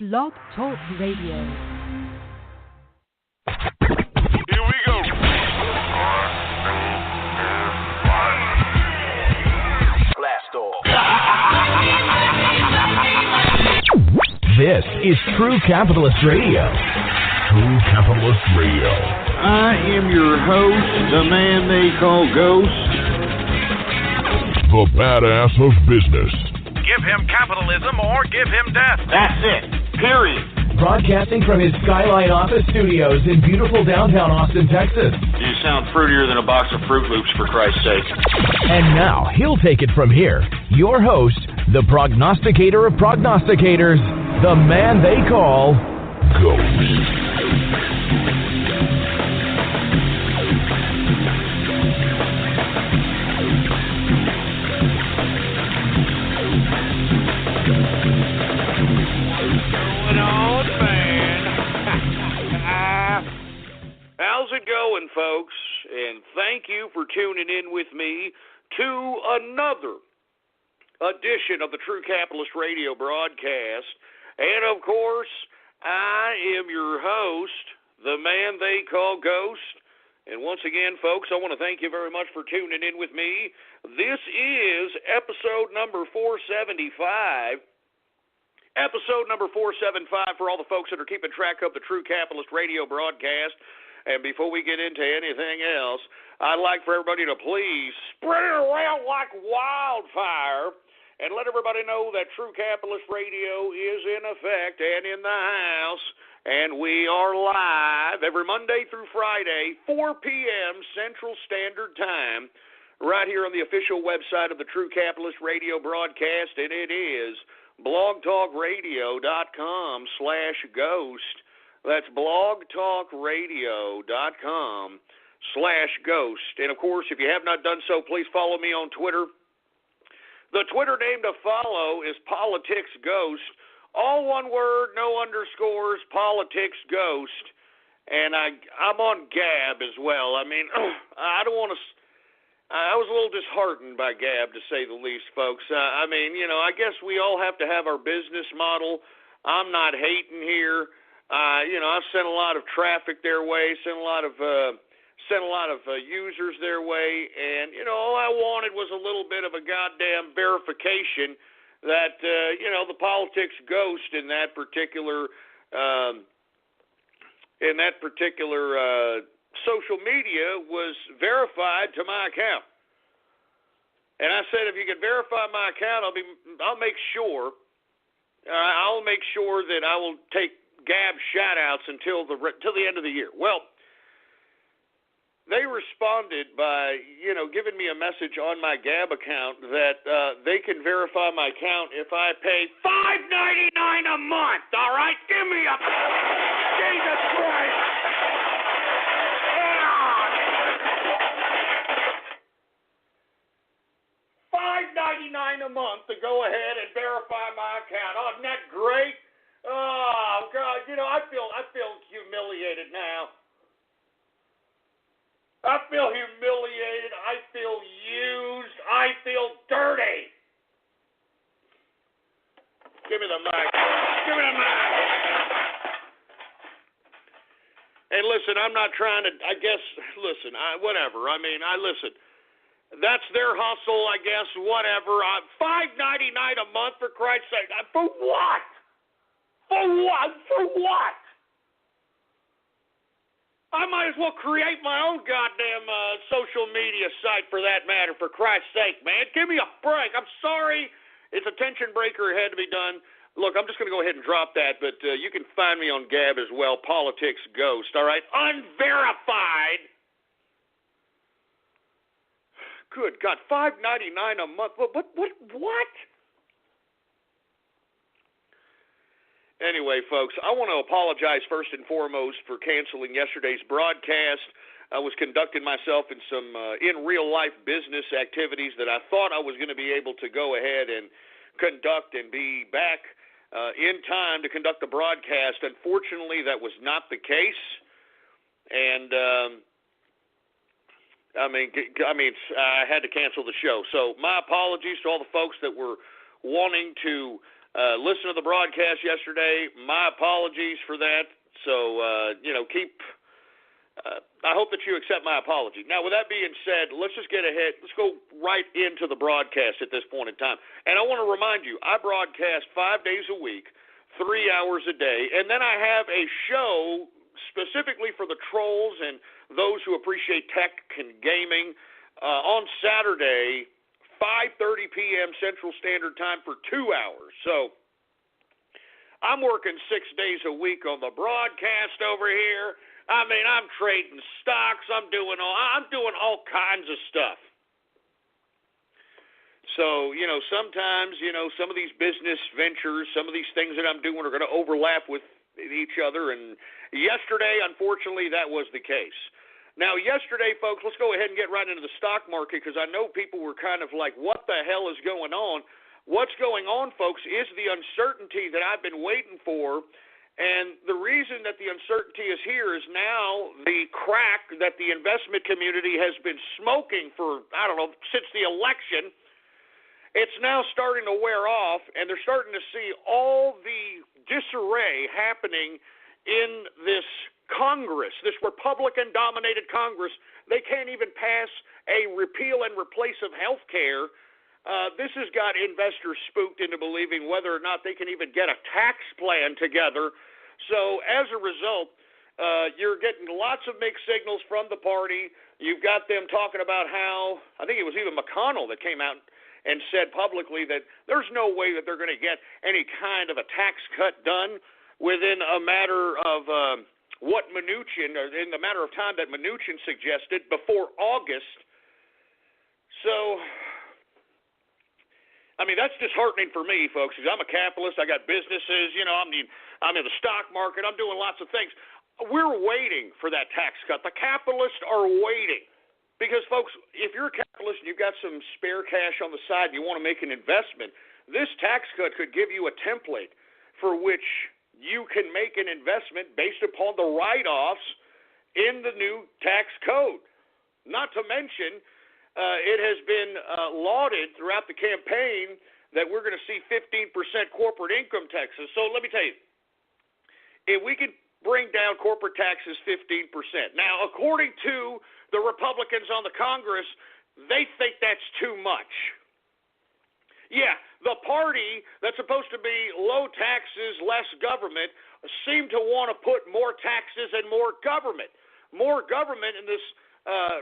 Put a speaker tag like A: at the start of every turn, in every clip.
A: Blog Talk Radio.
B: Here we go. Blast off.
C: This is True Capitalist Radio. True Capitalist Radio.
D: I am your host, the man they call Ghost.
C: The badass of business.
B: Give him capitalism or give him death.
D: That's it. Period.
C: Broadcasting from his Skyline office studios in beautiful downtown Austin, Texas.
D: You sound fruitier than a box of Fruit Loops, for Christ's sake.
C: And now, he'll take it from here. Your host, the prognosticator of prognosticators, the man they call Ghost.
E: How's it going, folks? And thank you for tuning in with me to another edition of the True Capitalist Radio broadcast. And, of course, I am your host, the man they call Ghost. And once again, folks, I want to thank you very much for tuning in with me. This is episode number 475. Episode number 475 for all the folks that are keeping track of the True Capitalist Radio broadcast. And before we get into anything else, I'd like for everybody to please spread it around like wildfire and let everybody know that True Capitalist Radio is in effect and in the house. And we are live every Monday through Friday, 4 p.m. Central Standard Time, right here on the official website of the True Capitalist Radio broadcast. And it is blogtalkradio.com/ghost. That's blogtalkradio.com/ghost. And, of course, if you have not done so, please follow me on Twitter. The Twitter name to follow is PoliticsGhost. All one word, no underscores, PoliticsGhost. And I'm on Gab as well. I mean, I don't want to... I was a little disheartened by Gab, to say the least, folks. I mean, you know, I guess we all have to have our business model. I'm not hating here. You know, I've sent a lot of traffic their way, sent a lot of users their way, and you know, all I wanted was a little bit of a goddamn verification that you know, the Politics Ghost in that particular social media was verified to my account. And I said, if you could verify my account, I'll make sure that I will take Gab shout-outs until the end of the year. Well, they responded by, you know, giving me a message on my Gab account that they can verify my account if I pay $5.99 a month. All right, give me a Jesus Christ. $5.99 a month to go ahead and verify my account. Oh, isn't that great? Oh, God, you know, I feel humiliated now. I feel humiliated. I feel used. I feel dirty. Give me the mic. Give me the mic. And listen, I'm not trying to, I guess, listen, whatever. I mean, listen. That's their hustle, I guess, whatever. $5.99 a month, for Christ's sake. For what? For what? For what? I might as well create my own goddamn social media site for that matter, for Christ's sake, man. Give me a break. I'm sorry. It's a tension breaker. It had to be done. Look, I'm just going to go ahead and drop that, but you can find me on Gab as well, Politics Ghost, all right? Unverified. Good God, $5.99 a month. What? Anyway, folks, I want to apologize first and foremost for canceling yesterday's broadcast. I was conducting myself in some in real-life business activities that I thought I was going to be able to go ahead and conduct and be back in time to conduct the broadcast. Unfortunately, that was not the case. And, I mean, I had to cancel the show. So my apologies to all the folks that were wanting to listened to the broadcast yesterday. My apologies for that. So, I hope that you accept my apology. Now, with that being said, let's just get ahead. Let's go right into the broadcast at this point in time. And I want to remind you, I broadcast 5 days a week, 3 hours a day, and then I have a show specifically for the trolls and those who appreciate tech and gaming on Saturday, 5:30 p.m. Central Standard Time for 2 hours. So I'm working 6 days a week on the broadcast over here. I mean, I'm trading stocks. I'm doing all kinds of stuff. So, sometimes, some of these business ventures, some of these things that I'm doing are going to overlap with each other. And yesterday, unfortunately, that was the case. Now, yesterday, folks, let's go ahead and get right into the stock market because I know people were kind of like, what the hell is going on? What's going on, folks, is the uncertainty that I've been waiting for. And the reason that the uncertainty is here is now the crack that the investment community has been smoking for, since the election. It's now starting to wear off, and they're starting to see all the disarray happening in this Congress, this Republican-dominated Congress. They can't even pass a repeal and replace of health care. This has got investors spooked into believing whether or not they can even get a tax plan together. So as a result, you're getting lots of mixed signals from the party. You've got them talking about how, I think it was even McConnell that came out and said publicly that there's no way that they're going to get any kind of a tax cut done within a matter of what Mnuchin, or in the matter of time that Mnuchin suggested, before August. So, I mean, that's disheartening for me, folks, because I'm a capitalist. I got businesses, I'm in the stock market. I'm doing lots of things. We're waiting for that tax cut. The capitalists are waiting. Because, folks, if you're a capitalist and you've got some spare cash on the side and you want to make an investment, this tax cut could give you a template for which you can make an investment based upon the write-offs in the new tax code. Not to mention, it has been lauded throughout the campaign that we're going to see 15% corporate income taxes. So let me tell you, if we could bring down corporate taxes 15%. Now, according to the Republicans on the Congress, they think that's too much. Yeah, the party that's supposed to be low taxes, less government, seem to want to put more taxes and more government. More government in this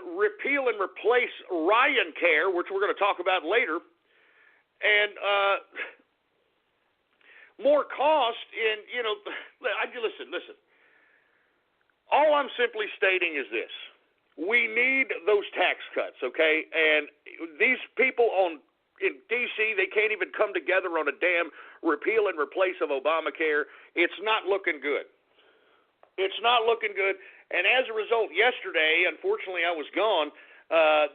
E: repeal and replace Ryan Care, which we're going to talk about later, and more cost in, listen. All I'm simply stating is this. We need those tax cuts, okay? And these people in D.C., they can't even come together on a damn repeal and replace of Obamacare. It's not looking good. It's not looking good. And as a result, yesterday, unfortunately, I was gone.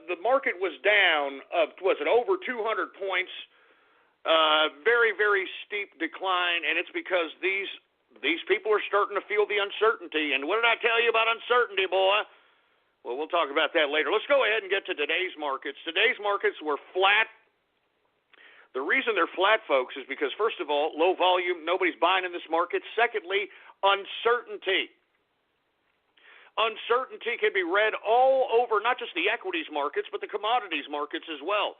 E: The market was down, over 200 points? Very, very steep decline, and it's because these people are starting to feel the uncertainty. And what did I tell you about uncertainty, boy? Well, we'll talk about that later. Let's go ahead and get to today's markets. Today's markets were flat. The reason they're flat, folks, is because, first of all, low volume, nobody's buying in this market. Secondly, uncertainty. Uncertainty can be read all over, not just the equities markets, but the commodities markets as well,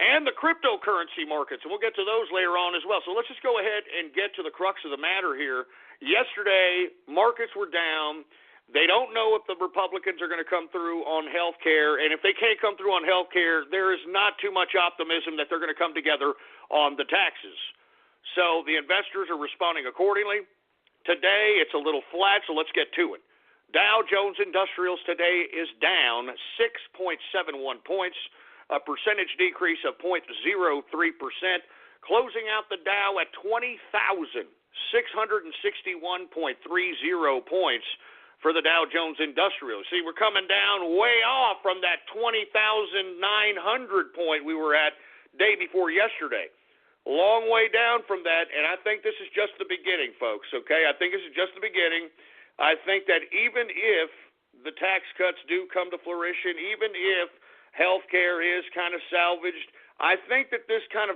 E: and the cryptocurrency markets, and we'll get to those later on as well. So let's just go ahead and get to the crux of the matter here. Yesterday, markets were down. They don't know if the Republicans are going to come through on health care, and if they can't come through on health care, there is not too much optimism that they're going to come together on the taxes. So the investors are responding accordingly. Today, it's a little flat, so let's get to it. Dow Jones Industrials today is down 6.71 points, a percentage decrease of 0.03%, closing out the Dow at 20,661.30 points for the Dow Jones Industrial. See, we're coming down way off from that 20,900 point we were at day before yesterday. Long way down from that, and I think this is just the beginning, folks, okay? I think this is just the beginning. I think that even if the tax cuts do come to fruition, even if health care is kind of salvaged, I think that this kind of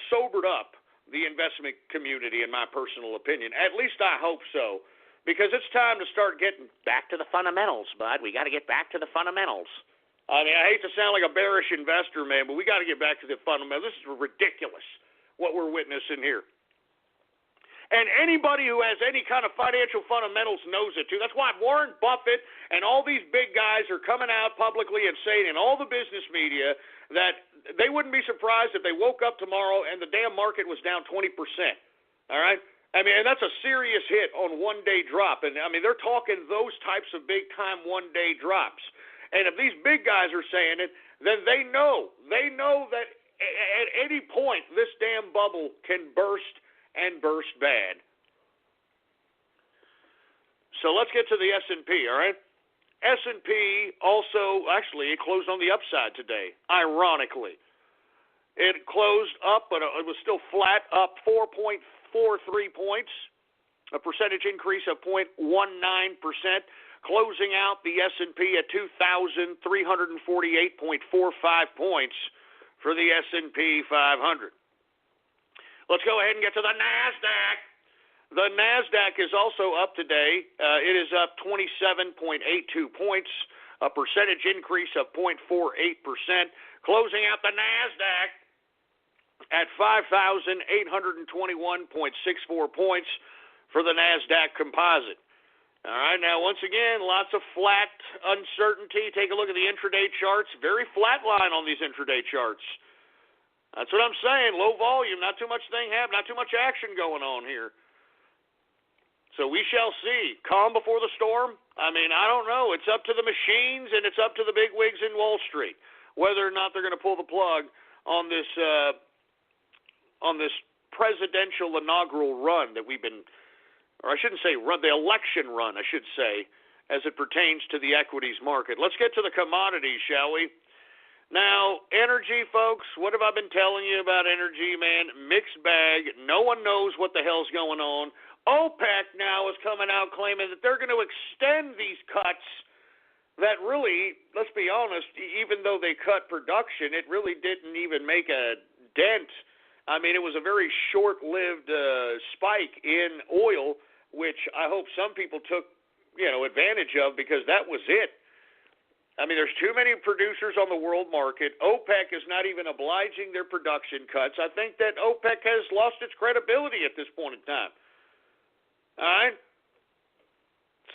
E: sobered up the investment community, in my personal opinion. At least I hope so, because it's time to start getting back to the fundamentals, bud. We got to get back to the fundamentals. I mean, I hate to sound like a bearish investor, man, but we got to get back to the fundamentals. This is ridiculous what we're witnessing here. And anybody who has any kind of financial fundamentals knows it, too. That's why Warren Buffett and all these big guys are coming out publicly and saying in all the business media that they wouldn't be surprised if they woke up tomorrow and the damn market was down 20%. All right? I mean, and that's a serious hit on one-day drop. And, I mean, they're talking those types of big-time one-day drops. And if these big guys are saying it, then they know that at any point this damn bubble can burst and burst bad. So let's get to the S&P, all right? S&P also, actually, it closed on the upside today, ironically. It closed up, but it was still flat, up 4.43 points, a percentage increase of 0.19%, closing out the S&P at 2,348.45 points for the S&P 500. Let's go ahead and get to the NASDAQ. The NASDAQ is also up today. It is up 27.82 points, a percentage increase of 0.48%, closing out the NASDAQ at 5,821.64 points for the NASDAQ composite. All right, now once again, lots of flat uncertainty. Take a look at the intraday charts. Very flat line on these intraday charts. That's what I'm saying. Low volume, not too much thing happening, not too much action going on here. So we shall see. Calm before the storm? I mean, I don't know. It's up to the machines and it's up to the big wigs in Wall Street whether or not they're going to pull the plug on this presidential inaugural run that we've been, or I shouldn't say run, the election run, I should say, as it pertains to the equities market. Let's get to the commodities, shall we? Now, energy, folks, what have I been telling you about energy, man? Mixed bag. No one knows what the hell's going on. OPEC now is coming out claiming that they're going to extend these cuts that really, let's be honest, even though they cut production, it really didn't even make a dent. I mean, it was a very short-lived spike in oil, which I hope some people took, advantage of because that was it. I mean, there's too many producers on the world market. OPEC is not even obliging their production cuts. I think that OPEC has lost its credibility at this point in time. All right?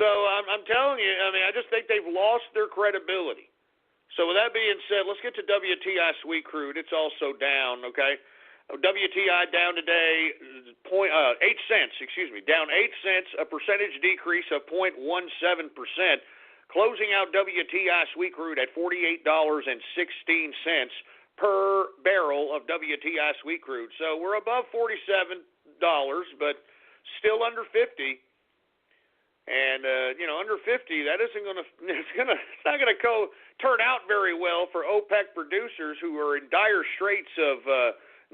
E: So I'm telling you, I mean, I just think they've lost their credibility. So with that being said, let's get to WTI sweet crude. It's also down, okay? WTI down today, 8 cents, down 8 cents, a percentage decrease of 0.17%. Closing out WTI sweet crude at $48.16 per barrel of WTI sweet crude. So we're above $47, but still under 50. And under 50, that isn't going to. It's not going to turn out very well for OPEC producers who are in dire straits of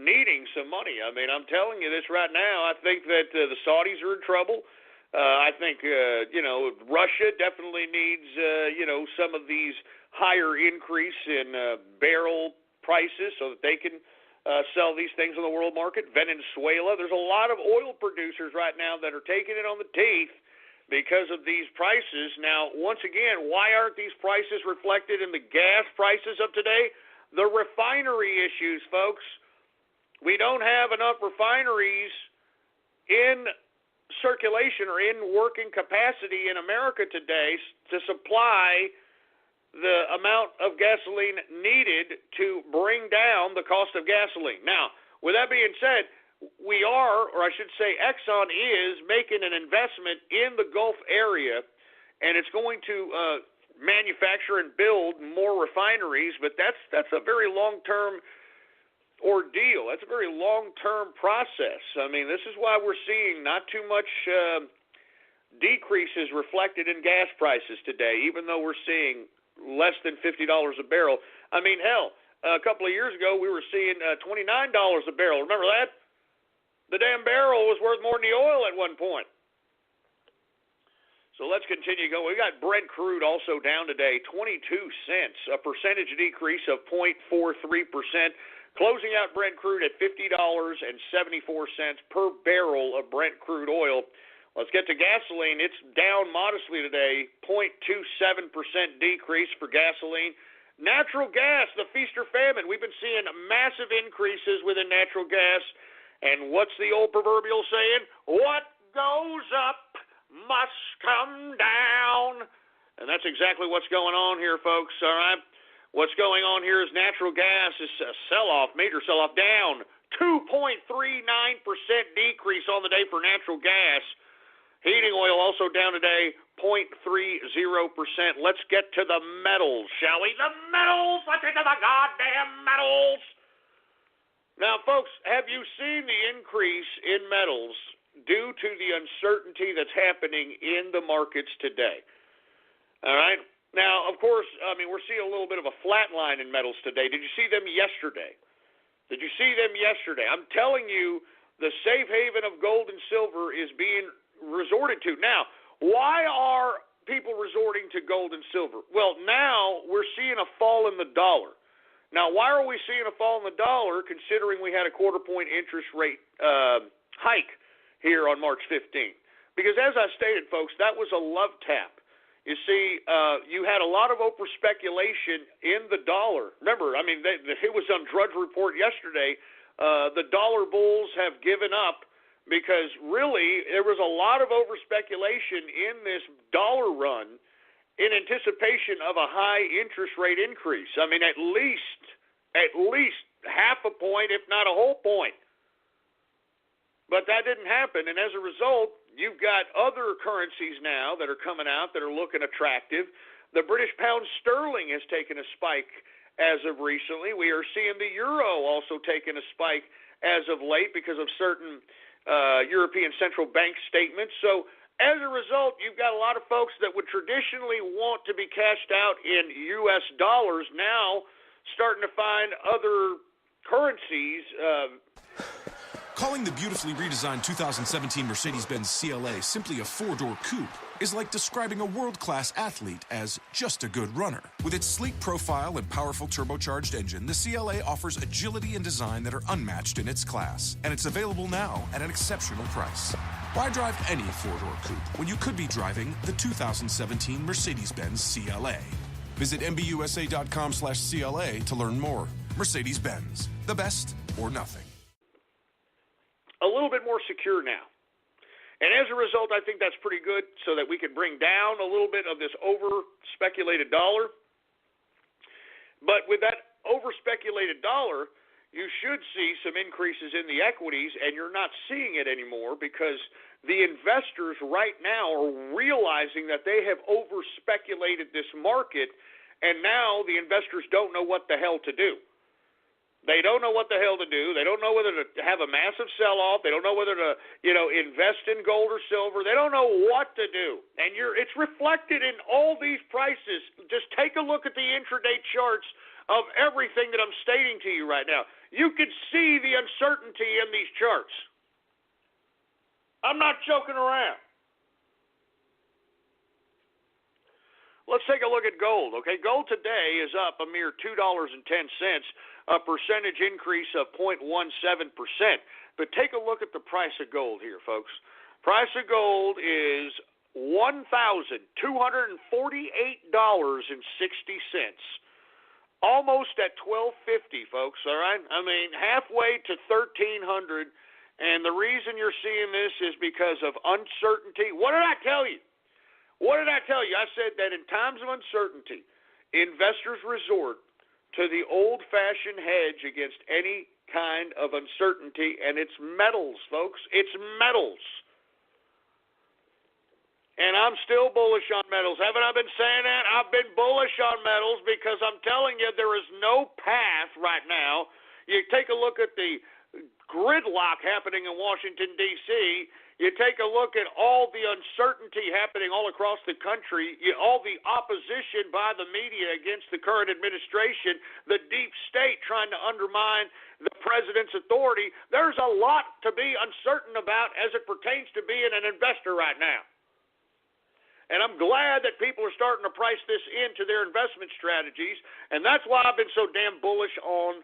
E: needing some money. I mean, I'm telling you this right now. I think that the Saudis are in trouble. I think, Russia definitely needs, some of these higher increase in barrel prices so that they can sell these things on the world market. Venezuela, there's a lot of oil producers right now that are taking it on the teeth because of these prices. Now, once again, why aren't these prices reflected in the gas prices of today? The refinery issues, folks. We don't have enough refineries in circulation or in working capacity in America today to supply the amount of gasoline needed to bring down the cost of gasoline. Now, with that being said, we are, or I should say Exxon is, making an investment in the Gulf area, and it's going to manufacture and build more refineries, but that's a very long-term ordeal. That's a very long-term process. I mean, this is why we're seeing not too much decreases reflected in gas prices today, even though we're seeing less than $50 a barrel. I mean, hell, a couple of years ago we were seeing $29 a barrel. Remember that? The damn barrel was worth more than the oil at one point. So let's continue going. We got Brent crude also down today, 22 cents, a percentage decrease of 0.43%. Closing out Brent crude at $50.74 per barrel of Brent crude oil. Let's get to gasoline. It's down modestly today, 0.27% decrease for gasoline. Natural gas, the feast or famine. We've been seeing massive increases within natural gas. And what's the old proverbial saying? What goes up must come down. And that's exactly what's going on here, folks, all right? What's going on here is natural gas is a sell-off, major sell-off, down 2.39% decrease on the day for natural gas. Heating oil also down today, 0.30%. Let's get to the metals, shall we? The metals! Let's get to the goddamn metals! Now, folks, have you seen the increase in metals due to the uncertainty that's happening in the markets today? All right? Now, of course, I mean, we're seeing a little bit of a flat line in metals today. Did you see them yesterday? Did you see them yesterday? I'm telling you, the safe haven of gold and silver is being resorted to. Now, why are people resorting to gold and silver? Well, now we're seeing a fall in the dollar. Now, why are we seeing a fall in the dollar considering we had a quarter-point interest rate hike here on March 15th? Because as I stated, folks, that was a love tap. You see, you had a lot of over-speculation in the dollar. Remember, I mean, it was on Drudge Report yesterday. The dollar bulls have given up because really there was a lot of over-speculation in this dollar run in anticipation of a high interest rate increase. I mean, at least half a point, if not a whole point. But that didn't happen, and as a result, you've got other currencies now that are coming out that are looking attractive. The British pound sterling has taken a spike as of recently. We are seeing the euro also taking a spike as of late because of certain European central bank statements. So as a result, you've got a lot of folks that would traditionally want to be cashed out in U.S. dollars now starting to find other currencies.
A: Calling the beautifully redesigned 2017 Mercedes-Benz CLA simply a four-door coupe is like describing a world-class athlete as just a good runner. With its sleek profile and powerful turbocharged engine, the CLA offers agility and design that are unmatched in its class, and it's available now at an exceptional price. Why drive any four-door coupe when you could be driving the 2017 Mercedes-Benz CLA? Visit mbusa.com/CLA to learn more. Mercedes-Benz, the best or nothing.
E: A little bit more secure now. And as a result, I think that's pretty good so that we can bring down a little bit of this over-speculated dollar. But with that over-speculated dollar, you should see some increases in the equities, and you're not seeing it anymore because the investors right now are realizing that they have over-speculated this market, and now the investors don't know what the hell to do. They don't know what the hell to do. They don't know whether to have a massive sell-off. They don't know whether to, invest in gold or silver. They don't know what to do. And it's reflected in all these prices. Just take a look at the intraday charts of everything that I'm stating to you right now. You can see the uncertainty in these charts. I'm not joking around. Let's take a look at gold, okay? Gold today is up a mere $2.10, a percentage increase of 0.17%. But take a look at the price of gold here, folks. Price of gold is $1,248.60, almost at $1,250, folks, all right? I mean, halfway to $1,300, and the reason you're seeing this is because of uncertainty. What did I tell you? What did I tell you? I said that in times of uncertainty, investors resort to the old-fashioned hedge against any kind of uncertainty, and it's metals, folks. It's metals. And I'm still bullish on metals. Haven't I been saying that? I've been bullish on metals because I'm telling you there is no path right now. You take a look at the gridlock happening in Washington, D.C., you take a look at all the uncertainty happening all across the country, all the opposition by the media against the current administration, the deep state trying to undermine the president's authority. There's a lot to be uncertain about as it pertains to being an investor right now. And I'm glad that people are starting to price this into their investment strategies, and that's why I've been so damn bullish on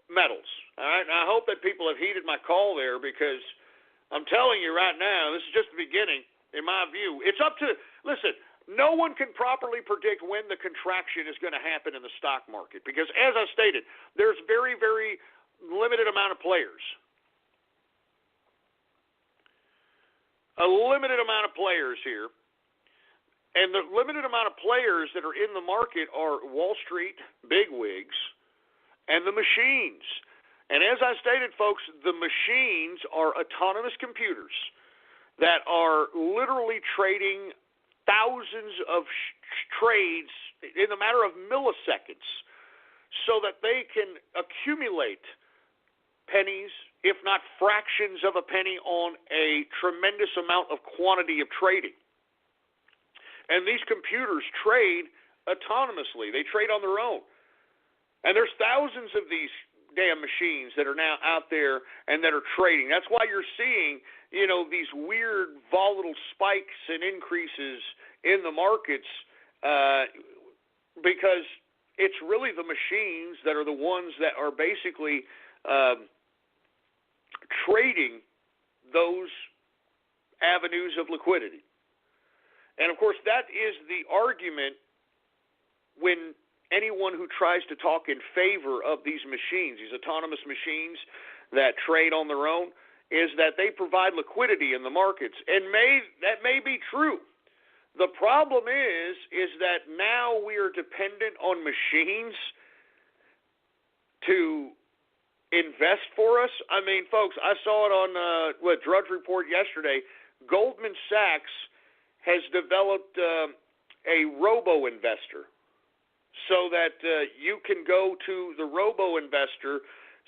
E: metals. All right, and I hope that people have heeded my call there, because I'm telling you right now, this is just the beginning, in my view. It's up to, listen, no one can properly predict when the contraction is going to happen in the stock market, because, as I stated, there's very, very limited amount of players. A limited amount of players here. And the limited amount of players that are in the market are Wall Street bigwigs and the machines. And as I stated, folks, the machines are autonomous computers that are literally trading thousands of trades in a matter of milliseconds so that they can accumulate pennies, if not fractions of a penny, on a tremendous amount of quantity of trading. And these computers trade autonomously. They trade on their own. And there's thousands of these damn machines that are now out there and that are trading. That's why you're seeing, these weird volatile spikes and increases in the markets, because it's really the machines that are the ones that are basically trading those avenues of liquidity. And, of course, that is the argument when anyone who tries to talk in favor of these machines, these autonomous machines that trade on their own, is that they provide liquidity in the markets. And that may be true. The problem is that now we are dependent on machines to invest for us. I mean, folks, I saw it on Drudge Report yesterday. Goldman Sachs has developed a robo-investor so that you can go to the robo-investor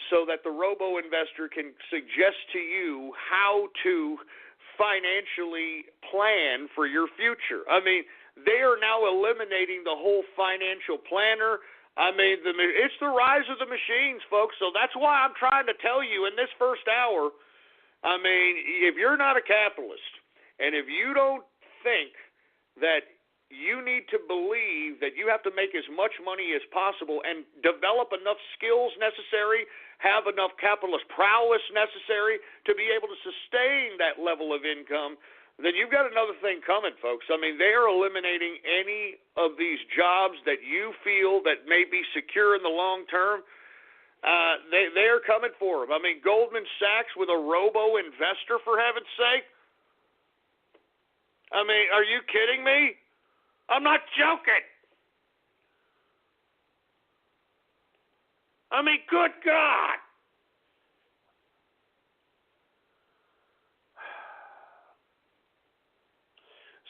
E: so that the robo-investor can suggest to you how to financially plan for your future. I mean, they are now eliminating the whole financial planner. I mean, it's the rise of the machines, folks, so that's why I'm trying to tell you in this first hour, I mean, if you're not a capitalist and if you don't think that you need to believe that you have to make as much money as possible and develop enough skills necessary, have enough capitalist prowess necessary to be able to sustain that level of income, then you've got another thing coming, folks. I mean, they are eliminating any of these jobs that you feel that may be secure in the long term. They are coming for them. I mean, Goldman Sachs with a robo-investor, for heaven's sake. I mean, are you kidding me? I'm not joking. I mean, good God.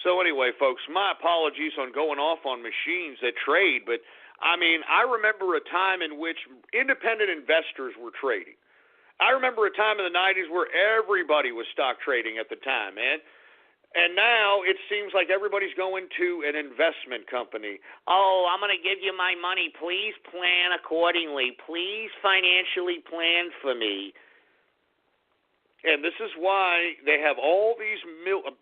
E: So anyway, folks, my apologies on going off on machines that trade, but I mean, I remember a time in which independent investors were trading. I remember a time in the 90s where everybody was stock trading at the time, man. And now it seems like everybody's going to an investment company.
F: Oh, I'm going to give you my money. Please plan accordingly. Please financially plan for me.
E: And this is why they have all these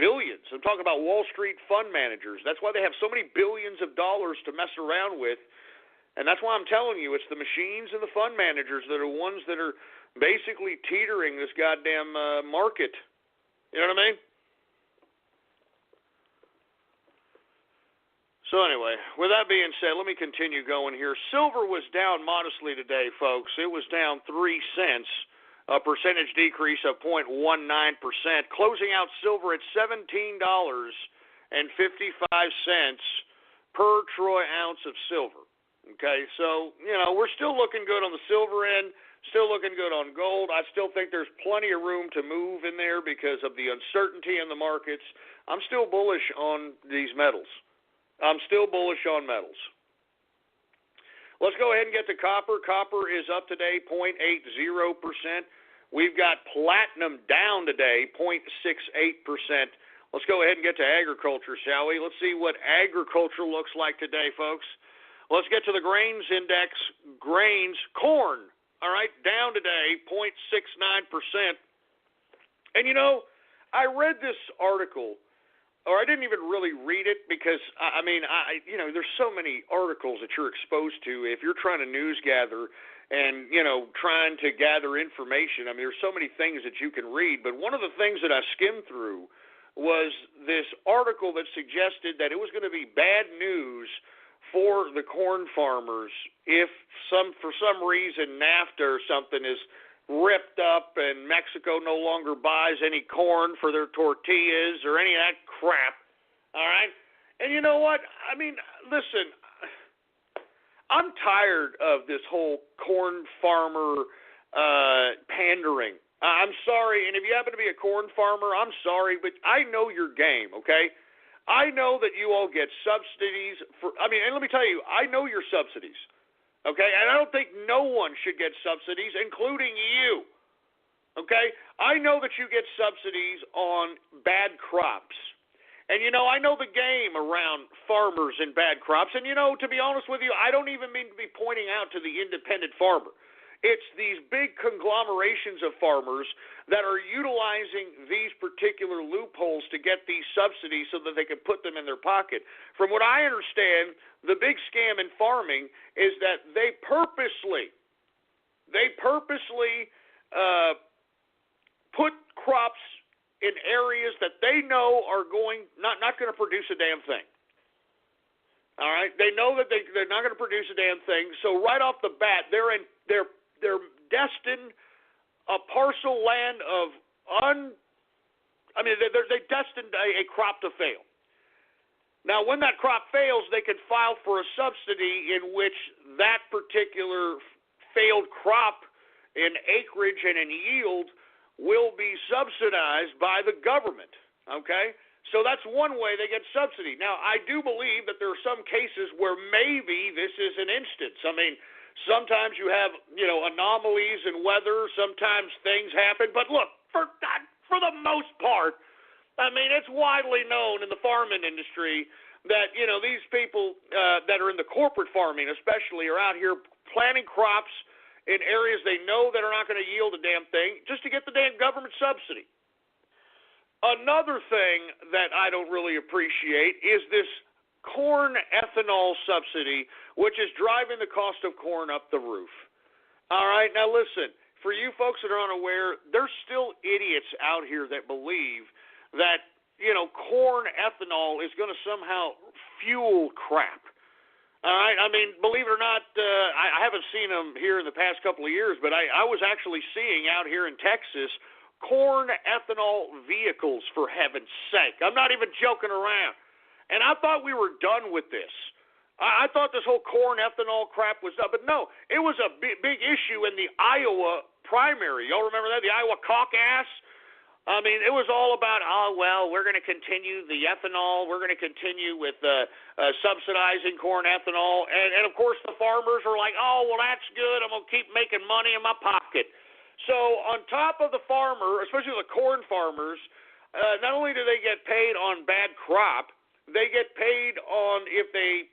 E: billions. I'm talking about Wall Street fund managers. That's why they have so many billions of dollars to mess around with. And that's why I'm telling you, it's the machines and the fund managers that are ones that are basically teetering this goddamn market. You know what I mean? So anyway, with that being said, let me continue going here. Silver was down modestly today, folks. It was down 3 cents, a percentage decrease of 0.19%, closing out silver at $17.55 per troy ounce of silver. Okay, so, we're still looking good on the silver end, still looking good on gold. I still think there's plenty of room to move in there because of the uncertainty in the markets. I'm still bullish on these metals. I'm still bullish on metals. Let's go ahead and get to copper. Copper is up today, 0.80%. We've got platinum down today, 0.68%. Let's go ahead and get to agriculture, shall we? Let's see what agriculture looks like today, folks. Let's get to the grains index. Grains, corn, all right, down today, 0.69%. And, I read this article, or I didn't even really read it because, there's so many articles that you're exposed to if you're trying to news gather and trying to gather information. I mean, there's so many things that you can read, but one of the things that I skimmed through was this article that suggested that it was going to be bad news for the corn farmers if for some reason NAFTA or something is ripped up and Mexico no longer buys any corn for their tortillas or any of that crap. All right? And you know what? I mean, listen, I'm tired of this whole corn farmer pandering. I'm sorry, and if you happen to be a corn farmer, I'm sorry, but I know your game, okay? I know that you all get subsidies and let me tell you, I know your subsidies, okay? And I don't think no one should get subsidies, including you, okay? I know that you get subsidies on bad crops. And, I know the game around farmers and bad crops. And, to be honest with you, I don't even mean to be pointing out to the independent farmer. It's these big conglomerations of farmers that are utilizing these particular loopholes to get these subsidies so that they can put them in their pocket. From what I understand, the big scam in farming is that they purposely put crops in areas that they know are not going to produce a damn thing. All right, they know that they're not going to produce a damn thing. So right off the bat, they're destined a parcel land they're destined a crop to fail. Now, when that crop fails, they can file for a subsidy in which that particular failed crop in acreage and in yield will be subsidized by the government, okay? So that's one way they get subsidy. Now, I do believe that there are some cases where maybe this is an instance. I mean, sometimes you have, anomalies in weather. Sometimes things happen. But look, for the most part, I mean, it's widely known in the farming industry that, these people that are in the corporate farming especially are out here planting crops in areas they know that are not going to yield a damn thing just to get the damn government subsidy. Another thing that I don't really appreciate is this corn ethanol subsidy, which is driving the cost of corn up the roof. All right, now listen, for you folks that are unaware, there's still idiots out here that believe that, corn ethanol is going to somehow fuel crap. All right, I mean, believe it or not, I haven't seen them here in the past couple of years, but I was actually seeing out here in Texas corn ethanol vehicles, for heaven's sake. I'm not even joking around. And I thought we were done with this. I thought this whole corn ethanol crap was done, but no, it was a big issue in the Iowa primary. Y'all remember that, the Iowa caucus? I mean, it was all about, we're going to continue the ethanol. We're going to continue with subsidizing corn ethanol. And, of course, the farmers are like, that's good. I'm going to keep making money in my pocket. So on top of the farmer, especially the corn farmers, not only do they get paid on bad crop, they get paid on if they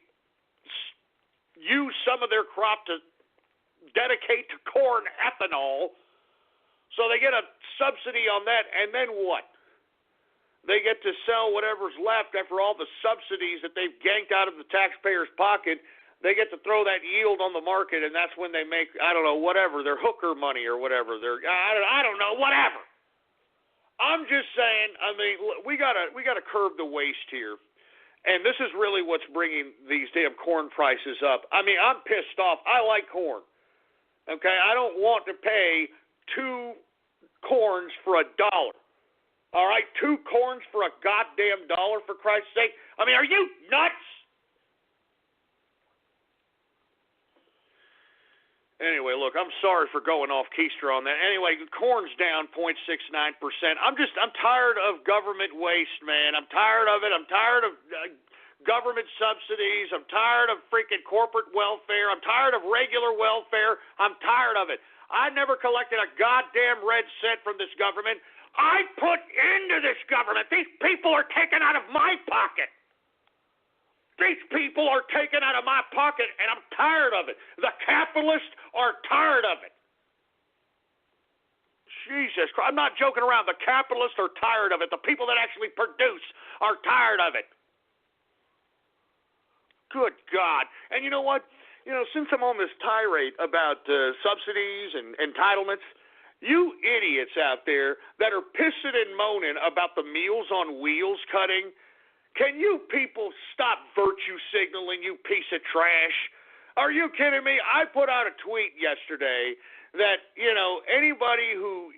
E: use some of their crop to dedicate to corn ethanol. So they get a subsidy on that, and then what? They get to sell whatever's left after all the subsidies that they've ganked out of the taxpayer's pocket. They get to throw that yield on the market, and that's when they make, whatever, their hooker money or whatever. I don't know, whatever. I'm just saying, we gotta curb the waste here. And this is really what's bringing these damn corn prices up. I mean, I'm pissed off. I like corn. Okay? I don't want to pay 2 corns for $1. All right? 2 corns for a goddamn dollar, for Christ's sake. I mean, are you nuts? Anyway, look, I'm sorry for going off keister on that. Anyway, corn's down 0.69%. I'm tired of government waste, man. I'm tired of it. I'm tired of government subsidies. I'm tired of freaking corporate welfare. I'm tired of regular welfare. I'm tired of it. I never collected a goddamn red cent from this government. I put into this government. These people are taken out of my pocket. These people are taken out of my pocket, and I'm tired of it. The capitalists are tired of it. Jesus Christ. I'm not joking around. The capitalists are tired of it. The people that actually produce are tired of it. Good God. And you know what? since I'm on this tirade about subsidies and entitlements, you idiots out there that are pissing and moaning about the Meals on Wheels cutting, can you people stop virtue signaling, you piece of trash? Are you kidding me? I put out a tweet yesterday that, anybody who,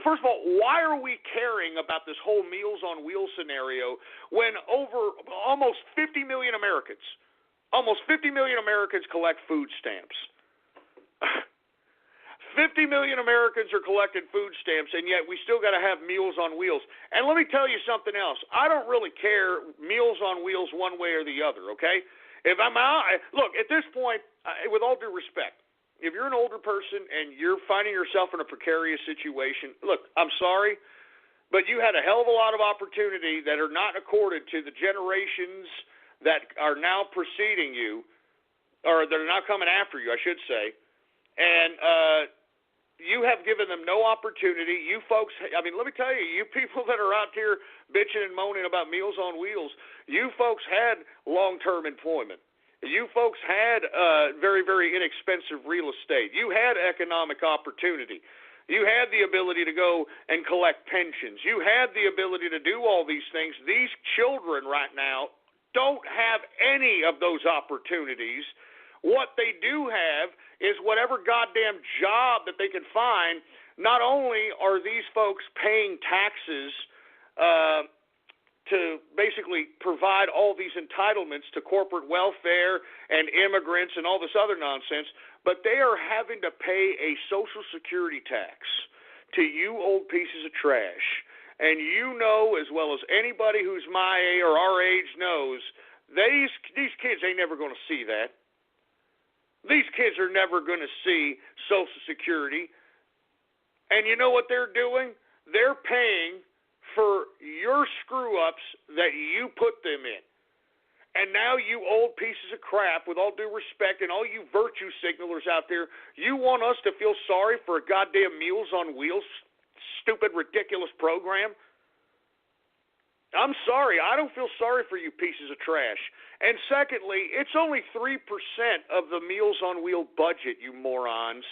E: first of all, why are we caring about this whole Meals on Wheels scenario when over almost 50 million Americans collect food stamps? 50 million Americans are collecting food stamps, and yet we still got to have Meals on Wheels. And let me tell you something else. I don't really care Meals on Wheels one way or the other, okay? If I'm out, look, at this point, with all due respect, if you're an older person and you're finding yourself in a precarious situation, look, I'm sorry, but you had a hell of a lot of opportunity that are not accorded to the generations that are now preceding you, or that are now coming after you, I should say, and you have given them no opportunity. You folks, let me tell you, you people that are out here bitching and moaning about Meals on Wheels, you folks had long-term employment. You folks had very, very inexpensive real estate. You had economic opportunity. You had the ability to go and collect pensions. You had the ability to do all these things. These children right now don't have any of those opportunities. What they do have is whatever goddamn job that they can find. Not only are these folks paying taxes to basically provide all these entitlements to corporate welfare and immigrants and all this other nonsense, but they are having to pay a Social Security tax to you old pieces of trash. And you know as well as anybody who's my age or our age knows, these kids ain't never going to see that. These kids are never going to see Social Security. And you know what they're doing? They're paying for your screw-ups that you put them in. And now you old pieces of crap, with all due respect, and all you virtue signalers out there, you want us to feel sorry for a goddamn Meals on Wheels, stupid, ridiculous program? I'm sorry. I don't feel sorry for you pieces of trash. And secondly, it's only 3% of the Meals on Wheels budget, you morons.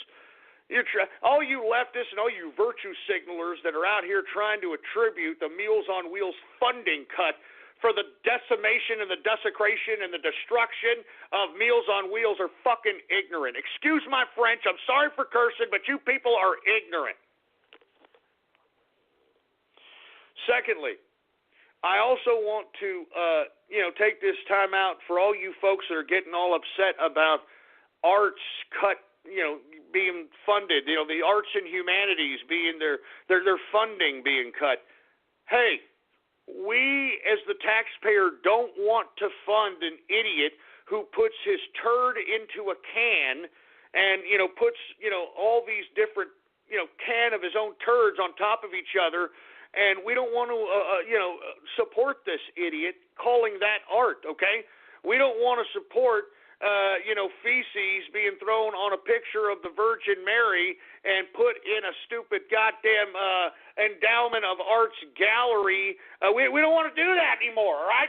E: All you leftists and all you virtue signalers that are out here trying to attribute the Meals on Wheels funding cut for the decimation and the desecration and the destruction of Meals on Wheels are fucking ignorant. Excuse my French. I'm sorry for cursing, but you people are ignorant. Secondly, I also want to, take this time out for all you folks that are getting all upset about arts cut, being funded, the arts and humanities being their funding being cut. Hey, we as the taxpayer don't want to fund an idiot who puts his turd into a can and, puts, all these different, can of his own turds on top of each other. And we don't want to, support this idiot calling that art, okay? We don't want to support, feces being thrown on a picture of the Virgin Mary and put in a stupid goddamn endowment of arts gallery. We don't want to do that anymore, all right?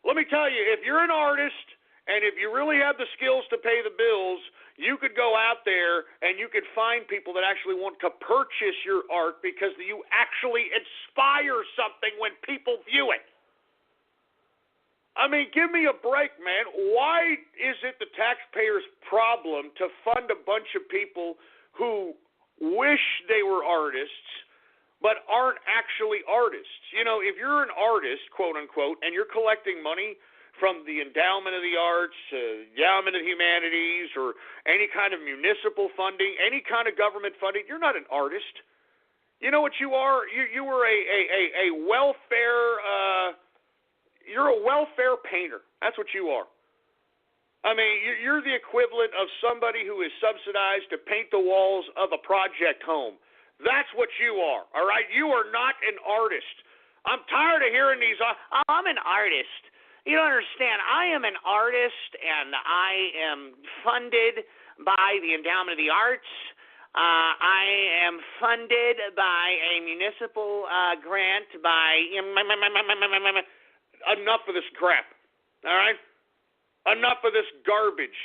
E: Let me tell you, if you're an artist and if you really have the skills to pay the bills, you could go out there and you could find people that actually want to purchase your art because you actually inspire something when people view it. I mean, give me a break, man. Why is it the taxpayers' problem to fund a bunch of people who wish they were artists but aren't actually artists? If you're an artist, quote unquote, and you're collecting money from the endowment of the arts, endowment of humanities, or any kind of municipal funding, any kind of government funding, you're not an artist. You know what you are? You were a welfare. You're a welfare painter. That's what you are. I mean, you're the equivalent of somebody who is subsidized to paint the walls of a project home. That's what you are. All right, you are not an artist. I'm tired of hearing these.
F: I'm an artist. You don't understand. I am an artist, and I am funded by the Endowment of the Arts. I am funded by a municipal grant by... Enough of this crap, all right?
E: Enough of this garbage.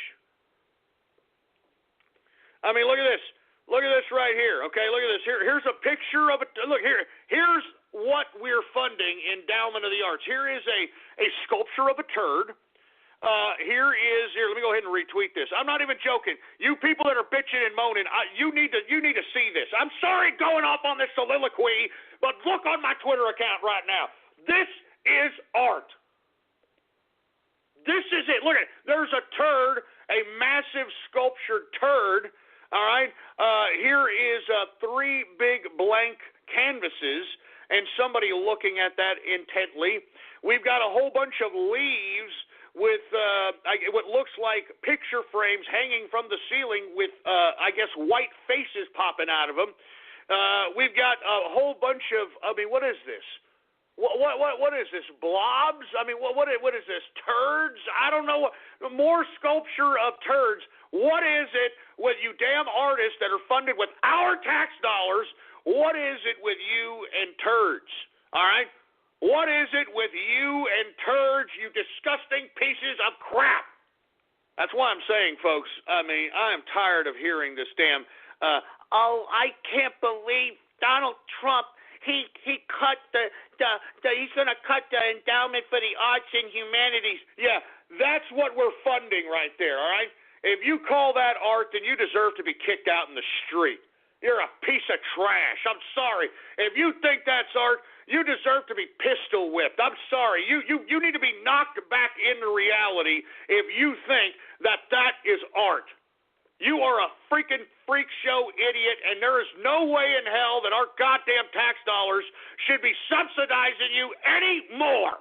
E: I mean, look at this. Look at this right here. Okay, look at this. Here's a picture of it. Look here. Here's what we're funding, Endowment of the Arts. Here is a sculpture of a turd. Here, let me go ahead and retweet this. I'm not even joking. You people that are bitching and moaning, you need to see this. I'm sorry going off on this soliloquy, but look on my Twitter account right now. This is art. This is it. Look at it. There's a turd, a massive sculptured turd. All right. Here is 3 big blank canvases, and somebody looking at that intently. We've got a whole bunch of leaves with what looks like picture frames hanging from the ceiling with, I guess, white faces popping out of them. We've got a whole bunch of, what is this? What is this? Blobs? What is this? Turds? I don't know. More sculpture of turds. What is it with you damn artists that are funded with our tax dollars? What is it with you and turds? All right? What is it with you and turds, you disgusting pieces of crap? That's why I'm saying, folks, I am tired of hearing this damn, I can't believe Donald Trump, he cut he's going to cut the endowment for the arts and humanities. Yeah, that's what we're funding right there, all right? If you call that art, then you deserve to be kicked out in the street. You're a piece of trash. I'm sorry. If you think that's art, you deserve to be pistol whipped. I'm sorry. You need to be knocked back into reality if you think that is art. You are a freaking freak show idiot, and there is no way in hell that our goddamn tax dollars should be subsidizing you anymore.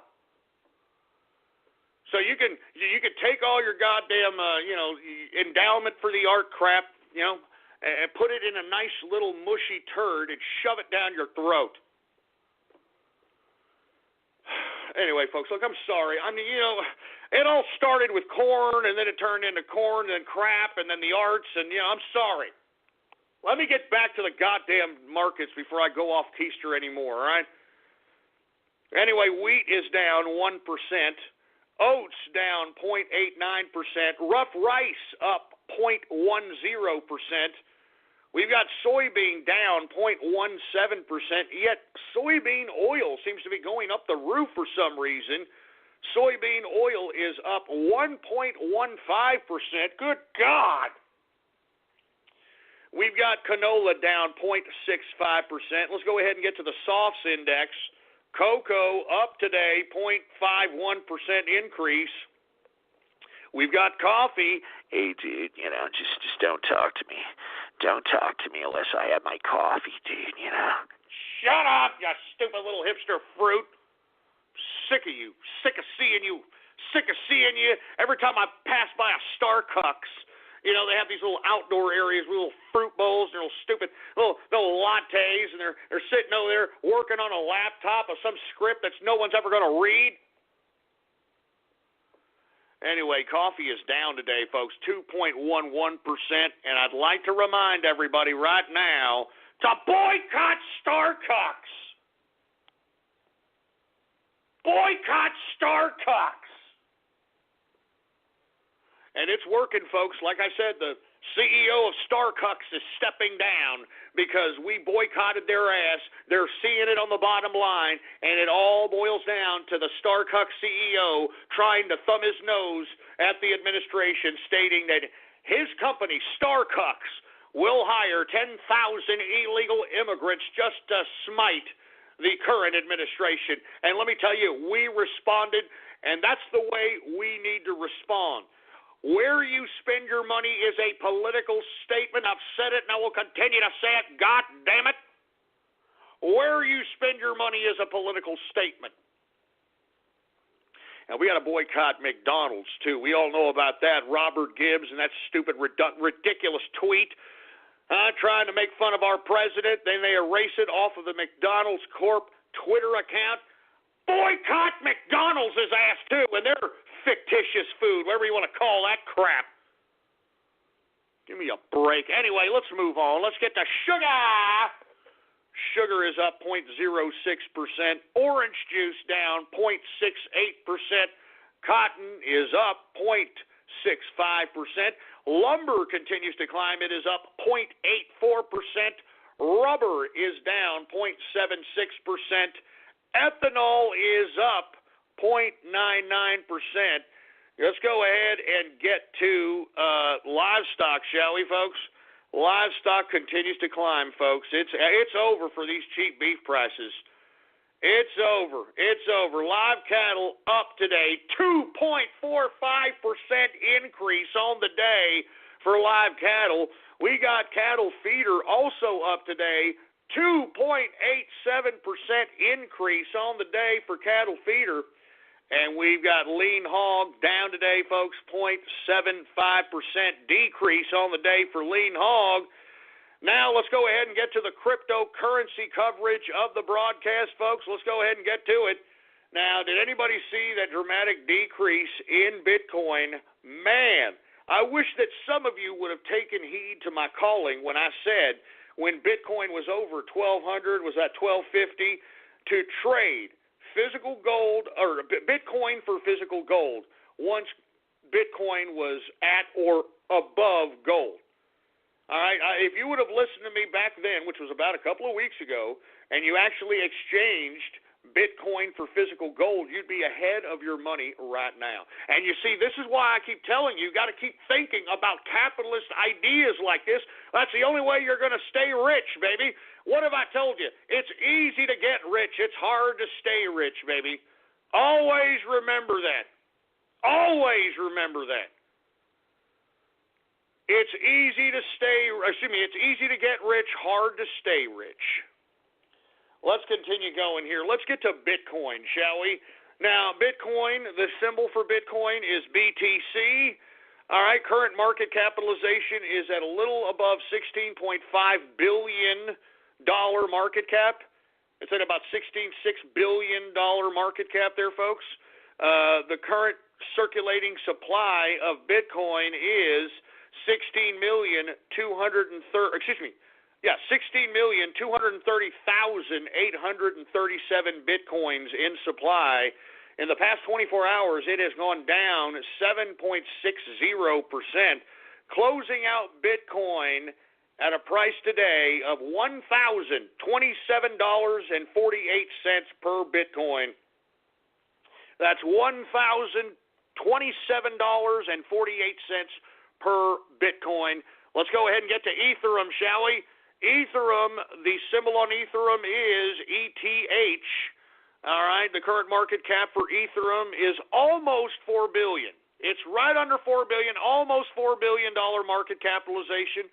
E: So you can take all your goddamn endowment for the art crap, and put it in a nice little mushy turd and shove it down your throat. Anyway, folks, look, I'm sorry. It all started with corn, and then it turned into corn, and then crap, and then the arts, and, I'm sorry. Let me get back to the goddamn markets before I go off keister anymore, all right? Anyway, wheat is down 1%. Oats down 0.89%. Rough rice up 0.10%. We've got soybean down 0.17%, yet soybean oil seems to be going up the roof for some reason. Soybean oil is up 1.15%. Good God! We've got canola down 0.65%. Let's go ahead and get to the softs index. Cocoa up today, 0.51% increase. We've got coffee. Hey, dude, just don't talk to me. Don't talk to me unless I have my coffee, dude, Shut up, you stupid little hipster fruit. Sick of you. Sick of seeing you. Sick of seeing you. Every time I pass by a Starbucks, they have these little outdoor areas with little fruit bowls and little stupid little lattes, and they're sitting over there working on a laptop of some script that no one's ever going to read. Anyway, coffee is down today, folks, 2.11%, and I'd like to remind everybody right now to boycott Starbucks. Boycott Starbucks. And it's working, folks. Like I said, the CEO of Starbucks is stepping down because we boycotted their ass. They're seeing it on the bottom line, and it all boils down to the Starbucks CEO trying to thumb his nose at the administration, stating that his company, Starbucks, will hire 10,000 illegal immigrants just to smite the current administration. And let me tell you, we responded, and that's the way we need to respond. Where you spend your money is a political statement. I've said it, and I will continue to say it. God damn it. Where you spend your money is a political statement. And we got to boycott McDonald's, too. We all know about that. Robert Gibbs and that stupid, ridiculous tweet trying to make fun of our president. Then they erase it off of the McDonald's Corp Twitter account. Boycott McDonald's' ass, too, and their fictitious food, whatever you want to call that crap. Give me a break. Anyway, let's move on. Let's get to sugar. Sugar is up 0.06%. Orange juice down 0.68%. Cotton is up 0.65%. Lumber continues to climb. It is up 0.84%. Rubber is down 0.76%. Ethanol is up 0.99%. Let's go ahead and get to livestock, shall we, folks? Livestock continues to climb, folks. It's over for these cheap beef prices. It's over. It's over. Live cattle up today, 2.45% increase on the day for live cattle. We got cattle feeder also up today, 2.87% increase on the day for cattle feeder. And we've got lean hog down today, folks, 0.75% decrease on the day for lean hog. Now let's go ahead and get to the cryptocurrency coverage of the broadcast, folks. Let's go ahead and get to it. Now, did anybody see that dramatic decrease in Bitcoin? Man, I wish that some of you would have taken heed to my calling when I said when Bitcoin was over 1,200, was that 1,250, to trade physical gold, or Bitcoin for physical gold, once Bitcoin was at or above gold. All right, if you would have listened to me back then, which was about a couple of weeks ago, and you actually exchanged Bitcoin for physical gold, you'd be ahead of your money right now. And you see, this is why I keep telling you, you got to keep thinking about capitalist ideas like this. That's the only way you're going to stay rich, baby. What have I told you? It's easy to get rich. It's hard to stay rich, baby. Always remember that. Always remember that. It's easy to it's easy to get rich, hard to stay rich. Let's continue going here. Let's get to Bitcoin, shall we? Now, Bitcoin, the symbol for Bitcoin is BTC. All right, current market capitalization is at a little above $16.5 billion market cap. It's at about $16.6 billion market cap there, folks. The current circulating supply of Bitcoin is 16,230,830,837 Bitcoins in supply. In the past 24 hours, it has gone down 7.60%, closing out Bitcoin at a price today of $1,027.48 per Bitcoin. That's $1,027.48 per Bitcoin. Let's go ahead and get to Ethereum, shall we? Ethereum, the symbol on Ethereum is ETH. All right, the current market cap for Ethereum is almost $4 billion. It's right under $4 billion, almost $4 billion market capitalization.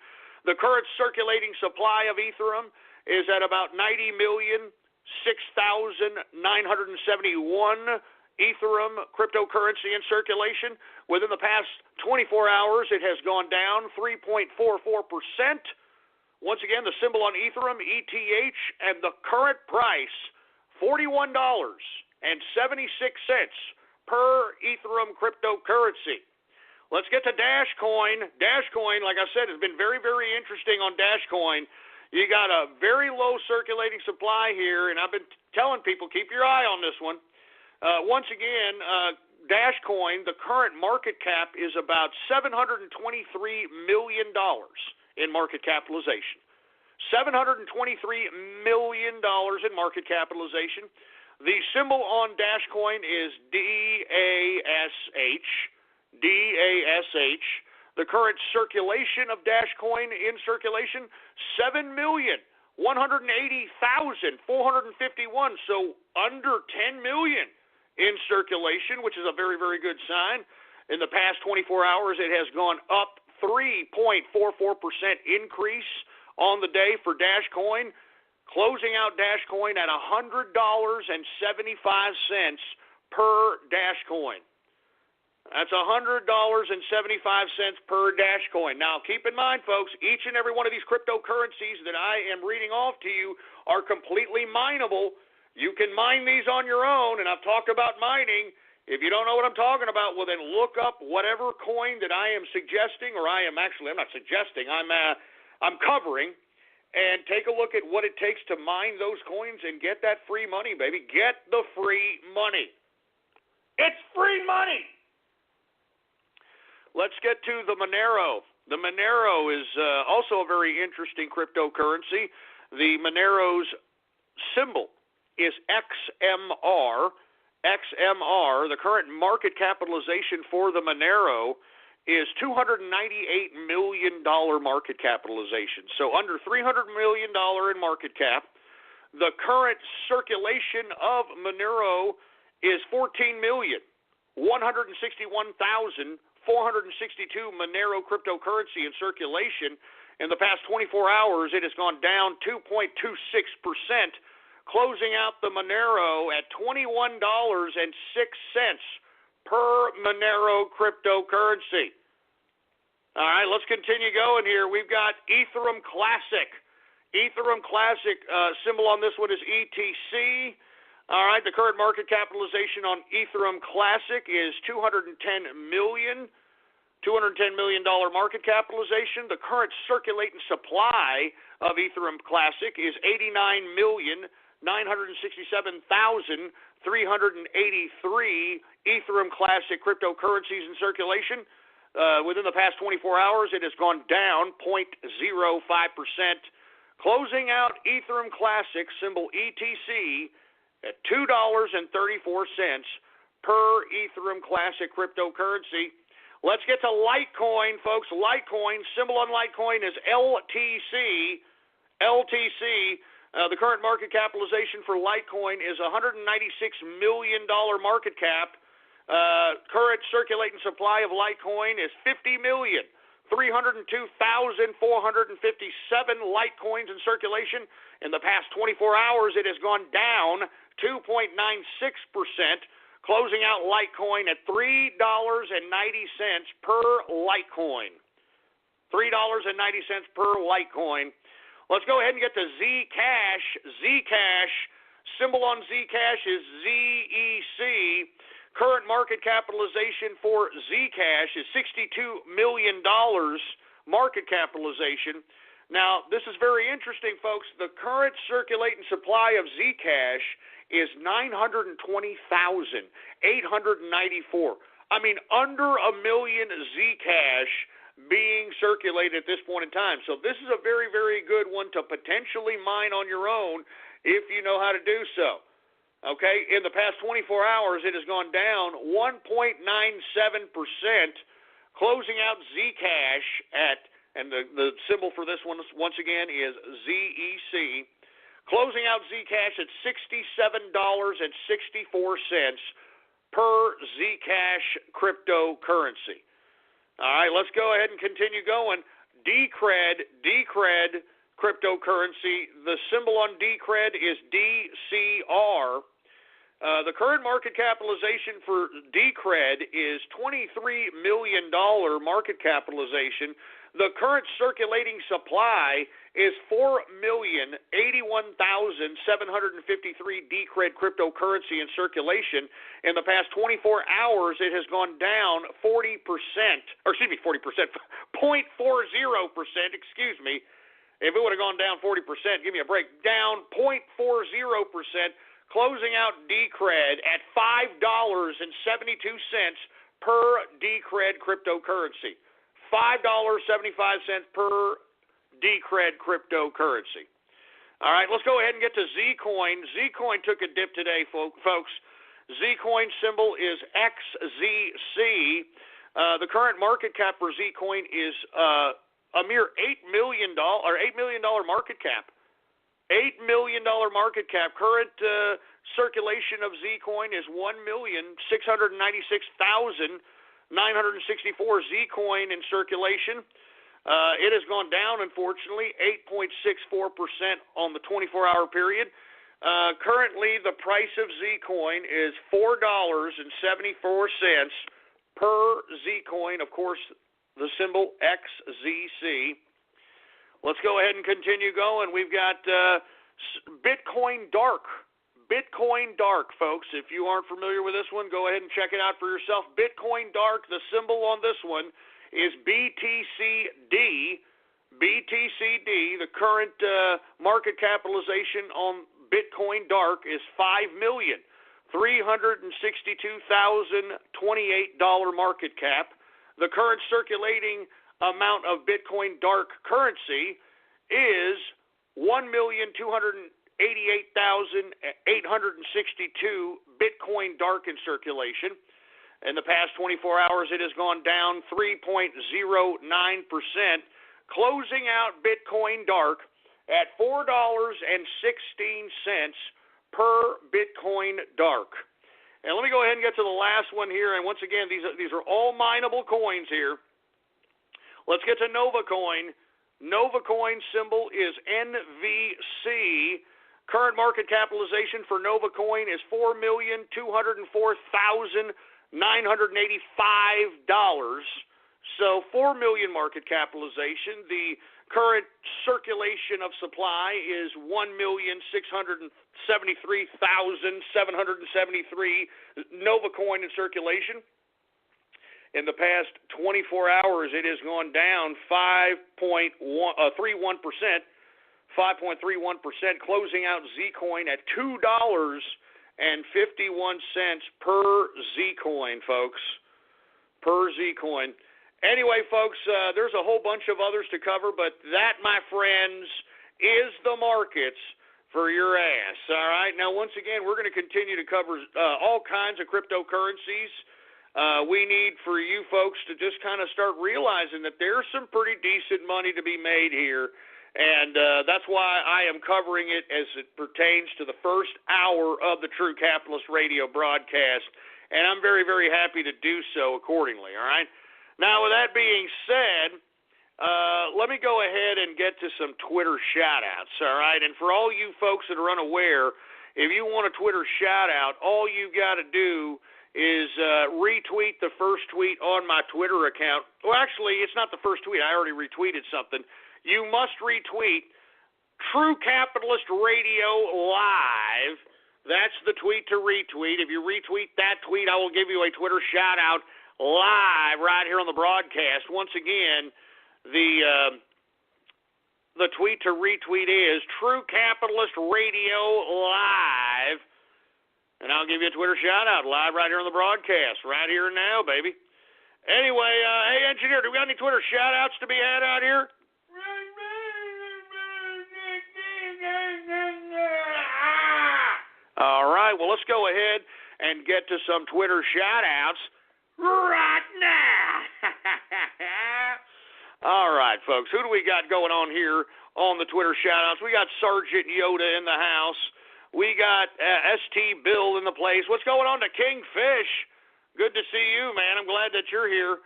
E: The current circulating supply of Ethereum is at about 90,006,971 Ethereum cryptocurrency in circulation. Within the past 24 hours, it has gone down 3.44%. Once again, the symbol on Ethereum, ETH, and the current price, $41.76 per Ethereum cryptocurrency. Let's get to Dashcoin. Dashcoin, like I said, has been very, very interesting on Dashcoin. You got a very low circulating supply here, and I've been telling people, keep your eye on this one. Once again, Dashcoin, the current market cap is about $723 million in market capitalization. $723 million in market capitalization. The symbol on Dashcoin is DASH. DASH. The current circulation of Dashcoin in circulation, 7,180,451. So under 10 million in circulation, which is a very, very good sign. In the past 24 hours, it has gone up 3.44% increase on the day for Dashcoin, closing out Dashcoin at $100.75 per Dashcoin. That's $100.75 per Dashcoin. Now, keep in mind, folks, each and every one of these cryptocurrencies that I am reading off to you are completely mineable. You can mine these on your own, and I've talked about mining. If you don't know what I'm talking about, well, then look up whatever coin that I am suggesting, or I'm not suggesting, I'm covering, and take a look at what it takes to mine those coins and get that free money, baby. Get the free money. It's free money. Let's get to the Monero. The Monero is also a very interesting cryptocurrency. The Monero's symbol is XMR. XMR, the current market capitalization for the Monero is $298 million market capitalization. So under $300 million in market cap. The current circulation of Monero is 14,161,462 Monero cryptocurrency in circulation. In the past 24 hours, it has gone down 2.26%, closing out the Monero at $21.06 per Monero cryptocurrency. All right, let's continue going here. We've got Ethereum Classic. Ethereum Classic, symbol on this one is ETC. All right, the current market capitalization on Ethereum Classic is $210 million market capitalization. The current circulating supply of Ethereum Classic is 89,967,383 Ethereum Classic cryptocurrencies in circulation. Within the past 24 hours, it has gone down 0.05%. Closing out Ethereum Classic, symbol ETC, at $2.34 per Ethereum Classic cryptocurrency. Let's get to Litecoin, folks. Litecoin, symbol on Litecoin is LTC. LTC, the current market capitalization for Litecoin is $196 million market cap. Current circulating supply of Litecoin is 50,302,457 Litecoins in circulation. In the past 24 hours, it has gone down 2.96%, closing out Litecoin at $3.90 per Litecoin. $3.90 per Litecoin. Let's go ahead and get to Zcash. Zcash, symbol on Zcash is ZEC. Current market capitalization for Zcash is $62 million market capitalization. Now, this is very interesting, folks. The current circulating supply of Zcash is 920,894. I mean, under a million Zcash being circulated at this point in time. So this is a very, very good one to potentially mine on your own if you know how to do so. Okay, in the past 24 hours, it has gone down 1.97%, closing out Zcash at, and the symbol for this one, once again, is ZEC, closing out Zcash at $67.64 per Zcash cryptocurrency. All right, let's go ahead and continue going. Decred cryptocurrency, the symbol on Decred is DCR. The current market capitalization for Decred is $23 million market capitalization. The current circulating supply is 4,081,753 Decred cryptocurrency in circulation. In the past 24 hours, it has gone down 40%, 0.40%, excuse me. If it would have gone down 40%, give me a break, down 0.40%. Closing out Decred at $5.72 per Decred cryptocurrency. $5.75 per Decred cryptocurrency. All right, let's go ahead and get to Zcoin. Zcoin took a dip today, folks. Zcoin symbol is XZC. The current market cap for Zcoin is a mere $8 million market cap. $8 million market cap. Current circulation of Zcoin is 1,696,964 Zcoin in circulation. It has gone down, unfortunately, 8.64% on the 24-hour period. Currently, the price of Zcoin is $4.74 per Zcoin. Of course, the symbol XZC. Let's go ahead and continue going. We've got Bitcoin Dark. Bitcoin Dark, folks. If you aren't familiar with this one, go ahead and check it out for yourself. Bitcoin Dark, the symbol on this one is BTCD. BTCD, the current market capitalization on Bitcoin Dark is $5,400,000 $362,028 market cap. The current circulating amount of Bitcoin dark currency is 1,288,862 Bitcoin dark in circulation. In the past 24 hours, it has gone down 3.09%, closing out Bitcoin dark at $4.16 per Bitcoin dark. And let me go ahead and get to the last one here. And once again, these are all mineable coins here. Let's get to Nova Coin. Nova Coin symbol is NVC. Current market capitalization for Nova Coin is $4,204,985. So $4 million market capitalization. The current circulation of supply is 1,673,773 Nova Coin in circulation. In the past 24 hours, it has gone down 5.31%, closing out Zcoin at $2.51 per Zcoin, folks. Per Zcoin. Anyway, folks, there's a whole bunch of others to cover, but that, my friends, is the markets for your ass. All right? Now, once again, we're going to continue to cover all kinds of cryptocurrencies. We need for you folks to just kind of start realizing that there's some pretty decent money to be made here, and that's why I am covering it as it pertains to the first hour of the True Capitalist Radio broadcast, and I'm very, very happy to do so accordingly, all right? Now, with that being said, let me go ahead and get to some Twitter shout-outs, all right? And for all you folks that are unaware, if you want a Twitter shout-out, all you got to do is retweet the first tweet on my Twitter account. Well, actually, it's not the first tweet. I already retweeted something. You must retweet True Capitalist Radio Live. That's the tweet to retweet. If you retweet that tweet, I will give you a Twitter shout-out live right here on the broadcast. Once again, the tweet to retweet is True Capitalist Radio Live. And I'll give you a Twitter shout-out live right here on the broadcast, right here and now, baby. Anyway, hey, engineer, do we got any Twitter shout-outs to be had out here? All right, well, let's go ahead and get to some Twitter shout-outs right now. All right, folks, who do we got going on here on the Twitter shout-outs? We got Sergeant Yoda in the house. We got ST Bill in the place. What's going on to Kingfish? Good to see you, man. I'm glad that you're here.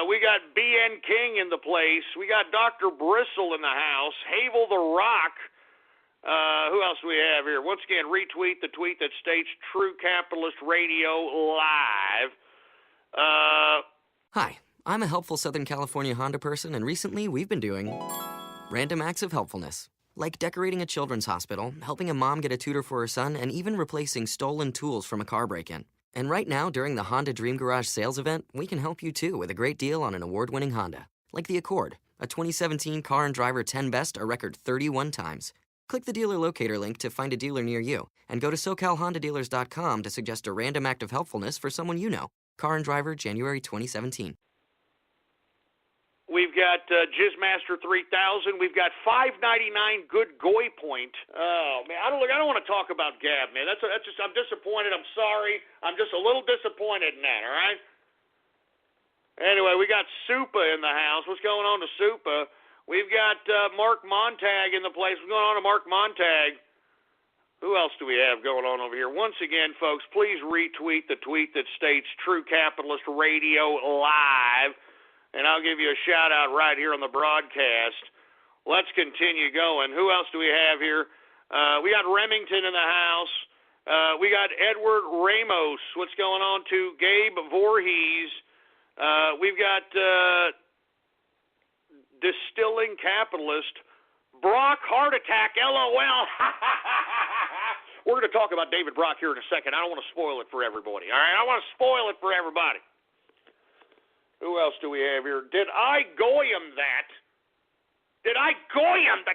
E: We got BN King in the place. We got Dr. Bristle in the house. Havel the Rock. Who else do we have here? Once again, retweet the tweet that states True Capitalist Radio Live.
G: Hi, I'm a helpful Southern California Honda person, and recently we've been doing random acts of helpfulness. Like decorating a children's hospital, helping a mom get a tutor for her son, and even replacing stolen tools from a car break-in. And right now, during the Honda Dream Garage sales event, we can help you too with a great deal on an award-winning Honda. Like the Accord, a 2017 Car and Driver 10 Best a record 31 times. Click the dealer locator link to find a dealer near you, and go to SoCalHondaDealers.com to suggest a random act of helpfulness for someone you know. Car and Driver, January 2017.
E: We've got Jizzmaster 3000. We've got 599 Good Goy Point. Oh man, I don't want to talk about Gab, man. That's just I'm disappointed. I'm sorry. I'm just a little disappointed in that. All right. Anyway, we got Supa in the house. What's going on to Supa? We've got Mark Montag in the place. What's going on to Mark Montag? Who else do we have going on over here? Once again, folks, please retweet the tweet that states True Capitalist Radio Live. And I'll give you a shout-out right here on the broadcast. Let's continue going. Who else do we have here? We got Remington in the house. We got Edward Ramos. What's going on to Gabe Voorhees? We've got Distilling Capitalist. Brock Heart Attack, LOL. We're going to talk about David Brock here in a second. I don't want to spoil it for everybody, all right? I want to spoil it for everybody. Who else do we have here? Did I goyim that? Did I goyim the...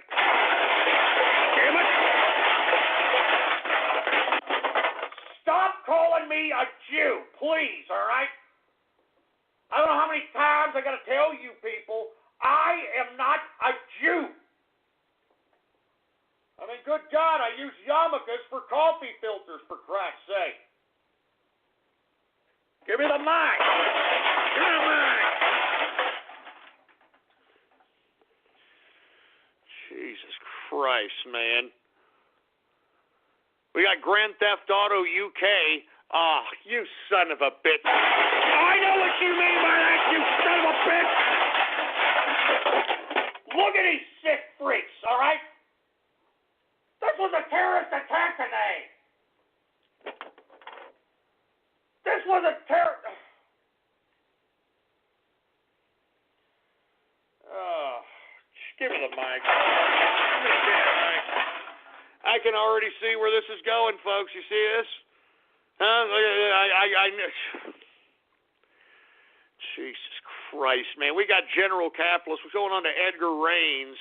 E: Damn it.
F: stop calling me a Jew, please, all right? I don't know how many times I got to tell you people, I am not a Jew. I mean, good God, I use yarmulkes for coffee filters, for Christ's sake. Give me the mic. Give me the mic. Jesus Christ, man. We got Grand Theft Auto UK. Oh, you son of a bitch. I know what you mean by that, you son of a bitch. Look at these sick freaks, all right? This was a terrorist attack today. This was a Oh, give me the mic. Give me the mic. I can already see where this is going, folks. You see this? Huh? Jesus Christ, man. We got General Capitalist. What's going on to Edgar Raines?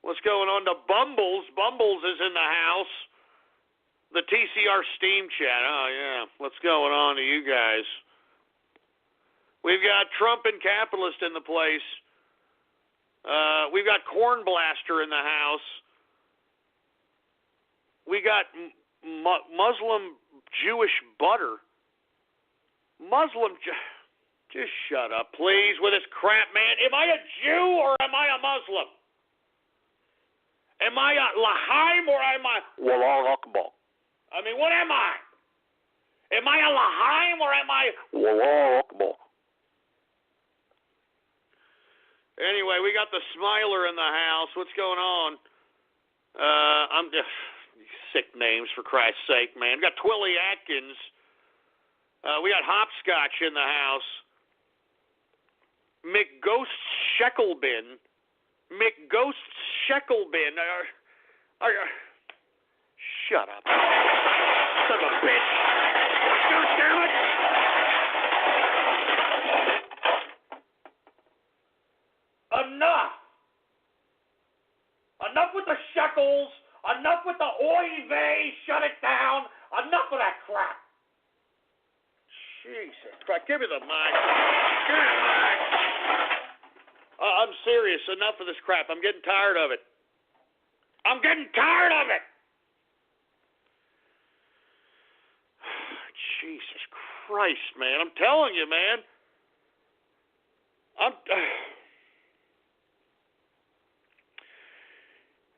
F: What's going on to Bumbles? Bumbles is in the house. The TCR Steam Chat. Oh, yeah. What's going on to you guys? We've got Trump and Capitalist in the place. We've got Corn Blaster in the house. We got Muslim Jewish butter. Just shut up, please, with this crap, man. Am I a Jew or am I a Muslim? Am I a Lahaim or am I Wallah Akbar? I mean, what am I? Am I a Lahaim or am I Wallah Akbar? Anyway, we got the Smiler in the house. What's going on? I'm just sick names, for Christ's sake, man. We got Twilly Atkins. We got Hopscotch in the house. McGhost Shecklebin. McGhost Shecklebin. Shut up. Son of a bitch. God damn it. Enough. Enough with the shekels. Enough with the oy vey. Shut it down. Enough of that crap. Jesus Christ. Give me the mic. Give me the mic. I'm serious. Enough of this crap. I'm getting tired of it. I'm getting tired of it. Jesus Christ, man. I'm telling you, man.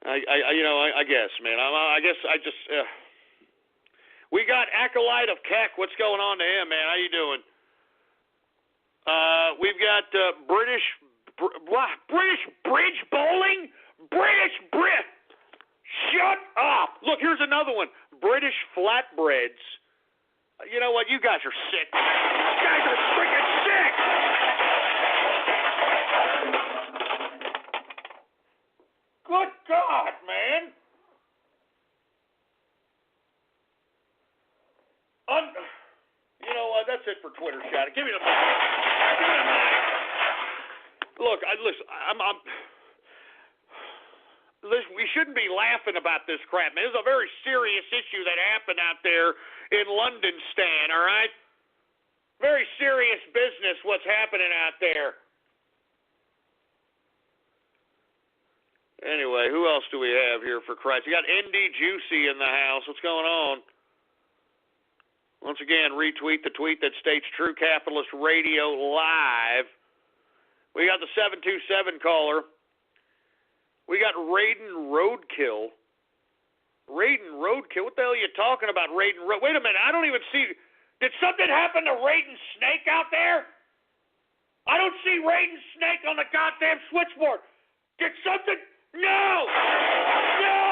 F: I guess, man. I guess I just... We got Acolyte of Keck. What's going on to him, man? How you doing? We've got British Bridge Bowling? Shut up! Look, here's another one. British Flatbreads. You know what? You guys are sick. You guys are freaking sick! Good God, man! You know what? That's it for Twitter chat. Give me the mic. Give me the mic. Look, listen. Listen, we shouldn't be laughing about this crap, man. This is a very serious issue that happened out there in London, Stan. All right? Very serious business. What's happening out there? Anyway, who else do we have here, for Christ? We got ND Juicy in the house. What's going on? Once again, retweet the tweet that states True Capitalist Radio Live. We got the 727 caller. We got Raiden Roadkill. Raiden Roadkill? What the hell are you talking about, Raiden Road? Wait a minute, I don't even see... Did something happen to Raiden Snake out there? I don't see Raiden Snake on the goddamn switchboard. Did something... No! No!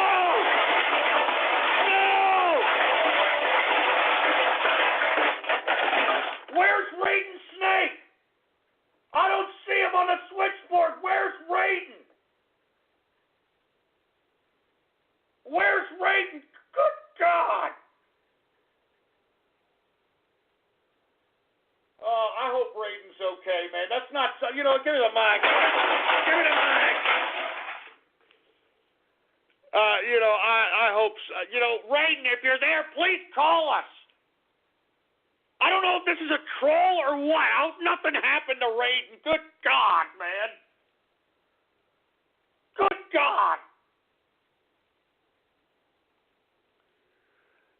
F: Where's Raiden Snake? I don't see him on the switchboard. Where's Raiden? Where's Raiden? Good God. I hope Raiden's okay, man. That's not so. You know, give me the mic. Give me the mic. I
E: hope, Raiden, if you're there, please call us. I don't know if this is a troll or what. I hope nothing happened to Raiden. Good God, man. Good God.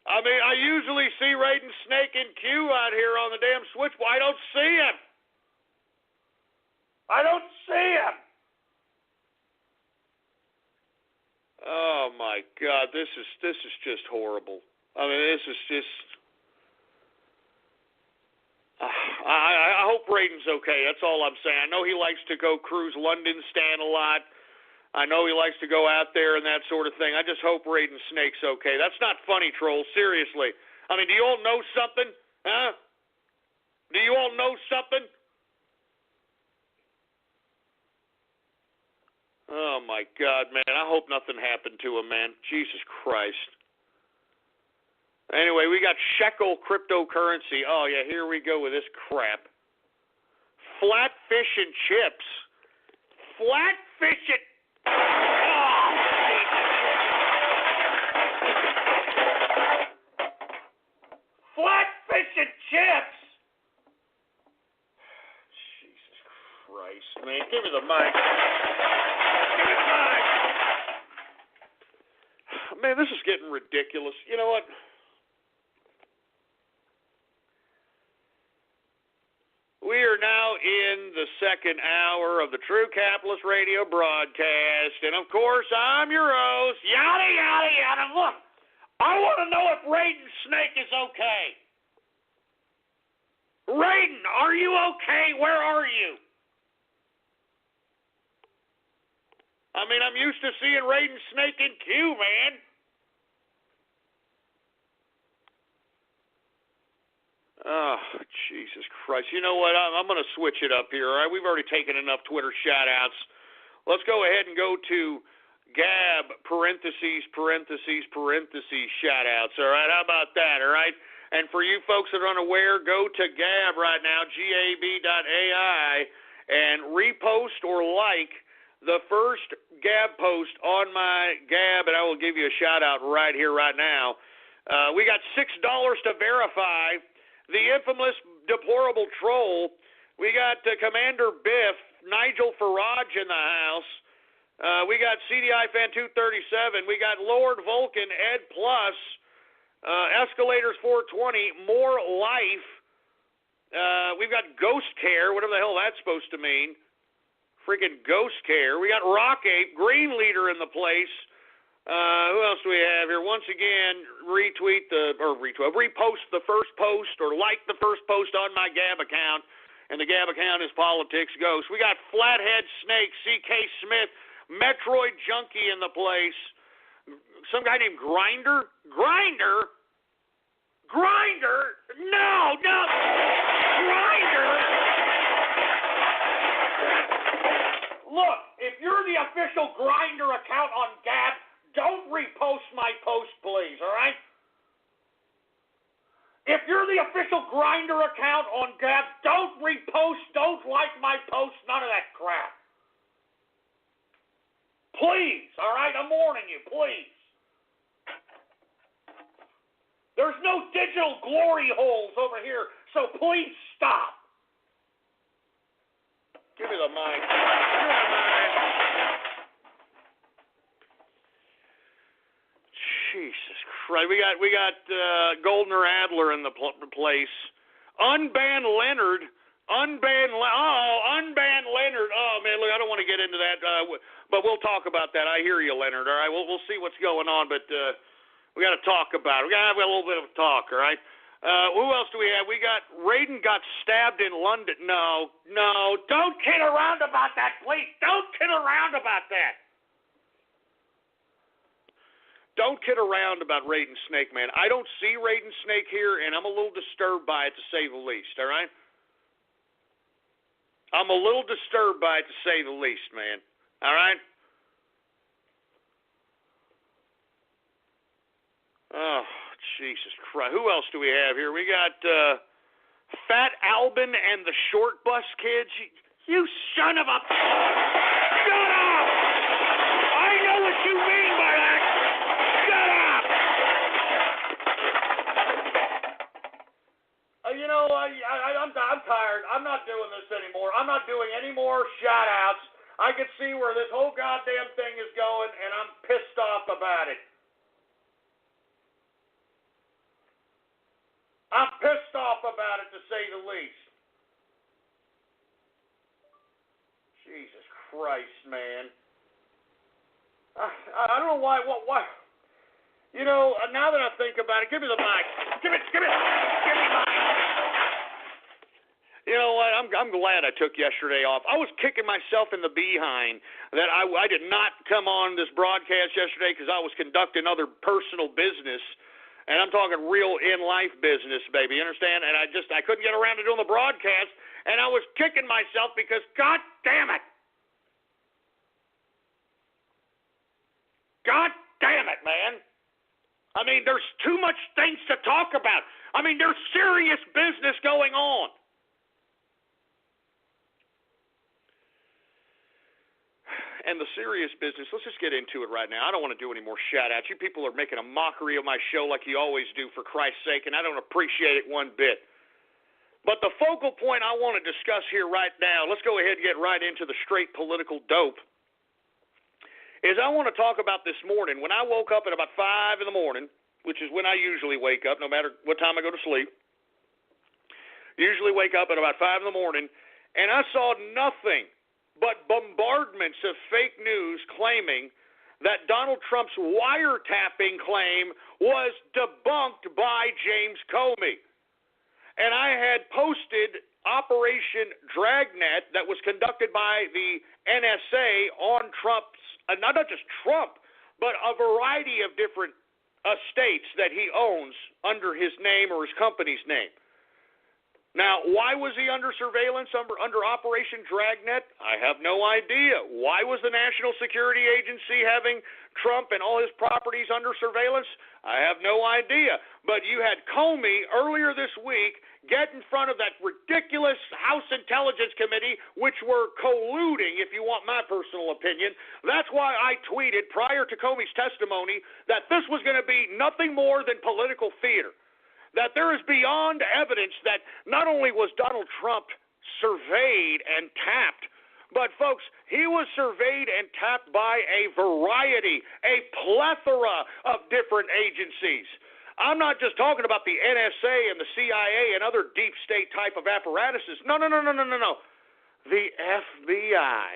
E: I mean, I usually see Raiden Snake and Q out here on the damn switchboard. I don't see him. I don't see him. Oh my God, this is just horrible. I mean, this is just. I hope Raiden's okay. That's all I'm saying. I know he likes to go cruise London Stan a lot. I know he likes to go out there and that sort of thing. I just hope Raiden Snake's okay. That's not funny, troll. Seriously. I mean, do you all know something? Huh? Do you all know something? Oh, my God, man. I hope nothing happened to him, man. Jesus Christ. Anyway, we got shekel cryptocurrency. Oh, yeah, here we go with this crap. Flatfish and chips. Flatfish and... Oh, flatfish and chips. Jesus Christ, man. Give me the mic. Give me the mic. Man, this is getting ridiculous. You know what? We are now in the second hour of the True Capitalist Radio broadcast, and of course, I'm your host, yada, yada, yada. Look, I want to know if Raiden Snake is okay. Raiden, are you okay? Where are you? I mean, I'm used to seeing Raiden Snake in Q, man. Oh, Jesus Christ. You know what? I'm going to switch it up here, all right? We've already taken enough Twitter shout-outs. Let's go ahead and go to Gab, parentheses, shout-outs, all right? How about that, all right? And for you folks that are unaware, go to Gab right now, gab.ai, and repost or like the first Gab post on my Gab, and I will give you a shout-out right here, right now. We got $6 to verify the infamous deplorable troll. We got Commander Biff, Nigel Farage in the house. We got CDI Fan 237. We got Lord Vulcan, Ed Plus, Escalators 420, More Life. We've got Ghost Care, whatever the hell that's supposed to mean. Freaking Ghost Care. We got Rock Ape, Green Leader in the place. Who else do we have here? Once again, repost the first post or like the first post on my Gab account, and the Gab account is Politics Ghost. We got Flathead Snake, C.K. Smith, Metroid Junkie in the place. Some guy named Grinder? No! Grinder! Look, if you're the official Grinder account on Gab, don't repost my post, please, all right? If you're the official Grinder account on Gab, don't repost, don't like my post, none of that crap. Please, all right? I'm warning you, please. There's no digital glory holes over here, so please stop. Give me the mic. Jesus Christ. We got Goldner Adler in the place. Unban Leonard. Unban Leonard. Oh, man, look, I don't want to get into that, but we'll talk about that. I hear you, Leonard, all right? We'll see what's going on, but we got to talk about it. We got to have a little bit of a talk, all right? Who else do we have? We got Raiden got stabbed in London. No, don't kid around about that, please. Don't kid around about that. Don't kid around about Raiden Snake, man. I don't see Raiden Snake here, and I'm a little disturbed by it, to say the least, all right? I'm a little disturbed by it, to say the least, man. All right? Oh, Jesus Christ. Who else do we have here? We got Fat Albin and the Short Bus Kids. You son of a... Shut up! I know what you mean by that. Shut up!
H: I'm tired. I'm not doing this anymore. I'm not doing any more shout-outs. I can see where this whole goddamn thing is going, and I'm pissed off about it. I'm pissed off about it, to say the least. Jesus Christ, man. I don't know why. Now that I think about it, give me the mic. Give me the mic. You know what? I'm glad I took yesterday off. I was kicking myself in the behind that I did not come on this broadcast yesterday because I was conducting other personal business. And I'm talking real in-life business, baby. You understand? And I couldn't get around to doing the broadcast, and I was kicking myself because, God damn it. God damn it, man. I mean, there's too much things to talk about. I mean, there's serious business going on. And the serious business, let's just get into it right now. I don't want to do any more shout-outs. You people are making a mockery of my show like you always do, for Christ's sake, and I don't appreciate it one bit. But the focal point I want to discuss here right now, let's go ahead and get right into the straight political dope, is I want to talk about this morning. When I woke up at about 5 in the morning, which is when I usually wake up, no matter what time I go to sleep, usually wake up at about 5 in the morning, and I saw nothing but bombardments of fake news claiming that Donald Trump's wiretapping claim was debunked by James Comey. And I had posted Operation Dragnet that was conducted by the NSA on Trump's, not just Trump, but a variety of different estates that he owns under his name or his company's name. Now, why was he under surveillance under Operation Dragnet? I have no idea. Why was the National Security Agency having Trump and all his properties under surveillance? I have no idea. But you had Comey earlier this week get in front of that ridiculous House Intelligence Committee, which were colluding, if you want my personal opinion. That's why I tweeted prior to Comey's testimony that this was going to be nothing more than political theater. That there is beyond evidence that not only was Donald Trump surveyed and tapped, but, folks, he was surveyed and tapped by a variety, a plethora of different agencies. I'm not just talking about the NSA and the CIA and other deep state type of apparatuses. No. The FBI.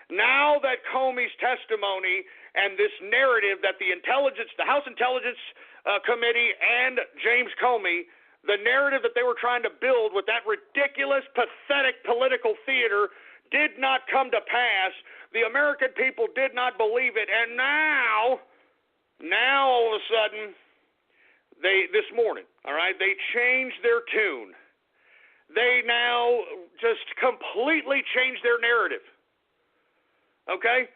H: Now that Comey's testimony and this narrative that the House Intelligence Committee and James Comey, the narrative that they were trying to build with that ridiculous, pathetic political theater did not come to pass. The American people did not believe it. And now all of a sudden, this morning, all right, they changed their tune. They now just completely changed their narrative. Okay?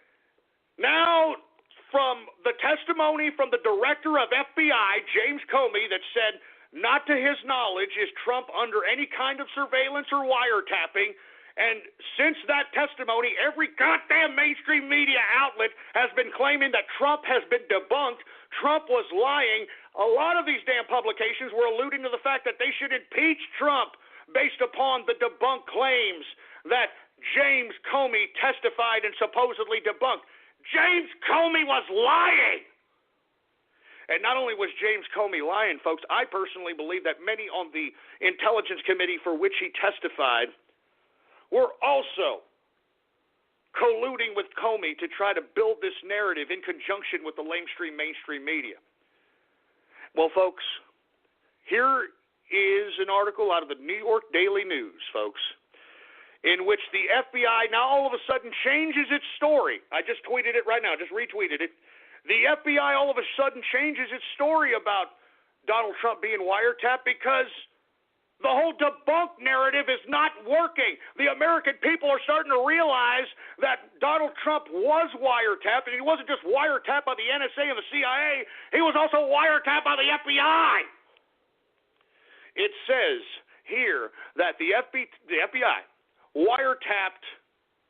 H: Now, from the testimony from the director of FBI, James Comey, that said, not to his knowledge is Trump under any kind of surveillance or wiretapping. And since that testimony, every goddamn mainstream media outlet has been claiming that Trump has been debunked. Trump was lying. A lot of these damn publications were alluding to the fact that they should impeach Trump based upon the debunked claims that James Comey testified and supposedly debunked. James Comey was lying. And not only was James Comey lying, folks, I personally believe that many on the Intelligence Committee for which he testified were also colluding with Comey to try to build this narrative in conjunction with the mainstream media. Well, folks, here is an article out of the New York Daily News, folks, in which the FBI now all of a sudden changes its story. I just tweeted it right now, just retweeted it. The FBI all of a sudden changes its story about Donald Trump being wiretapped because the whole debunk narrative is not working. The American people are starting to realize that Donald Trump was wiretapped, and he wasn't just wiretapped by the NSA and the CIA, he was also wiretapped by the FBI. It says here that the FBI wiretapped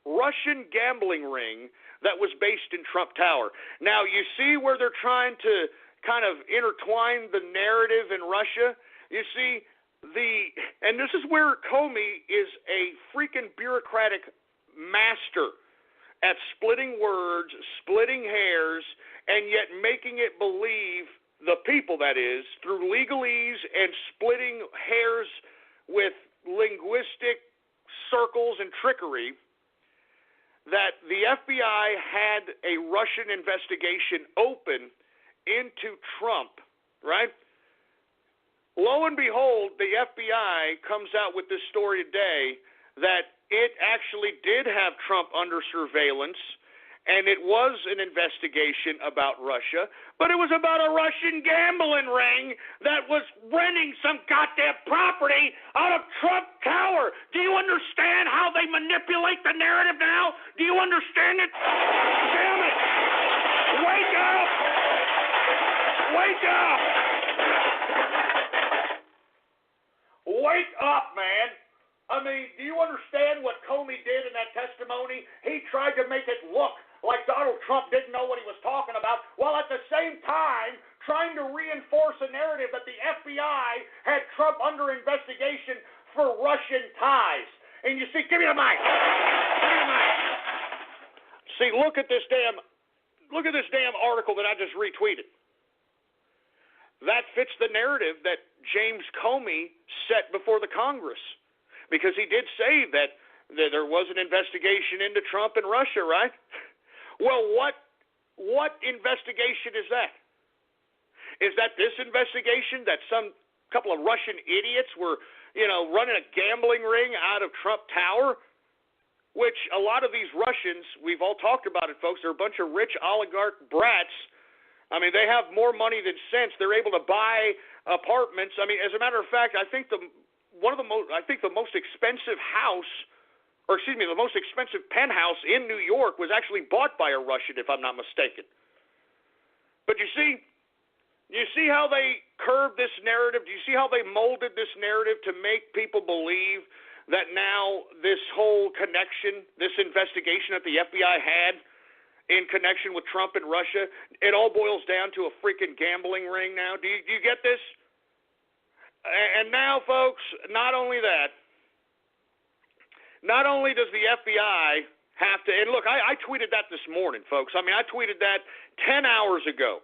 H: Russian gambling ring that was based in Trump Tower. Now, you see where they're trying to kind of intertwine the narrative in Russia? You see, and this is where Comey is a freaking bureaucratic master at splitting words, splitting hairs, and yet making it believe the people, that is, through legalese and splitting hairs with linguistic circles and trickery, that the FBI had a Russian investigation open into Trump, right? Lo and behold, the FBI comes out with this story today that it actually did have Trump under surveillance, and it was an investigation about Russia, but it was about a Russian gambling ring that was renting some goddamn property out of Trump Tower. Do you understand how they manipulate the narrative now? Do you understand it? Damn it! Wake up! Wake up! Wake up, man! I mean, do you understand what Comey did in that testimony? He tried to make it look like Donald Trump didn't know what he was talking about, while at the same time trying to reinforce a narrative that the FBI had Trump under investigation for Russian ties. And you see, give me the mic. Give me the mic. See, look at this damn article that I just retweeted. That fits the narrative that James Comey set before the Congress. Because he did say that there was an investigation into Trump and Russia, right? Well, what investigation is that? Is that this investigation that some couple of Russian idiots were, running a gambling ring out of Trump Tower? Which a lot of these Russians, we've all talked about it, folks, they're a bunch of rich oligarch brats. I mean, they have more money than sense. They're able to buy apartments. I mean, as a matter of fact, I think the most expensive house, the most expensive penthouse in New York was actually bought by a Russian, if I'm not mistaken. But you see how they curved this narrative? Do you see how they molded this narrative to make people believe that now this whole connection, this investigation that the FBI had in connection with Trump and Russia, it all boils down to a freaking gambling ring now? Do you get this? And now, folks, not only does the FBI have to, and look, I tweeted that this morning, folks. I mean, I tweeted that 10 hours ago,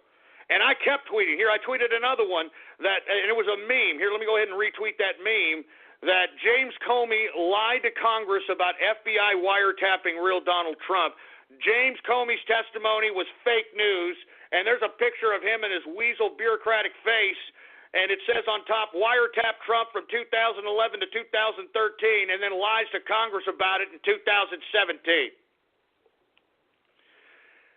H: and I kept tweeting. Here, I tweeted another one and it was a meme. Here, let me go ahead and retweet that meme, that James Comey lied to Congress about FBI wiretapping real Donald Trump. James Comey's testimony was fake news, and there's a picture of him and his weasel bureaucratic face. And it says on top, wiretap Trump from 2011 to 2013, and then lies to Congress about it in 2017.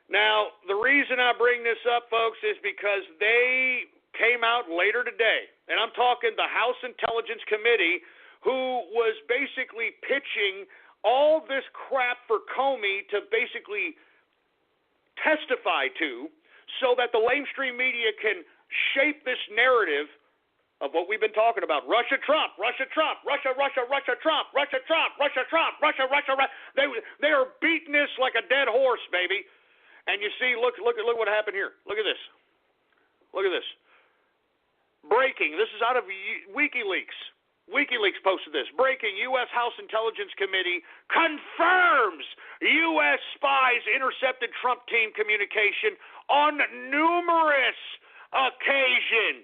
H: Now, the reason I bring this up, folks, is because they came out later today, and I'm talking the House Intelligence Committee, who was basically pitching all this crap for Comey to basically testify to, so that the lamestream media can shape this narrative of what we've been talking about. Russia, Trump, Russia, Trump, Russia, Russia, Russia, Trump, Russia, Trump, Russia, Trump, Russia, Russia, Russia. They are beating this like a dead horse, baby. And you see, look what happened here. Look at this. Look at this. Breaking. This is out of WikiLeaks. WikiLeaks posted this. Breaking. U.S. House Intelligence Committee confirms U.S. spies intercepted Trump team communication on numerous occasions.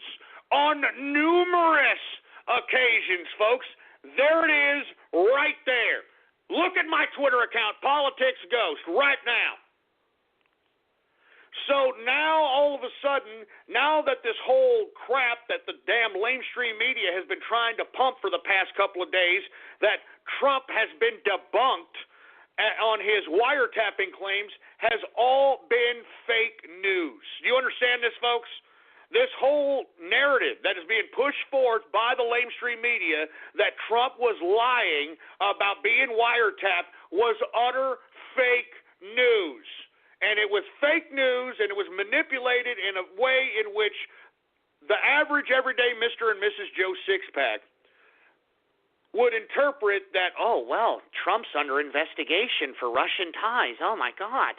H: On numerous occasions, folks. There it is, right there. Look at my Twitter account, Politics Ghost, right now. So now, all of a sudden, now that this whole crap that the damn lamestream media has been trying to pump for the past couple of days, that Trump has been debunked on his wiretapping claims, has all been fake news. Do you understand this, folks? This whole narrative that is being pushed forth by the lamestream media that Trump was lying about being wiretapped was utter fake news. And it was fake news, and it was manipulated in a way in which the average, everyday Mr. and Mrs. Joe Sixpack would interpret that, oh, well, Trump's under investigation for Russian ties. Oh, my God.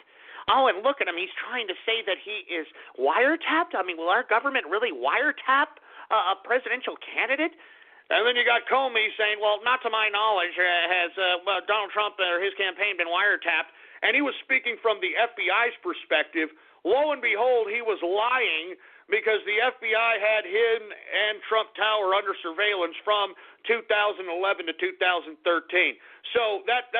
H: Oh, and look at him. He's trying to say that he is wiretapped? I mean, will our government really wiretap a presidential candidate?
F: And then you got Comey saying, well, not to my knowledge, has Donald Trump or his campaign been wiretapped. And he was speaking from the FBI's perspective. Lo and behold, he was lying because the FBI had him and Trump Tower under surveillance from 2011 to 2013. So that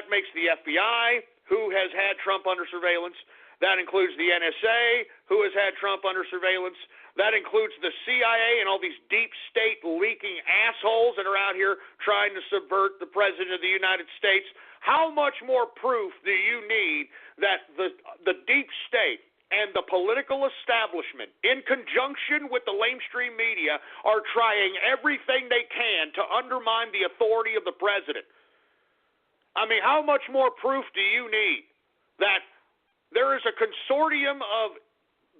F: makes the FBI, who has had Trump under surveillance. That includes the NSA, who has had Trump under surveillance. That includes the CIA and all these deep state leaking assholes that are out here trying to subvert the President of the United States. How much more proof do you need that the deep state and the political establishment, in conjunction with the lamestream media, are trying everything they can to undermine the authority of the President? I mean, how much more proof do you need that there is a consortium of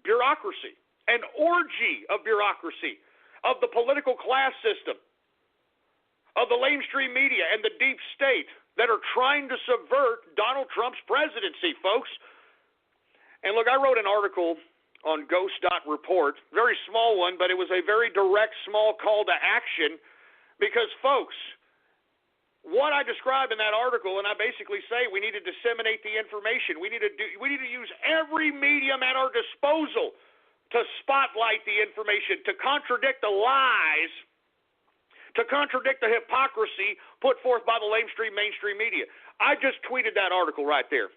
F: bureaucracy, an orgy of bureaucracy, of the political class system, of the lamestream media and the deep state that are trying to subvert Donald Trump's presidency, folks? And look, I wrote an article on Ghost.report, very small one, but it was a very direct, small call to action because, folks, what I describe in that article, and I basically say we need to disseminate the information. We need to use every medium at our disposal to spotlight the information, to contradict the lies, to contradict the hypocrisy put forth by the mainstream media. I just tweeted that article right there.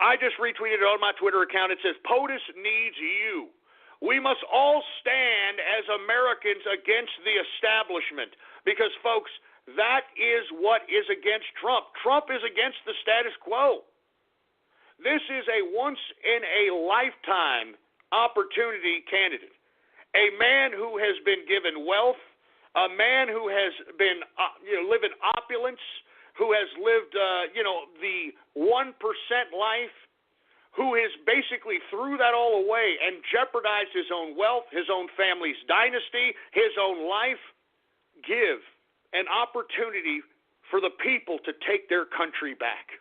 F: I just retweeted it on my Twitter account. It says, POTUS needs you. We must all stand as Americans against the establishment because, folks, that is what is against Trump. Trump is against the status quo. This is a once-in-a-lifetime opportunity candidate, a man who has been given wealth, a man who has been living opulence, who has lived the 1% life, who has basically threw that all away and jeopardized his own wealth, his own family's dynasty, his own life. Give an opportunity for the people to take their country back.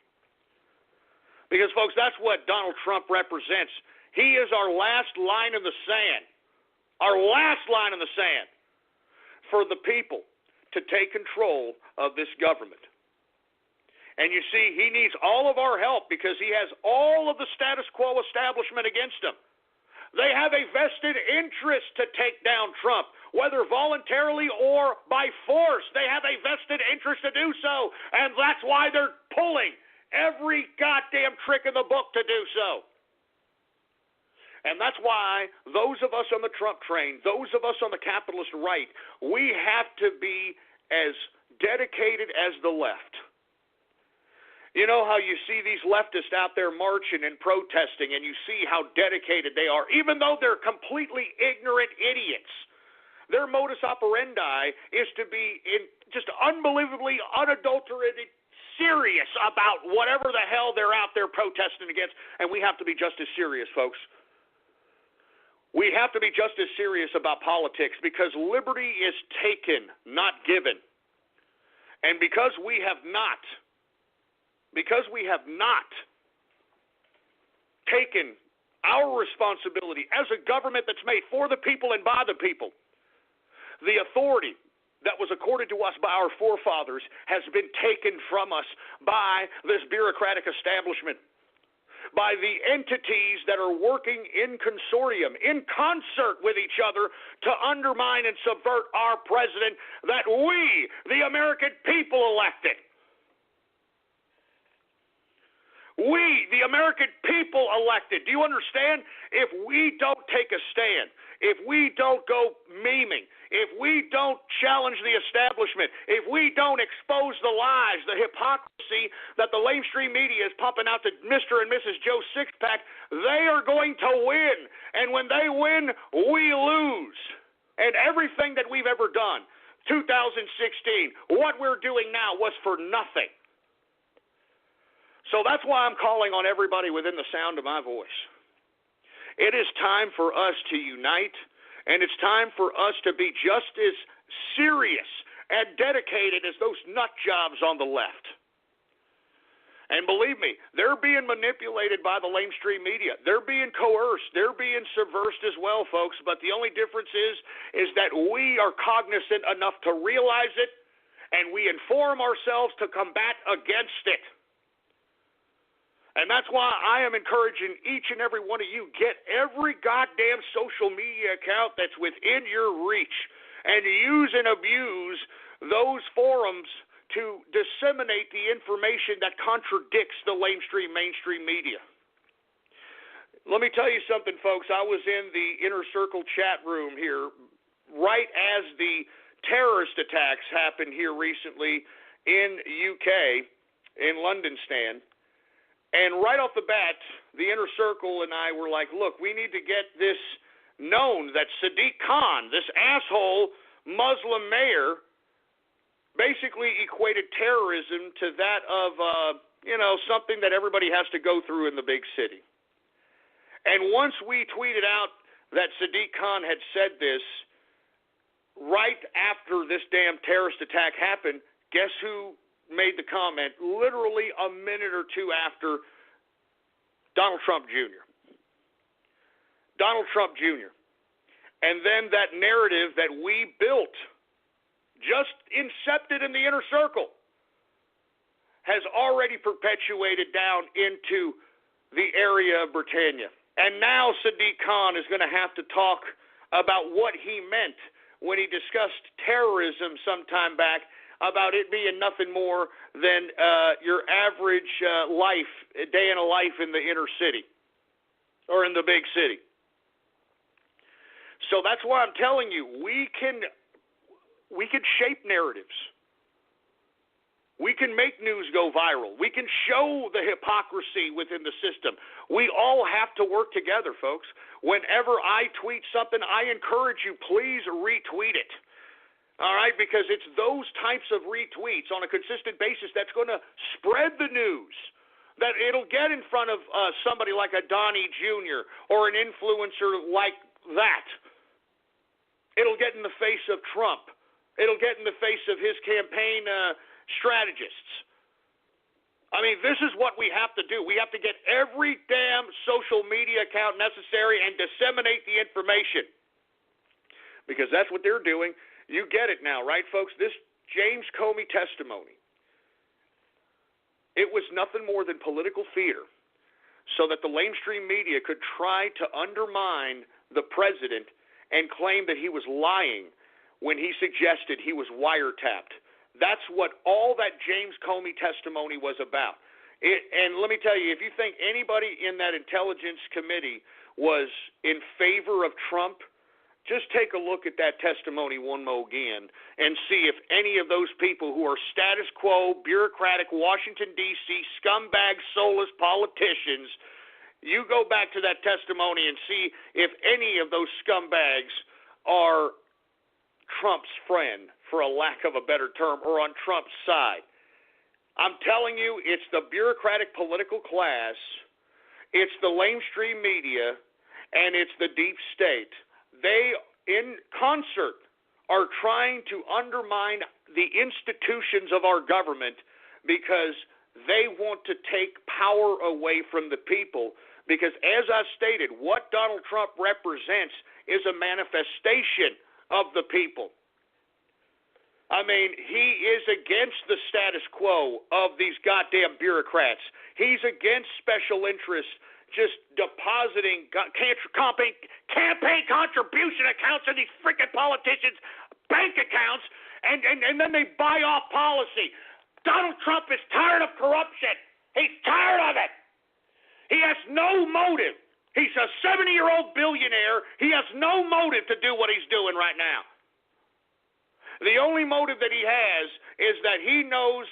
F: Because, folks, that's what Donald Trump represents. He is our last line in the sand, our last line in the sand for the people to take control of this government. And you see, he needs all of our help because he has all of the status quo establishment against him. They have a vested interest to take down Trump, whether voluntarily or by force. They have a vested interest to do so, and that's why they're pulling every goddamn trick in the book to do so. And that's why those of us on the Trump train, those of us on the capitalist right, we have to be as dedicated as the left. You know how you see these leftists out there marching and protesting, and you see how dedicated they are, even though they're completely ignorant idiots. Their modus operandi is to be just unbelievably unadulterated serious about whatever the hell they're out there protesting against, and we have to be just as serious, folks. We have to be just as serious about politics because liberty is taken, not given. And because we have not taken our responsibility as a government that's made for the people and by the people, the authority that was accorded to us by our forefathers has been taken from us by this bureaucratic establishment, by the entities that are working in consortium, in concert with each other to undermine and subvert our president that we, the American people, elected. We, the American people, elected. Do you understand? If we don't take a stand, if we don't go memeing, if we don't challenge the establishment, if we don't expose the lies, the hypocrisy that the lamestream media is pumping out to Mr. and Mrs. Joe Sixpack, they are going to win. And when they win, we lose. And everything that we've ever done, 2016, what we're doing now was for nothing. So that's why I'm calling on everybody within the sound of my voice. It is time for us to unite, and it's time for us to be just as serious and dedicated as those nut jobs on the left.
E: And believe me, they're being manipulated by the lamestream media. They're being coerced. They're being subversed as well, folks. But the only difference is that we are cognizant enough to realize it, and we inform ourselves to combat against it. And that's why I am encouraging each and every one of you, get every goddamn social media account that's within your reach and use and abuse those forums to disseminate the information that contradicts the mainstream media. Let me tell you something, folks. I was in the Inner Circle chat room here right as the terrorist attacks happened here recently in UK, in London, Stan. And right off the bat, the Inner Circle and I were like, look, we need to get this known that Sadiq Khan, this asshole Muslim mayor, basically equated terrorism to that of, something that everybody has to go through in the big city. And once we tweeted out that Sadiq Khan had said this, right after this damn terrorist attack happened, guess who made the comment literally a minute or two after? Donald Trump Jr. Donald Trump Jr. And then that narrative that we built, just incepted in the Inner Circle, has already perpetuated down into the area of Britannia. And now Sadiq Khan is going to have to talk about what he meant when he discussed terrorism sometime back, about it being nothing more than your average day in a life in the inner city or in the big city. So that's why I'm telling you, we can shape narratives. We can make news go viral. We can show the hypocrisy within the system. We all have to work together, folks. Whenever I tweet something, I encourage you, please retweet it. All right? Because it's those types of retweets on a consistent basis that's going to spread the news, that it'll get in front of somebody like a Donnie Jr. or an influencer like that. It'll get in the face of Trump. It'll get in the face of his campaign strategists. I mean, this is what we have to do. We have to get every damn social media account necessary and disseminate the information. Because that's what they're doing. You get it now, right, folks? This James Comey testimony, it was nothing more than political theater so that the lamestream media could try to undermine the president and claim that he was lying when he suggested he was wiretapped. That's what all that James Comey testimony was about. And let me tell you, if you think anybody in that intelligence committee was in favor of Trump, just take a look at that testimony one more again and see if any of those people who are status quo, bureaucratic, Washington, D.C., scumbag, soulless politicians, you go back to that testimony and see if any of those scumbags are Trump's friend, for a lack of a better term, or on Trump's side. I'm telling you, it's the bureaucratic political class, it's the lamestream media, and it's the deep state. They, in concert, are trying to undermine the institutions of our government because they want to take power away from the people. Because, as I stated, what Donald Trump represents is a manifestation of the people. I mean, he is against the status quo of these goddamn bureaucrats. He's against special interests just depositing campaign contribution accounts in these freaking politicians' bank accounts, and then they buy off policy. Donald Trump is tired of corruption. He's tired of it. He has no motive. He's a 70-year-old billionaire. He has no motive to do what he's doing right now. The only motive that he has is that he knows,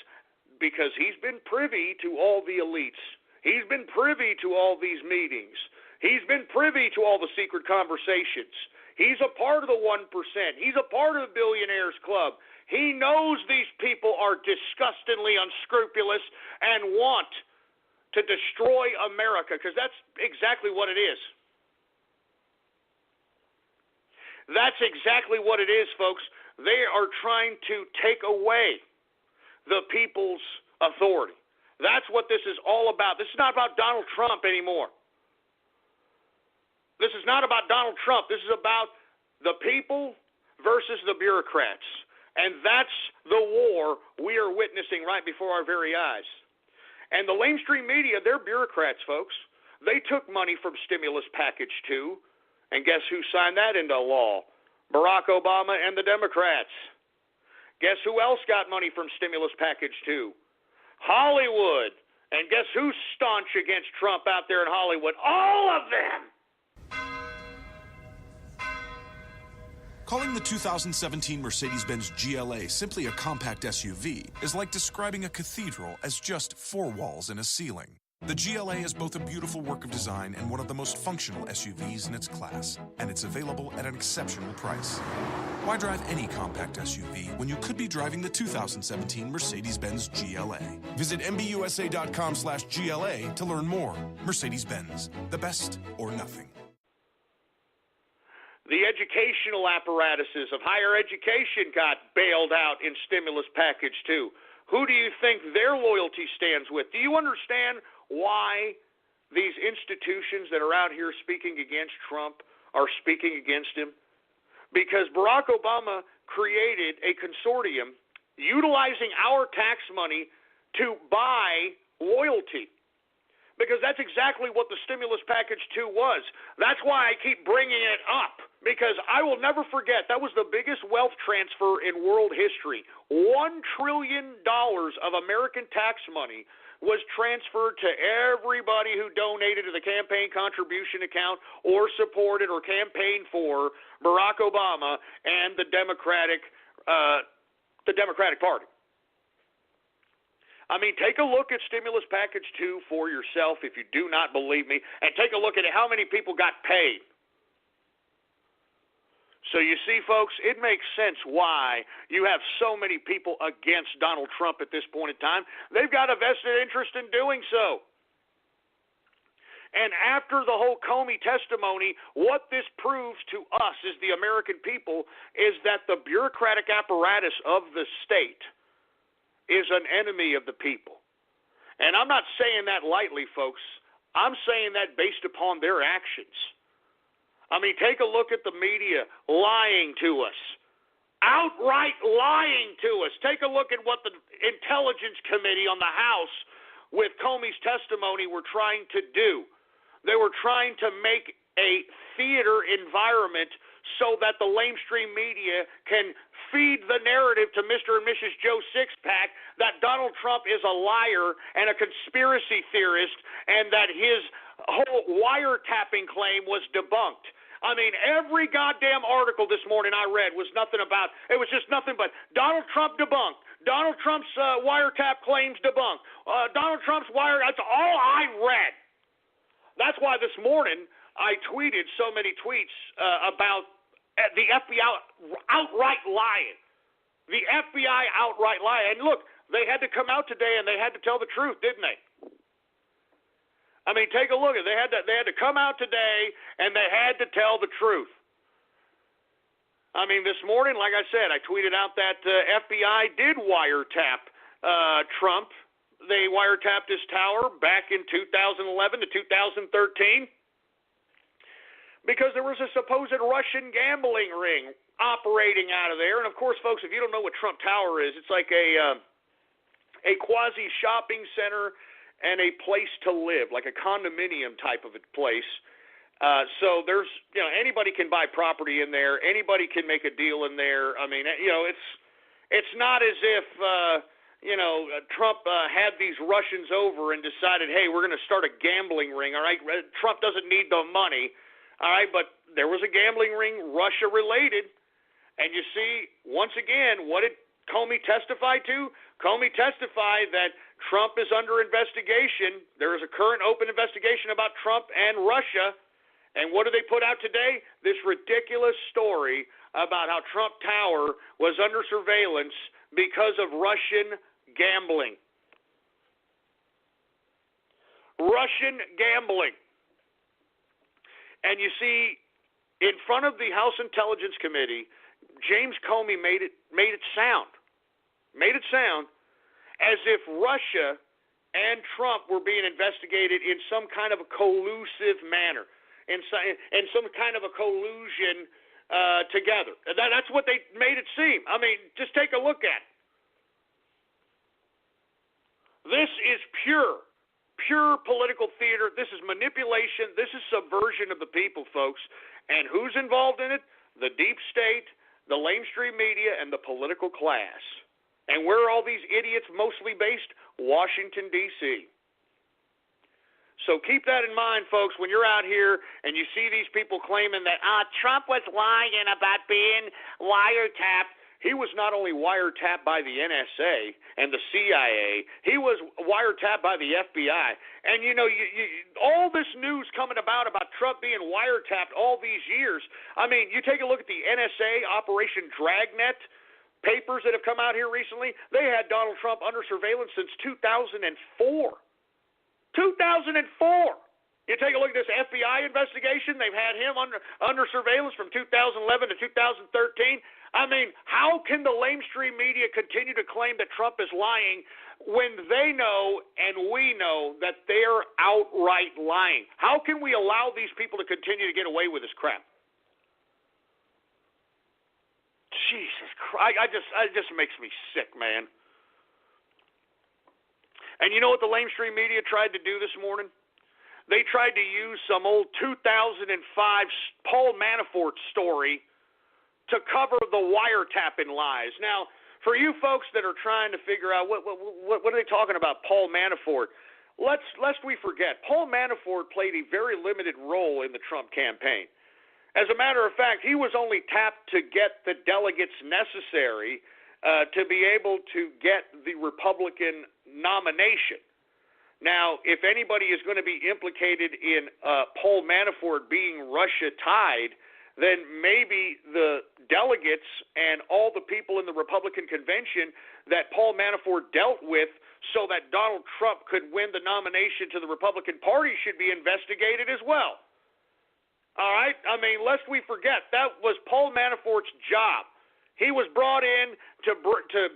E: because he's been privy to all the elites. He's been privy to all these meetings. He's been privy to all the secret conversations. He's a part of the 1%. He's a part of the Billionaires Club. He knows these people are disgustingly unscrupulous and want to destroy America, because that's exactly what it is. That's exactly what it is, folks. They are trying to take away the people's authority.
H: That's what this is all about. This is not about Donald Trump anymore. This is not about Donald Trump. This is about the people versus the bureaucrats. And that's the war we are witnessing right before our very eyes. And the mainstream media, they're bureaucrats, folks. They took money from Stimulus Package 2. And guess who signed that into law? Barack Obama and the Democrats. Guess who else got money from Stimulus Package 2? Hollywood. And guess who's staunch against Trump out there in Hollywood? All of them!
A: Calling the 2017 Mercedes-Benz GLA simply a compact SUV is like describing a cathedral as just 4 walls and a ceiling. The GLA is both a beautiful work of design and one of the most functional SUVs in its class, and it's available at an exceptional price. Why drive any compact SUV when you could be driving the 2017 Mercedes-Benz GLA? Visit mbusa.com/GLA to learn more. Mercedes-Benz, the best or nothing.
H: The educational apparatuses of higher education got bailed out in Stimulus Package 2. Who do you think their loyalty stands with? Do you understand why these institutions that are out here speaking against Trump are speaking against him? Because Barack Obama created a consortium utilizing our tax money to buy loyalty. Because that's exactly what the Stimulus Package 2 was. That's why I keep bringing it up. Because I will never forget, that was the biggest wealth transfer in world history. $1 trillion of American tax money was transferred to everybody who donated to the campaign contribution account or supported or campaigned for Barack Obama and the Democratic Party. I mean, take a look at Stimulus Package 2 for yourself if you do not believe me, and take a look at how many people got paid. So you see, folks, it makes sense why you have so many people against Donald Trump at this point in time. They've got a vested interest in doing so. And after the whole Comey testimony, what this proves to us as the American people is that the bureaucratic apparatus of the state is an enemy of the people. And I'm not saying that lightly, folks. I'm saying that based upon their actions. I mean, take a look at the media lying to us, outright lying to us. Take a look at what the Intelligence Committee on the House with Comey's testimony were trying to do. They were trying to make a theater environment so that the lamestream media can feed the narrative to Mr. and Mrs. Joe Sixpack that Donald Trump is a liar and a conspiracy theorist and that his whole wiretapping claim was debunked. I mean, every goddamn article this morning I read was nothing but Donald Trump debunked. Donald Trump's wiretap claims debunked. Donald Trump's that's all I read. That's why this morning I tweeted so many tweets about the FBI outright lying. The FBI outright lying. And look, they had to come out today and they had to tell the truth, didn't they? I mean, take a look at it. They had to come out today and they had to tell the truth. I mean, this morning, like I said, I tweeted out that FBI did wiretap Trump. They wiretapped his tower back in 2011 to 2013 because there was a supposed Russian gambling ring operating out of there. And, of course, folks, if you don't know what Trump Tower is, it's like a quasi-shopping center and a place to live, like a condominium type of a place. So there's, anybody can buy property in there. Anybody can make a deal in there. I mean, it's not as if, Trump had these Russians over and decided, hey, we're going to start a gambling ring, all right? Trump doesn't need the money, all right? But there was a gambling ring, Russia-related. And you see, once again, what did Comey testify to? Comey testified that Trump is under investigation. There is a current open investigation about Trump and Russia. And what do they put out today? This ridiculous story about how Trump Tower was under surveillance because of Russian gambling. Russian gambling. And you see, in front of the House Intelligence Committee, James Comey made it sound as if Russia
E: and Trump were being investigated in some kind of a collusive manner, in some kind of a collusion together. That's what they made it seem. I mean, just take a look at it. This is pure political theater. This is manipulation. This is subversion of the people, folks. And who's involved in it? The deep state, the mainstream media, and the political class. And where are all these idiots mostly based? Washington, D.C. So keep that in mind, folks, when you're out here and you see these people claiming that Trump was lying about being wiretapped. He was not only wiretapped by the NSA and the CIA, he was wiretapped by the FBI. And, you know, all this news coming about Trump being wiretapped all these years, I mean, you take a look at the NSA Operation Dragnet papers that have come out here recently. They had Donald Trump under surveillance since 2004. 2004! You take a look at this FBI investigation, they've had him under surveillance from 2011 to 2013. I mean, how can the lamestream media continue to claim that Trump is lying when they know and we know that they're outright lying? How can we allow these people to continue to get away with this crap? Jesus Christ, it just makes me sick, man. And you know what the lamestream media tried to do this morning? They tried to use some old 2005 Paul Manafort story to cover the wiretapping lies. Now, for you folks that are trying to figure out what are they talking about, Paul Manafort, lest we forget, Paul Manafort played a very limited role in the Trump campaign. As a matter of fact, he was only tapped to get the delegates necessary to be able to get the Republican nomination. Now, if anybody is going to be implicated in Paul Manafort being Russia-tied, then maybe the delegates and all the people in the Republican convention that Paul Manafort dealt with so that Donald Trump could win the nomination to the Republican Party should be investigated as well. All right? I mean, lest we forget, that was Paul Manafort's job. He was brought in to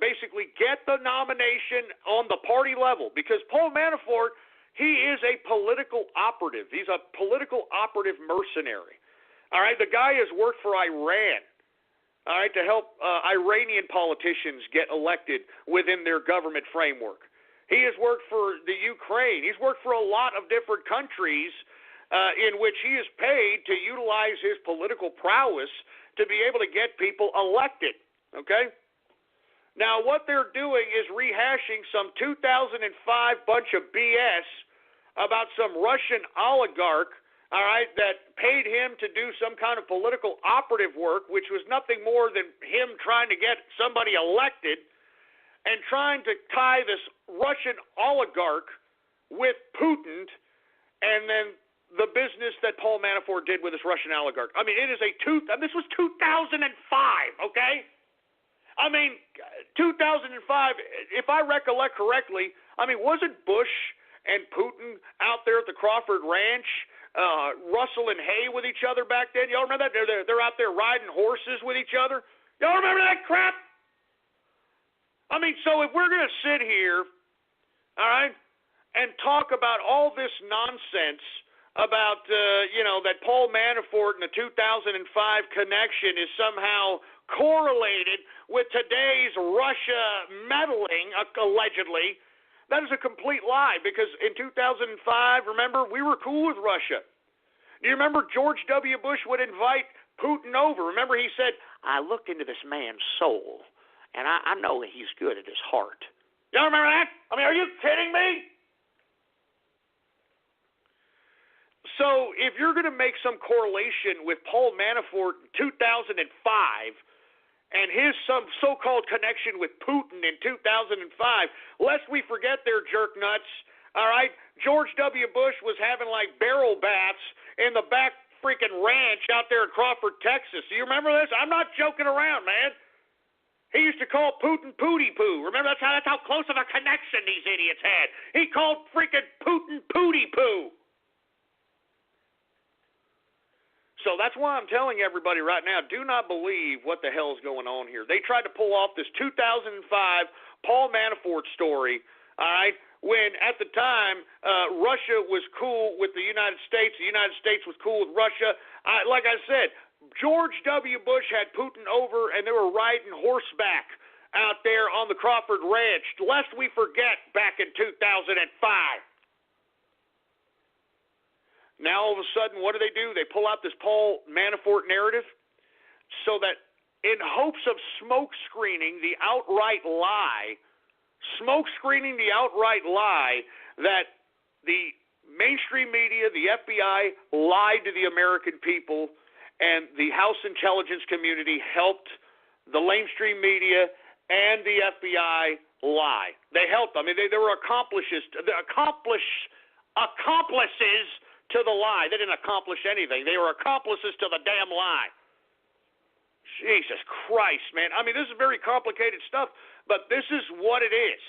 E: basically get the nomination on the party level because Paul Manafort, he is a political operative. He's a political operative mercenary. All right, the guy has worked for Iran, all right, to help Iranian politicians get elected within their government framework. He has worked for the Ukraine. He's worked for a lot of different countries in which he is paid to utilize his political prowess to be able to get people elected, okay? Now, what they're doing is rehashing some 2005 bunch of BS about some Russian oligarch, all right, that paid him to do some kind of political operative work, which was nothing more than him trying to get somebody elected and trying to tie this Russian oligarch with Putin and then the business that Paul Manafort did with this Russian oligarch. I mean, this was 2005, okay? I mean, 2005, if I recollect correctly, I mean, wasn't Bush and Putin out there at the Crawford Ranch rustling hay with each other back then? Y'all remember that? They're out there riding horses with each other. Y'all remember that crap? I mean, so if we're going to sit here, all right, and talk about all this nonsense about, that Paul Manafort and the 2005 connection is somehow correlated with today's Russia meddling, allegedly, that is a complete lie because in 2005, remember, we were cool with Russia. Do you remember George W. Bush would invite Putin over? Remember he said, I looked into this man's soul, and I know he's good at his heart. Y'all remember that? I mean, are you kidding me? So if you're going to make some correlation with Paul Manafort in 2005 and his some so-called connection with Putin in 2005, lest we forget their jerk nuts, all right, George W. Bush was having like barrel baths in the back freaking ranch out there in Crawford, Texas. Do you remember this? I'm not joking around, man. He used to call Putin Pooty Poo. Remember, that's how close of a connection these idiots had. He called freaking Putin Pooty Poo. So that's why I'm telling everybody right now, do not believe what the hell is going on here. They tried to pull off this 2005 Paul Manafort story, all right, when at the time Russia was cool with the United States was cool with Russia. Like I said, George W. Bush had Putin over, and they were riding horseback out there on the Crawford Ranch, lest we forget, back in 2005. Now, all of a sudden, what do? They pull out this Paul Manafort narrative so that in hopes of smoke screening the outright lie that the mainstream media, the FBI, lied to the American people, and the House intelligence community helped the mainstream media and the FBI lie. They helped. I mean, they were accomplices to the lie. They didn't accomplish anything. They were accomplices to the damn lie. Jesus Christ, man. I mean, this is very complicated stuff, but this is what it is.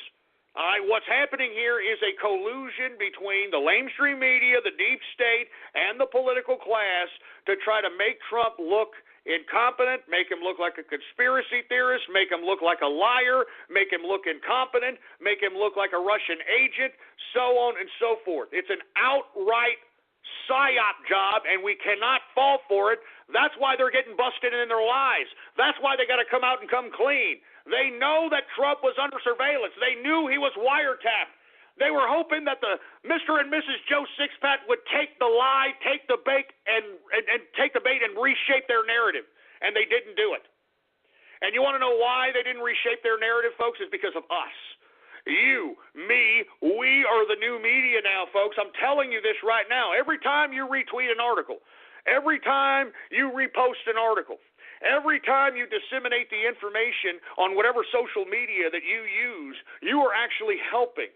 E: All right, what's happening here is a collusion between the mainstream media, the deep state, and the political class to try to make Trump look incompetent, make him look like a conspiracy theorist, make him look like a liar, make him look incompetent, make him look like a Russian agent, so on and so forth. It's an outright PSYOP job, and we cannot fall for it. That's why they're getting busted in their lies. That's why they got to come out and come clean. They know that Trump was under surveillance. They knew he was wiretapped. They were hoping that the Mr. and Mrs. Joe Sixpack would take the lie, take the bait, and take the bait and reshape their narrative, and they didn't do it. And you want to know why they didn't reshape their narrative, folks? It's because of us. You, me, we are the new media now, folks. I'm telling you this right now. Every time you retweet an article, every time you repost an article, every time you disseminate the information on whatever social media that you use, you are actually helping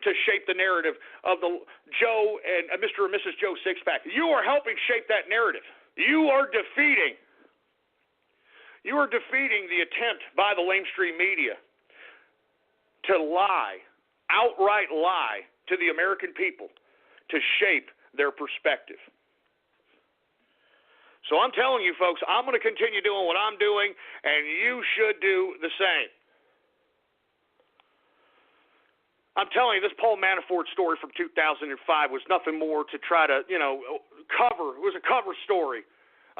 E: to shape the narrative of the Joe and Mr. and Mrs. Joe Sixpack. You are helping shape that narrative. You are defeating the attempt by the mainstream media to lie, outright lie to the American people to shape their perspective. So I'm telling you, folks, I'm going to continue doing what I'm doing, and you should do the same. I'm telling you, this Paul Manafort story from 2005 was nothing more to try to, cover. It was a cover story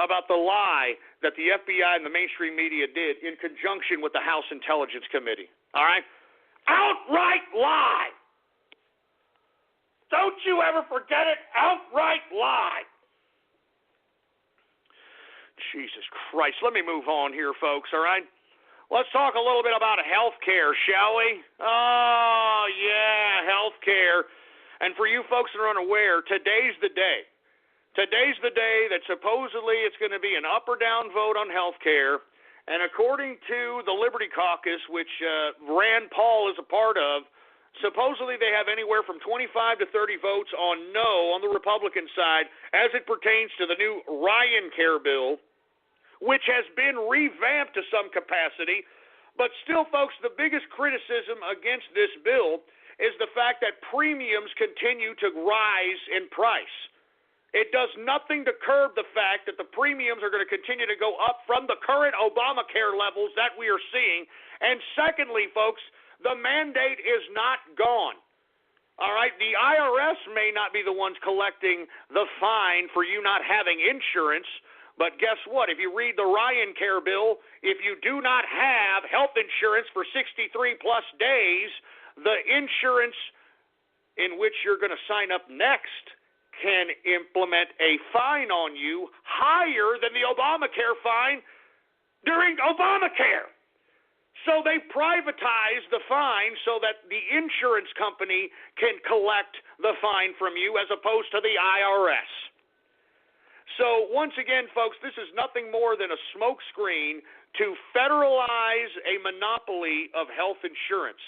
E: about the lie that the FBI and the mainstream media did in conjunction with the House Intelligence Committee. All right? Outright lie. Don't you ever forget it. Outright lie. Jesus Christ. Let me move on here, folks, all right? Let's talk a little bit about health care, shall we? Oh, yeah, health care. And for you folks that are unaware, today's the day. Today's the day that supposedly it's going to be an up or down vote on health care. And according to the Liberty Caucus, which Rand Paul is a part of, supposedly they have anywhere from 25 to 30 votes on no on the Republican side as it pertains to the new Ryan Care bill, which has been revamped to some capacity. But still, folks, the biggest criticism against this bill is the fact that premiums continue to rise in price. It does nothing to curb the fact that the premiums are going to continue to go up from the current Obamacare levels that we are seeing. And secondly, folks, the mandate is not gone. All right, the IRS may not be the ones collecting the fine for you not having insurance, but guess what? If you read the Ryan Care bill, if you do not have health insurance for 63 plus days, the insurance in which you're going to sign up next can implement a fine on you higher than the Obamacare fine during Obamacare. So they privatize the fine so that the insurance company can collect the fine from you as opposed to the IRS. So once again, folks, this is nothing more than a smokescreen to federalize a monopoly of health insurance.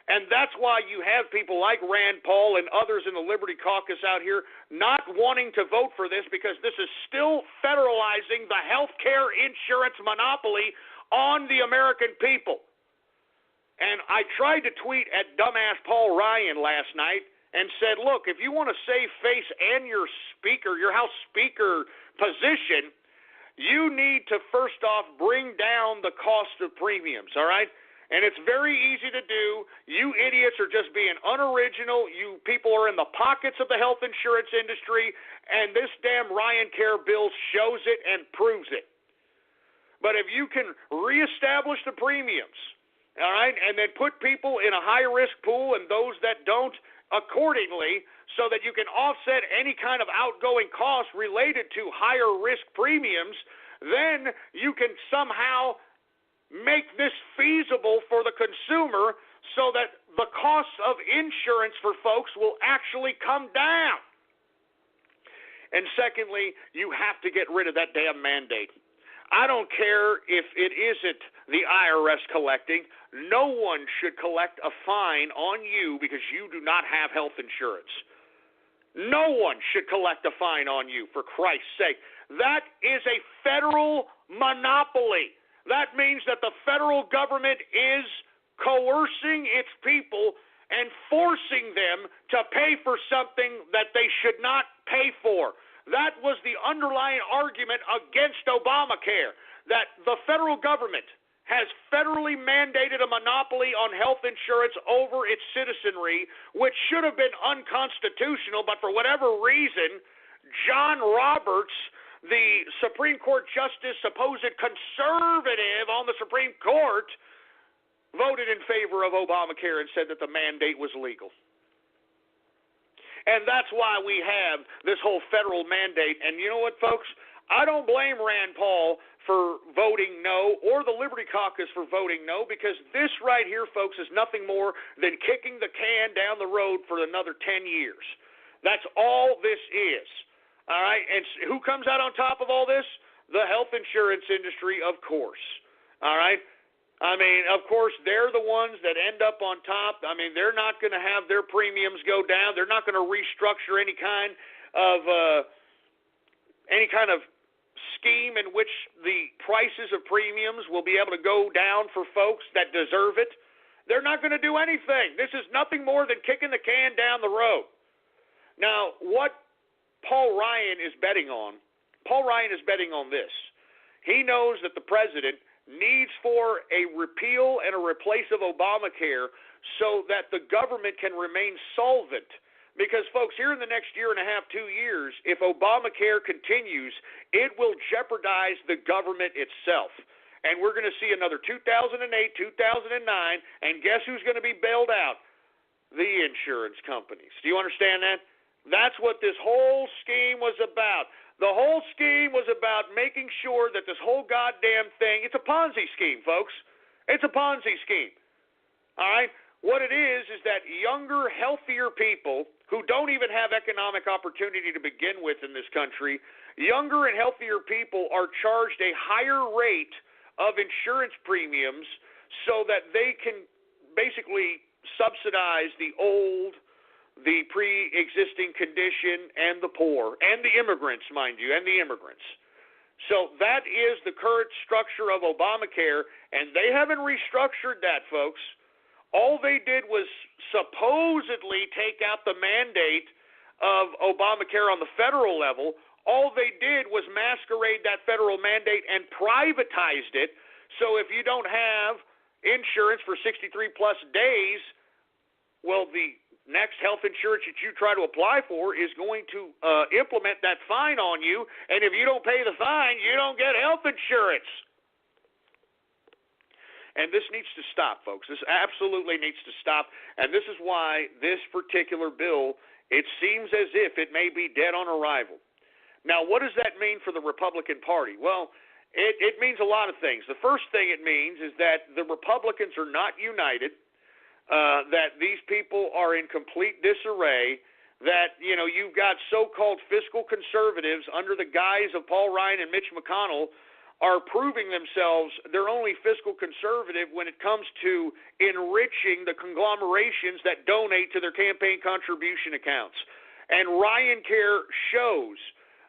E: And that's why you have people like Rand Paul and others in the Liberty Caucus out here not wanting to vote for this, because this is still federalizing the health care insurance monopoly on the American people. And I tried to tweet at dumbass Paul Ryan last night and said, look, if you want to save face and your speaker, your House Speaker position, you need to first off bring down the cost of premiums, all right? And it's very easy to do. You idiots are just being unoriginal. You people are in the pockets of the health insurance industry, and this damn Ryan Care bill shows it and proves it. But if you can reestablish the premiums, all right, and then put people in a high-risk pool and those that don't accordingly so that you can offset any kind of outgoing costs related to higher-risk premiums, then you can somehow make this feasible for the consumer so that the costs of insurance for folks will actually come down. And secondly, you have to get rid of that damn mandate. I don't care if it isn't the IRS collecting. No one should collect a fine on you because you do not have health insurance. No one should collect a fine on you, for Christ's sake. That is a federal monopoly. That means that the federal government is coercing its people and forcing them to pay for something that they should not pay for. That was the underlying argument against Obamacare, that the federal government has federally mandated a monopoly on health insurance over its citizenry, which should have been unconstitutional, but for whatever reason, John Roberts, the Supreme Court justice, supposed conservative on the Supreme Court, voted in favor of Obamacare and said that the mandate was legal. And that's why we have this whole federal mandate. And you know what, folks? I don't blame Rand Paul for voting no or the Liberty Caucus for voting no, because this right here, folks, is nothing more than kicking the can down the road for another 10 years. That's all this is. All right, and who comes out on top of all this? The health insurance industry, of course. All right? I mean, of course, they're the ones that end up on top. I mean, they're not going to have their premiums go down. They're not going to restructure any kind of scheme in which the prices of premiums will be able to go down for folks that deserve it. They're not going to do anything. This is nothing more than kicking the can down the road. Now, what Paul Ryan is betting on this. He knows that the president needs for a repeal and a replace of Obamacare so that the government can remain solvent. Because, folks, here in the next year and a half, 2 years, if Obamacare continues, it will jeopardize the government itself. And we're going to see another 2008, 2009, and guess who's going to be bailed out? The insurance companies. Do you understand that? That's what this whole scheme was about. The whole scheme was about making sure that this whole goddamn thing, it's a Ponzi scheme, folks. It's a Ponzi scheme. All right? What it is that younger, healthier people who don't even have economic opportunity to begin with in this country, younger and healthier people are charged a higher rate of insurance premiums so that they can basically subsidize the old, the pre-existing condition, and the poor, and the immigrants, mind you, and the immigrants. So that is the current structure of Obamacare, and they haven't restructured that, folks. All they did was supposedly take out the mandate of Obamacare on the federal level. All they did was masquerade that federal mandate and privatized it. So if you don't have insurance for 63-plus days, well, the next health insurance that you try to apply for is going to implement that fine on you, and if you don't pay the fine, you don't get health insurance. And this needs to stop, folks. This absolutely needs to stop, and this is why this particular bill, it seems as if it may be dead on arrival. Now, what does that mean for the Republican Party? Well, it means a lot of things. The first thing it means is that the Republicans are not united, that these people are in complete disarray, that, you know, you've got so-called fiscal conservatives under the guise of Paul Ryan and Mitch McConnell are proving themselves they're only fiscal conservative when it comes to enriching the conglomerations that donate to their campaign contribution accounts. And Ryan Care shows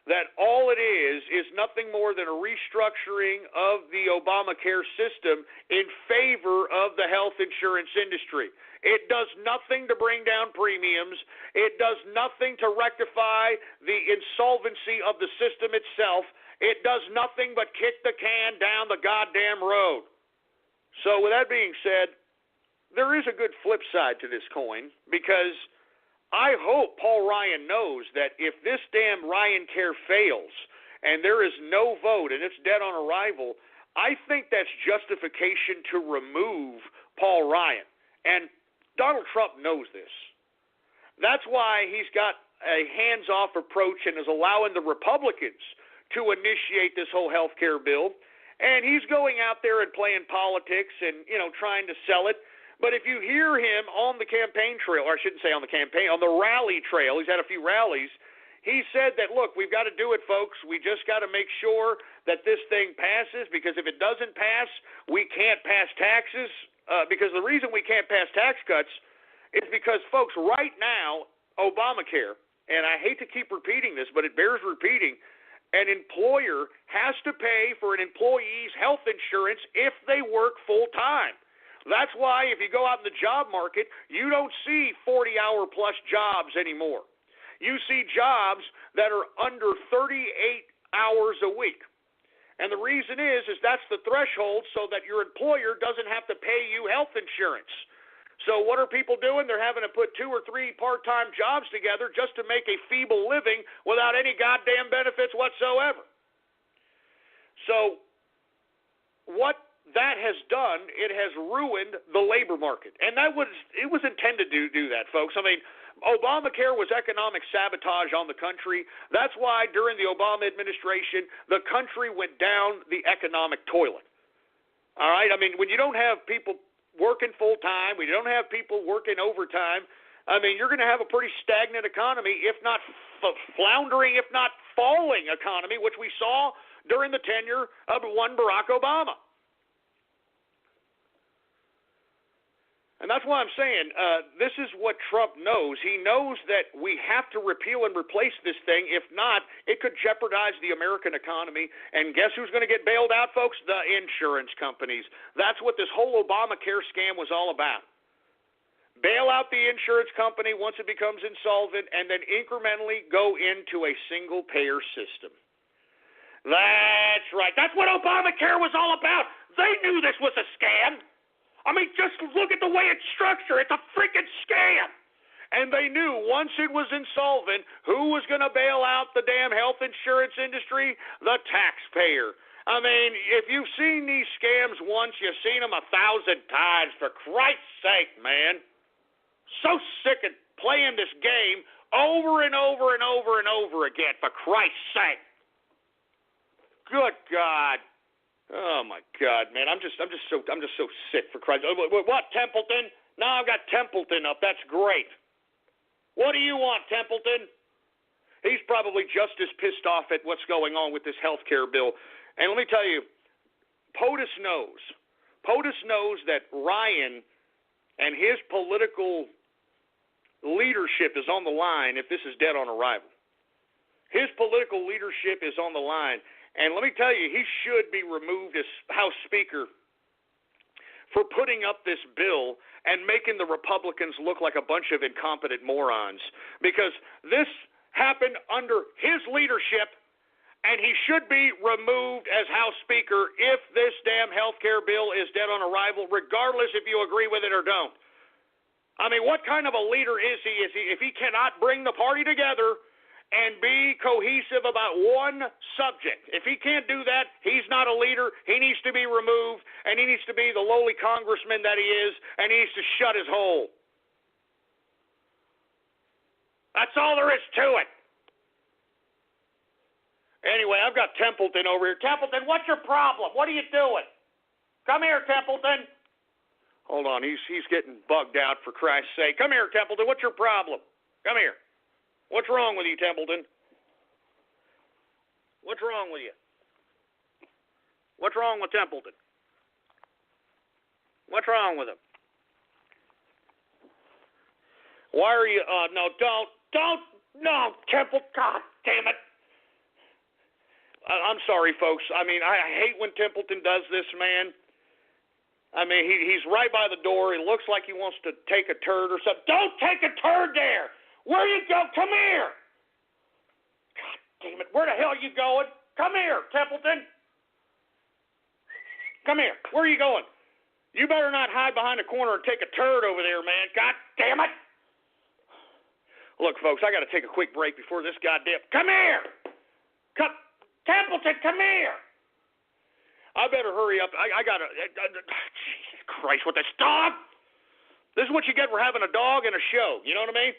E: that all it is nothing more than a restructuring of the Obamacare system in favor of the health insurance industry. It does nothing to bring down premiums. It does nothing to rectify the insolvency of the system itself. It does nothing but kick the can down the goddamn road.
H: So with that being said, there is a good flip side to this coin, because I hope Paul Ryan knows that if this damn Ryan Care fails and there is no vote and it's dead on arrival, I think that's justification to remove Paul Ryan. And Donald Trump knows this. That's why he's got a hands-off approach and is allowing the Republicans to initiate this whole health care bill. And he's going out there and playing politics and, trying to sell it. But if you hear him on the campaign trail, or I shouldn't say on the campaign, on the rally trail, he's had a few rallies, he said that, look, we've got to do it, folks. We just got to make sure that this thing passes, because if it doesn't pass, we can't pass taxes. Because the reason we can't pass tax cuts is because, folks, right now, Obamacare, and I hate to keep repeating this, but it bears repeating, an employer has to pay for an employee's health insurance if they work full-time. That's why if you go out in the job market, you don't see 40-hour-plus jobs anymore. You see jobs that are under 38 hours a week. And the reason is that's the threshold so that your employer doesn't have to pay you health insurance. So what are people doing? They're having to put 2 or 3 part-time jobs together just to make a feeble living without any goddamn benefits whatsoever. So what that has done, it has ruined the labor market. And it was intended to do that, folks. I mean, Obamacare was economic sabotage on the country. That's why during the Obama administration, the country went down the economic toilet. All right? I mean, when you don't have people working full-time, when you don't have people working overtime, I mean, you're going to have a pretty stagnant economy, if not floundering, if not falling economy, which we saw during the tenure of one Barack Obama. And that's why I'm saying this is what Trump knows. He knows that we have to repeal and replace this thing. If not, it could jeopardize the American economy. And guess who's going to get bailed out, folks? The insurance companies. That's what this whole Obamacare scam was all about. Bail out the insurance company once it becomes insolvent, and then incrementally go into a single-payer system. That's right. That's what Obamacare was all about. They knew this was a scam. I mean, just look at the way it's structured. It's a freaking scam. And they knew once it was insolvent, who was going to bail out the damn health insurance industry? The taxpayer. I mean, if you've seen these scams once, you've seen them 1,000 times. For Christ's sake, man. So sick of playing this game over and over and over and over again. For Christ's sake. Good God. Oh my God, man! I'm just so sick, for Christ. What, Templeton? Now I've got Templeton up. That's great. What do you want, Templeton? He's probably just as pissed off at what's going on with this health care bill. And let me tell you, POTUS knows. POTUS knows that Ryan and his political leadership is on the line if this is dead on arrival. His political leadership is on the line. And let me tell you, he should be removed as House Speaker for putting up this bill and making the Republicans look like a bunch of incompetent morons. Because this happened under his leadership, and he should be removed as House Speaker if this damn health care bill is dead on arrival, regardless if you agree with it or don't. I mean, what kind of a leader is he if he cannot bring the party together and be cohesive about one subject? If he can't do that, he's not a leader. He needs to be removed, and he needs to be the lowly congressman that he is, and he needs to shut his hole. That's all there is to it. Anyway, I've got Templeton over here. Templeton, what's your problem? What are you doing? Come here, Templeton. Hold on, he's getting bugged out, for Christ's sake. Come here, Templeton. What's your problem? Come here. What's wrong with you, Templeton? What's wrong with you? What's wrong with Templeton? What's wrong with him? Why are you... no, Temple, God damn it. I'm sorry, folks. I mean, I hate when Templeton does this, man. I mean, he's right by the door. He looks like he wants to take a turd or something. Don't take a turd there! Where you go? Come here! God damn it. Where the hell are you going? Come here, Templeton. Come here. Where are you going? You better not hide behind a corner and take a turd over there, man. God damn it. Look, folks, I got to take a quick break before this goddamn... Come here! Templeton, come here! I better hurry up. I got to... Jesus Christ, with this dog! This is what you get for having a dog and a show. You know what I mean?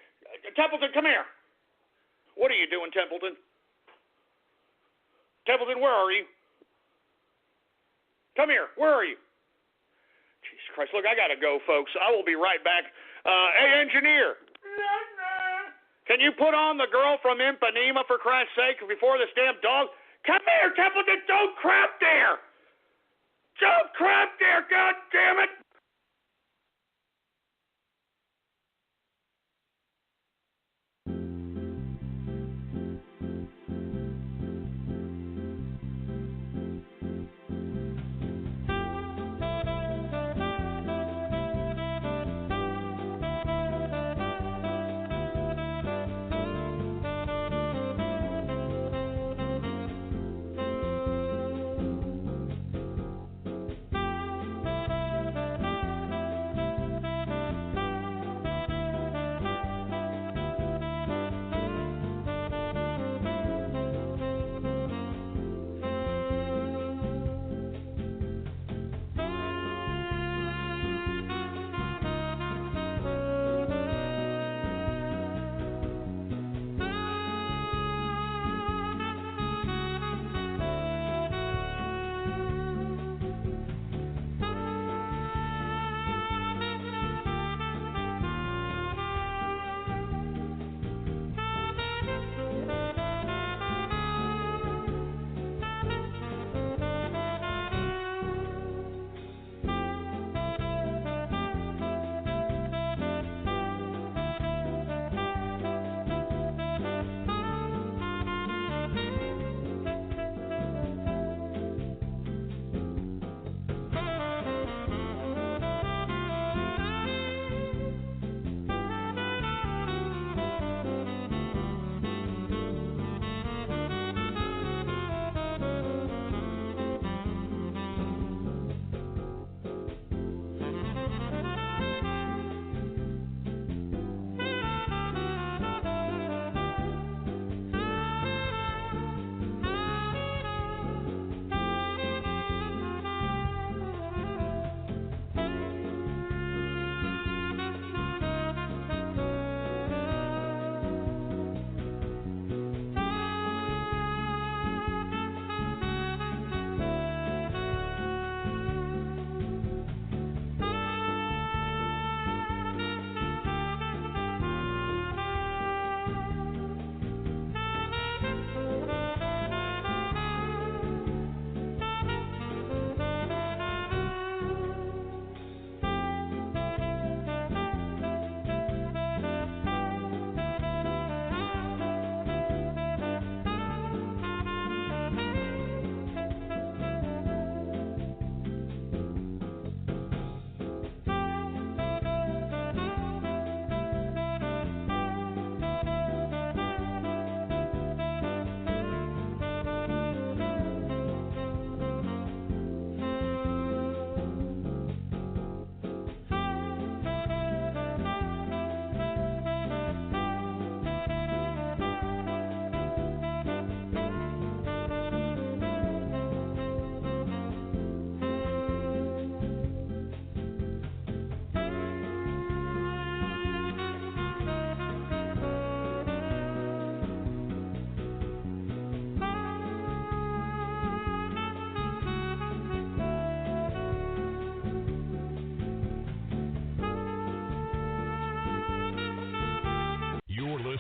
H: Templeton, come here. What are you doing, Templeton? Templeton, where are you? Come here. Where are you? Jesus Christ. Look, I got to go, folks. I will be right back. Hey, engineer. Can you put on the girl from Ipanema, for Christ's sake, before this damn dog? Come here, Templeton. Don't crap there. Don't crap there. God damn it.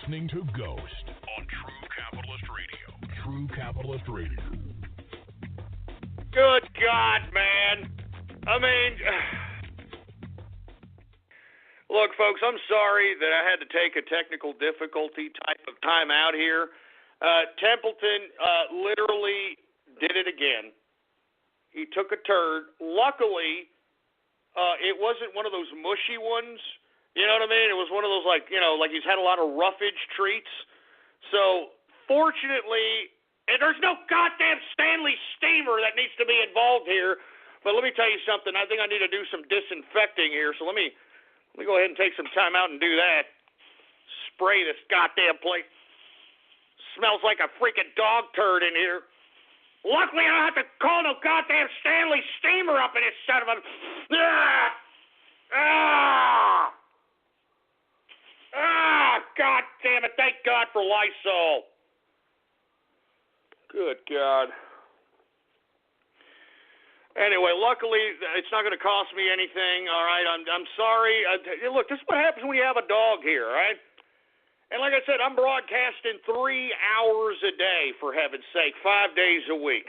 C: listening to Ghost on True Capitalist Radio. True Capitalist Radio.
H: Good God, man. I mean, look, folks, I'm sorry that I had to take a technical difficulty type of time out here. Templeton literally did it again. He took a turd. Luckily, it wasn't one of those mushy ones. You know what I mean? It was one of those, like he's had a lot of roughage treats. So, fortunately, and there's no goddamn Stanley steamer that needs to be involved here. But let me tell you something. I think I need to do some disinfecting here. So let me go ahead and take some time out and do that. Spray this goddamn place. Smells like a freaking dog turd in here. Luckily, I don't have to call no goddamn Stanley steamer up in this son of a... God damn it. Thank God for Lysol. Good God. Anyway, luckily, it's not going to cost me anything, all right? I'm sorry. Look, this is what happens when you have a dog here, all right? And like I said, I'm broadcasting 3 hours a day, for heaven's sake, 5 days a week.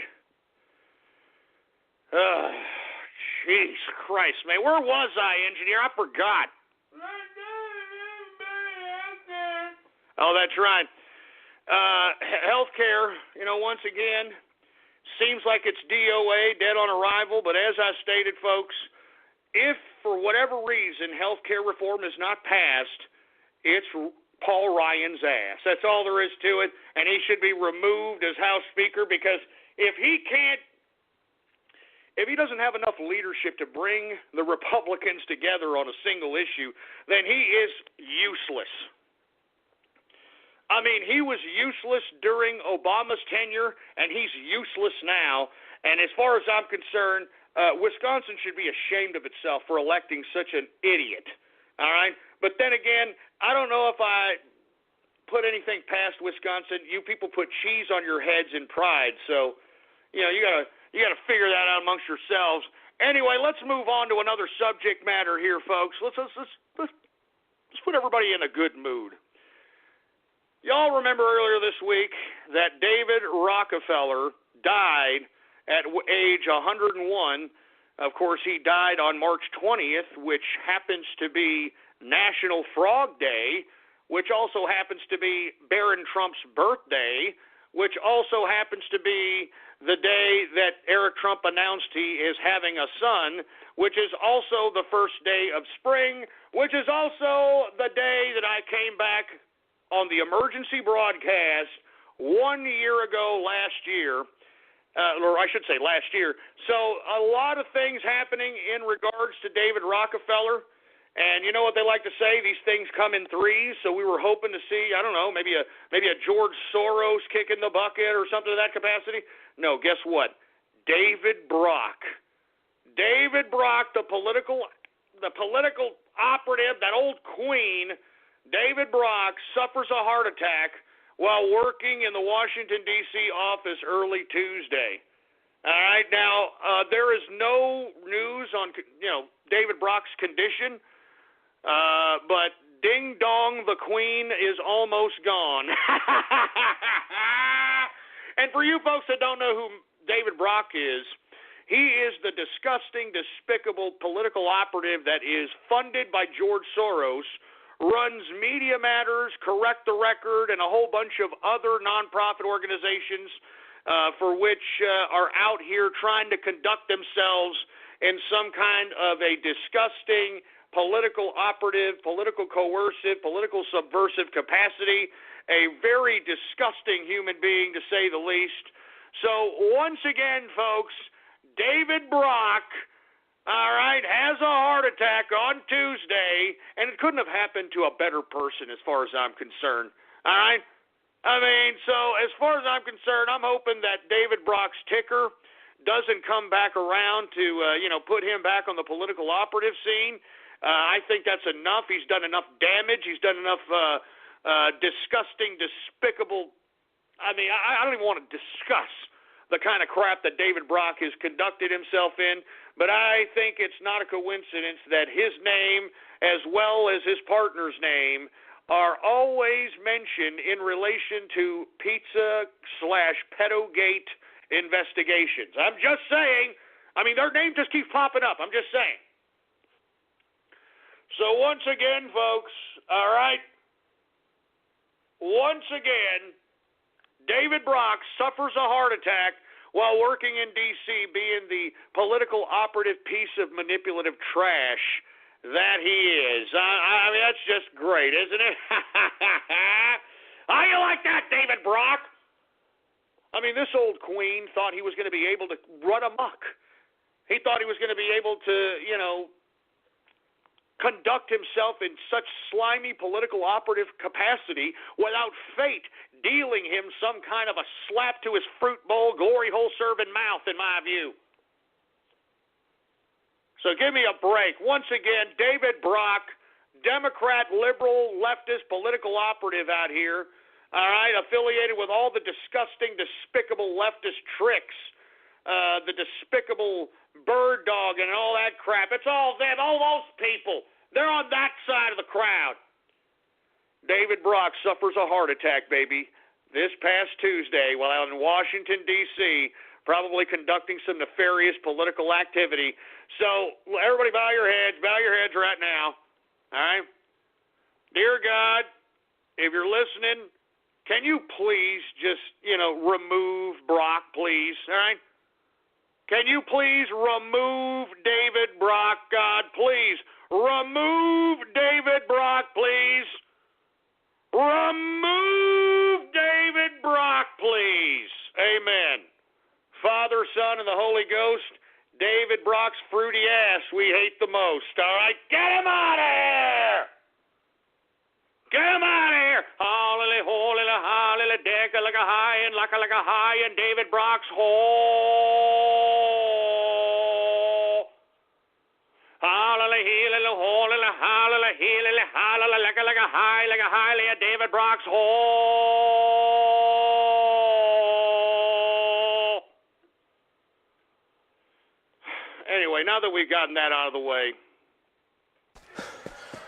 H: Jeez Christ, man. Where was I, engineer? I forgot. Oh, that's right. Healthcare, once again, seems like it's DOA, dead on arrival, but as I stated, folks, if for whatever reason healthcare reform is not passed, it's Paul Ryan's ass. That's all there is to it, and he should be removed as House Speaker, because if he doesn't have enough leadership to bring the Republicans together on a single issue, then he is useless. I mean, he was useless during Obama's tenure, and he's useless now. And as far as I'm concerned, Wisconsin should be ashamed of itself for electing such an idiot. All right? But then again, I don't know if I put anything past Wisconsin. You people put cheese on your heads in pride, so you gotta figure that out amongst yourselves. Anyway, let's move on to another subject matter here, folks. Let's put everybody in a good mood. Y'all remember earlier this week that David Rockefeller died at age 101. Of course, he died on March 20th, which happens to be National Frog Day, which also happens to be Barron Trump's birthday, which also happens to be the day that Eric Trump announced he is having a son, which is also the first day of spring, which is also the day that I came back on the emergency broadcast 1 year ago last year, or I should say last year. So a lot of things happening in regards to David Rockefeller. And you know what they like to say? These things come in threes. So we were hoping to see, I don't know, maybe a George Soros kick in the bucket or something of that capacity. No, guess what? David Brock. David Brock, the political operative, that old queen, David Brock, suffers a heart attack while working in the Washington, D.C. office early Tuesday. All right, now, there is no news on, David Brock's condition, but Ding Dong the Queen is almost gone. And for you folks that don't know who David Brock is, he is the disgusting, despicable political operative that is funded by George Soros, runs Media Matters, Correct the Record, and a whole bunch of other nonprofit organizations for which are out here trying to conduct themselves in some kind of a disgusting political operative, political coercive, political subversive capacity, a very disgusting human being to say the least. So once again, folks, David Brock, all right, has a heart attack on Tuesday, and it couldn't have happened to a better person as far as I'm concerned, all right? I mean, so as far as I'm concerned, I'm hoping that David Brock's ticker doesn't come back around to, put him back on the political operative scene. I think that's enough. He's done enough damage. He's done enough disgusting, despicable, I don't even want to discuss the kind of crap that David Brock has conducted himself in, but I think it's not a coincidence that his name, as well as his partner's name, are always mentioned in relation to pizza/pedogate investigations. I'm just saying, their name just keeps popping up. I'm just saying. So once again, folks, all right, once again, David Brock suffers a heart attack while working in D.C., being the political operative piece of manipulative trash that he is. That's just great, isn't it? How you like that, David Brock? This old queen thought he was going to be able to run amok.
E: He thought he was going to be able to, conduct himself in such slimy political operative capacity without fate dealing him some kind of a slap to his fruit bowl, glory hole serving mouth, in my view. So give me a break. Once again, David Brock, Democrat, liberal, leftist political operative out here, all right, affiliated with all the disgusting, despicable leftist tricks, the despicable bird dog and all that crap. It's all them, all those people. They're on that side of the crowd. David Brock suffers a heart attack, baby, this past Tuesday while out in Washington, D.C., probably conducting some nefarious political activity. So everybody bow your heads right now, all right? Dear God, if you're listening, can you please just, remove Brock, please, all right? Can you please remove David Brock, God, please? Remove David Brock, please. Remove David Brock, please. Amen. Father, Son, and the Holy Ghost, David Brock's fruity ass we hate the most, all right? Get him out of here! Get him out of here! Holy, holy, holy, deck like a high and like a high and David Brock's hole. Holy, holy, holy, holy, holy, holy, like a high, David Brock's hole. Anyway, now that we've gotten that out of the way.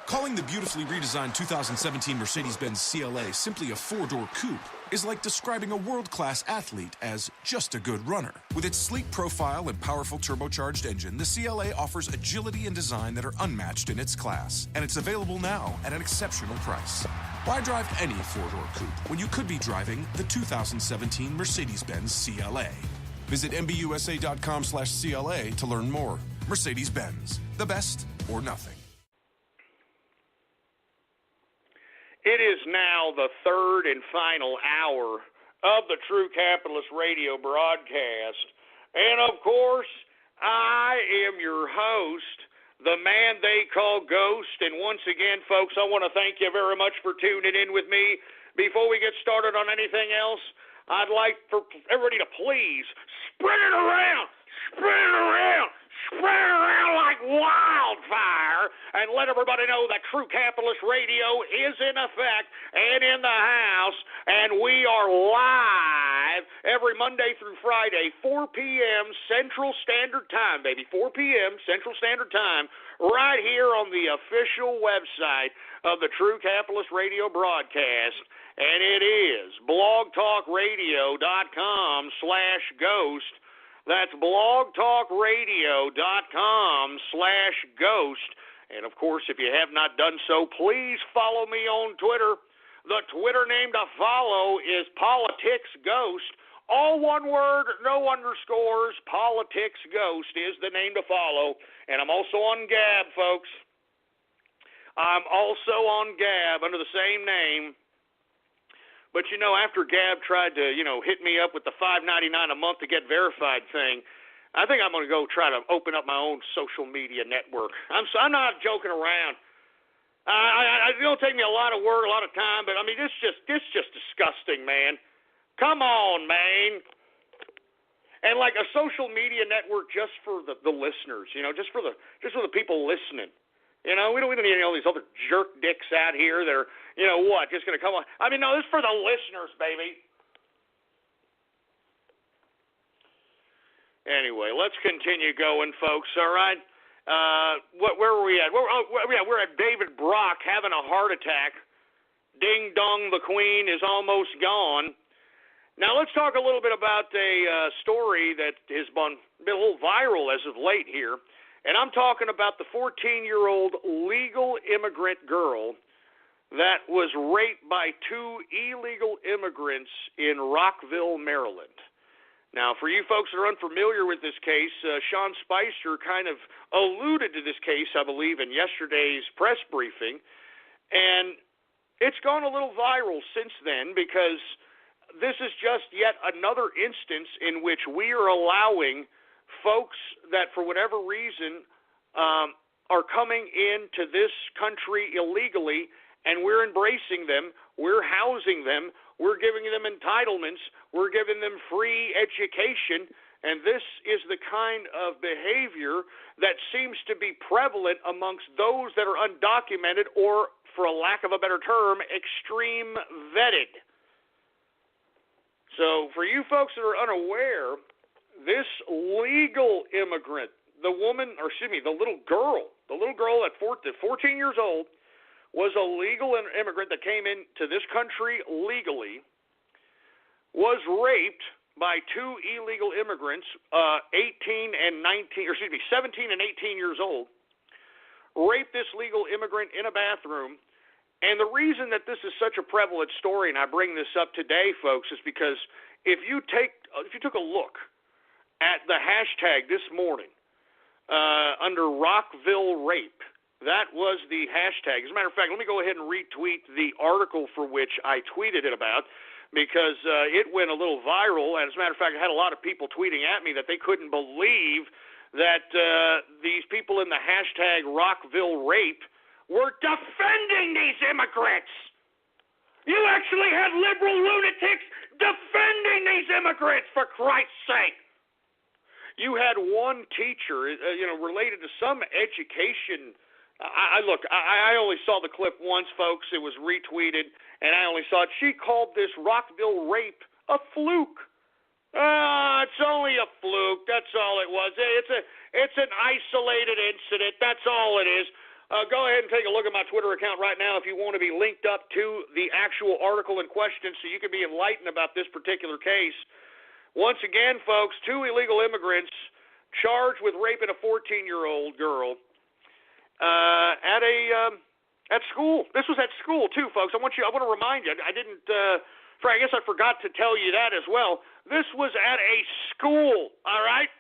A: Calling the beautifully redesigned 2017 Mercedes-Benz CLA simply a four-door coupe is like describing a world-class athlete as just a good runner. With its sleek profile and powerful turbocharged engine, the CLA offers agility and design that are unmatched in its class, and it's available now at an exceptional price. Why drive any four-door coupe when you could be driving the 2017 Mercedes-Benz CLA? Visit MBUSA.com/CLA to learn more. Mercedes-Benz, the best or nothing.
E: It is now the third and final hour of the True Capitalist Radio broadcast. And, of course, I am your host, the man they call Ghost. And once again, folks, I want to thank you very much for tuning in with me. Before we get started on anything else, I'd like for everybody to please spread it around like wildfire, and let everybody know that True Capitalist Radio is in effect and in the house, and we are live every Monday through Friday, 4 p.m. Central Standard Time, baby, 4 p.m. Central Standard Time, right here on the official website of the True Capitalist Radio broadcast, and it is blogtalkradio.com/ghost. That's blogtalkradio.com/ghost. And, of course, if you have not done so, please follow me on Twitter. The Twitter name to follow is PoliticsGhost. All one word, no underscores. PoliticsGhost is the name to follow. And I'm also on Gab, folks. I'm also on Gab under the same name. But, after Gab tried to, hit me up with the $5.99 a month to get verified thing, I think I'm going to go try to open up my own social media network. I'm not joking around. It don't take me a lot of work, a lot of time, but, it's just disgusting, man. Come on, man. And, like, a social media network just for the listeners, just for the people listening. We don't need all these other jerk dicks out here that are, just going to come on. No, this is for the listeners, baby. Anyway, let's continue going, folks, all right? Where were we at? We're at David Brock having a heart attack. Ding dong, the queen is almost gone. Now, let's talk a little bit about a story that has been a little viral as of late here. And I'm talking about the 14-year-old legal immigrant girl that was raped by two illegal immigrants in Rockville, Maryland. Now, for you folks that are unfamiliar with this case, Sean Spicer kind of alluded to this case, I believe, in yesterday's press briefing. And it's gone a little viral since then because this is just yet another instance in which we are allowing folks that for whatever reason are coming into this country illegally, and we're embracing them, we're housing them, we're giving them entitlements, we're giving them free education, and this is the kind of behavior that seems to be prevalent amongst those that are undocumented or, for a lack of a better term, extreme vetted. So for you folks that are unaware, this legal immigrant, the little girl at 14 years old, was a legal immigrant that came into this country legally, was raped by two illegal immigrants, 17 and 18 years old, raped this legal immigrant in a bathroom. And the reason that this is such a prevalent story, and I bring this up today, folks, is because if you took a look at the hashtag this morning under Rockville Rape, that was the hashtag. As a matter of fact, let me go ahead and retweet the article for which I tweeted it about, because it went a little viral. And as a matter of fact, I had a lot of people tweeting at me that they couldn't believe that these people in the hashtag Rockville Rape were defending these immigrants. You actually had liberal lunatics defending these immigrants, for Christ's sake. You had one teacher, related to some education. I only saw the clip once, folks. It was retweeted, and I only saw it. She called this Rockville rape a fluke. It's only a fluke. That's all it was. It's an isolated incident. That's all it is. Go ahead and take a look at my Twitter account right now if you want to be linked up to the actual article in question so you can be enlightened about this particular case. Once again, folks, two illegal immigrants charged with raping a 14-year-old girl at school. This was at school, too, folks. I want to remind you, I guess I forgot to tell you that as well. This was at a school, all right?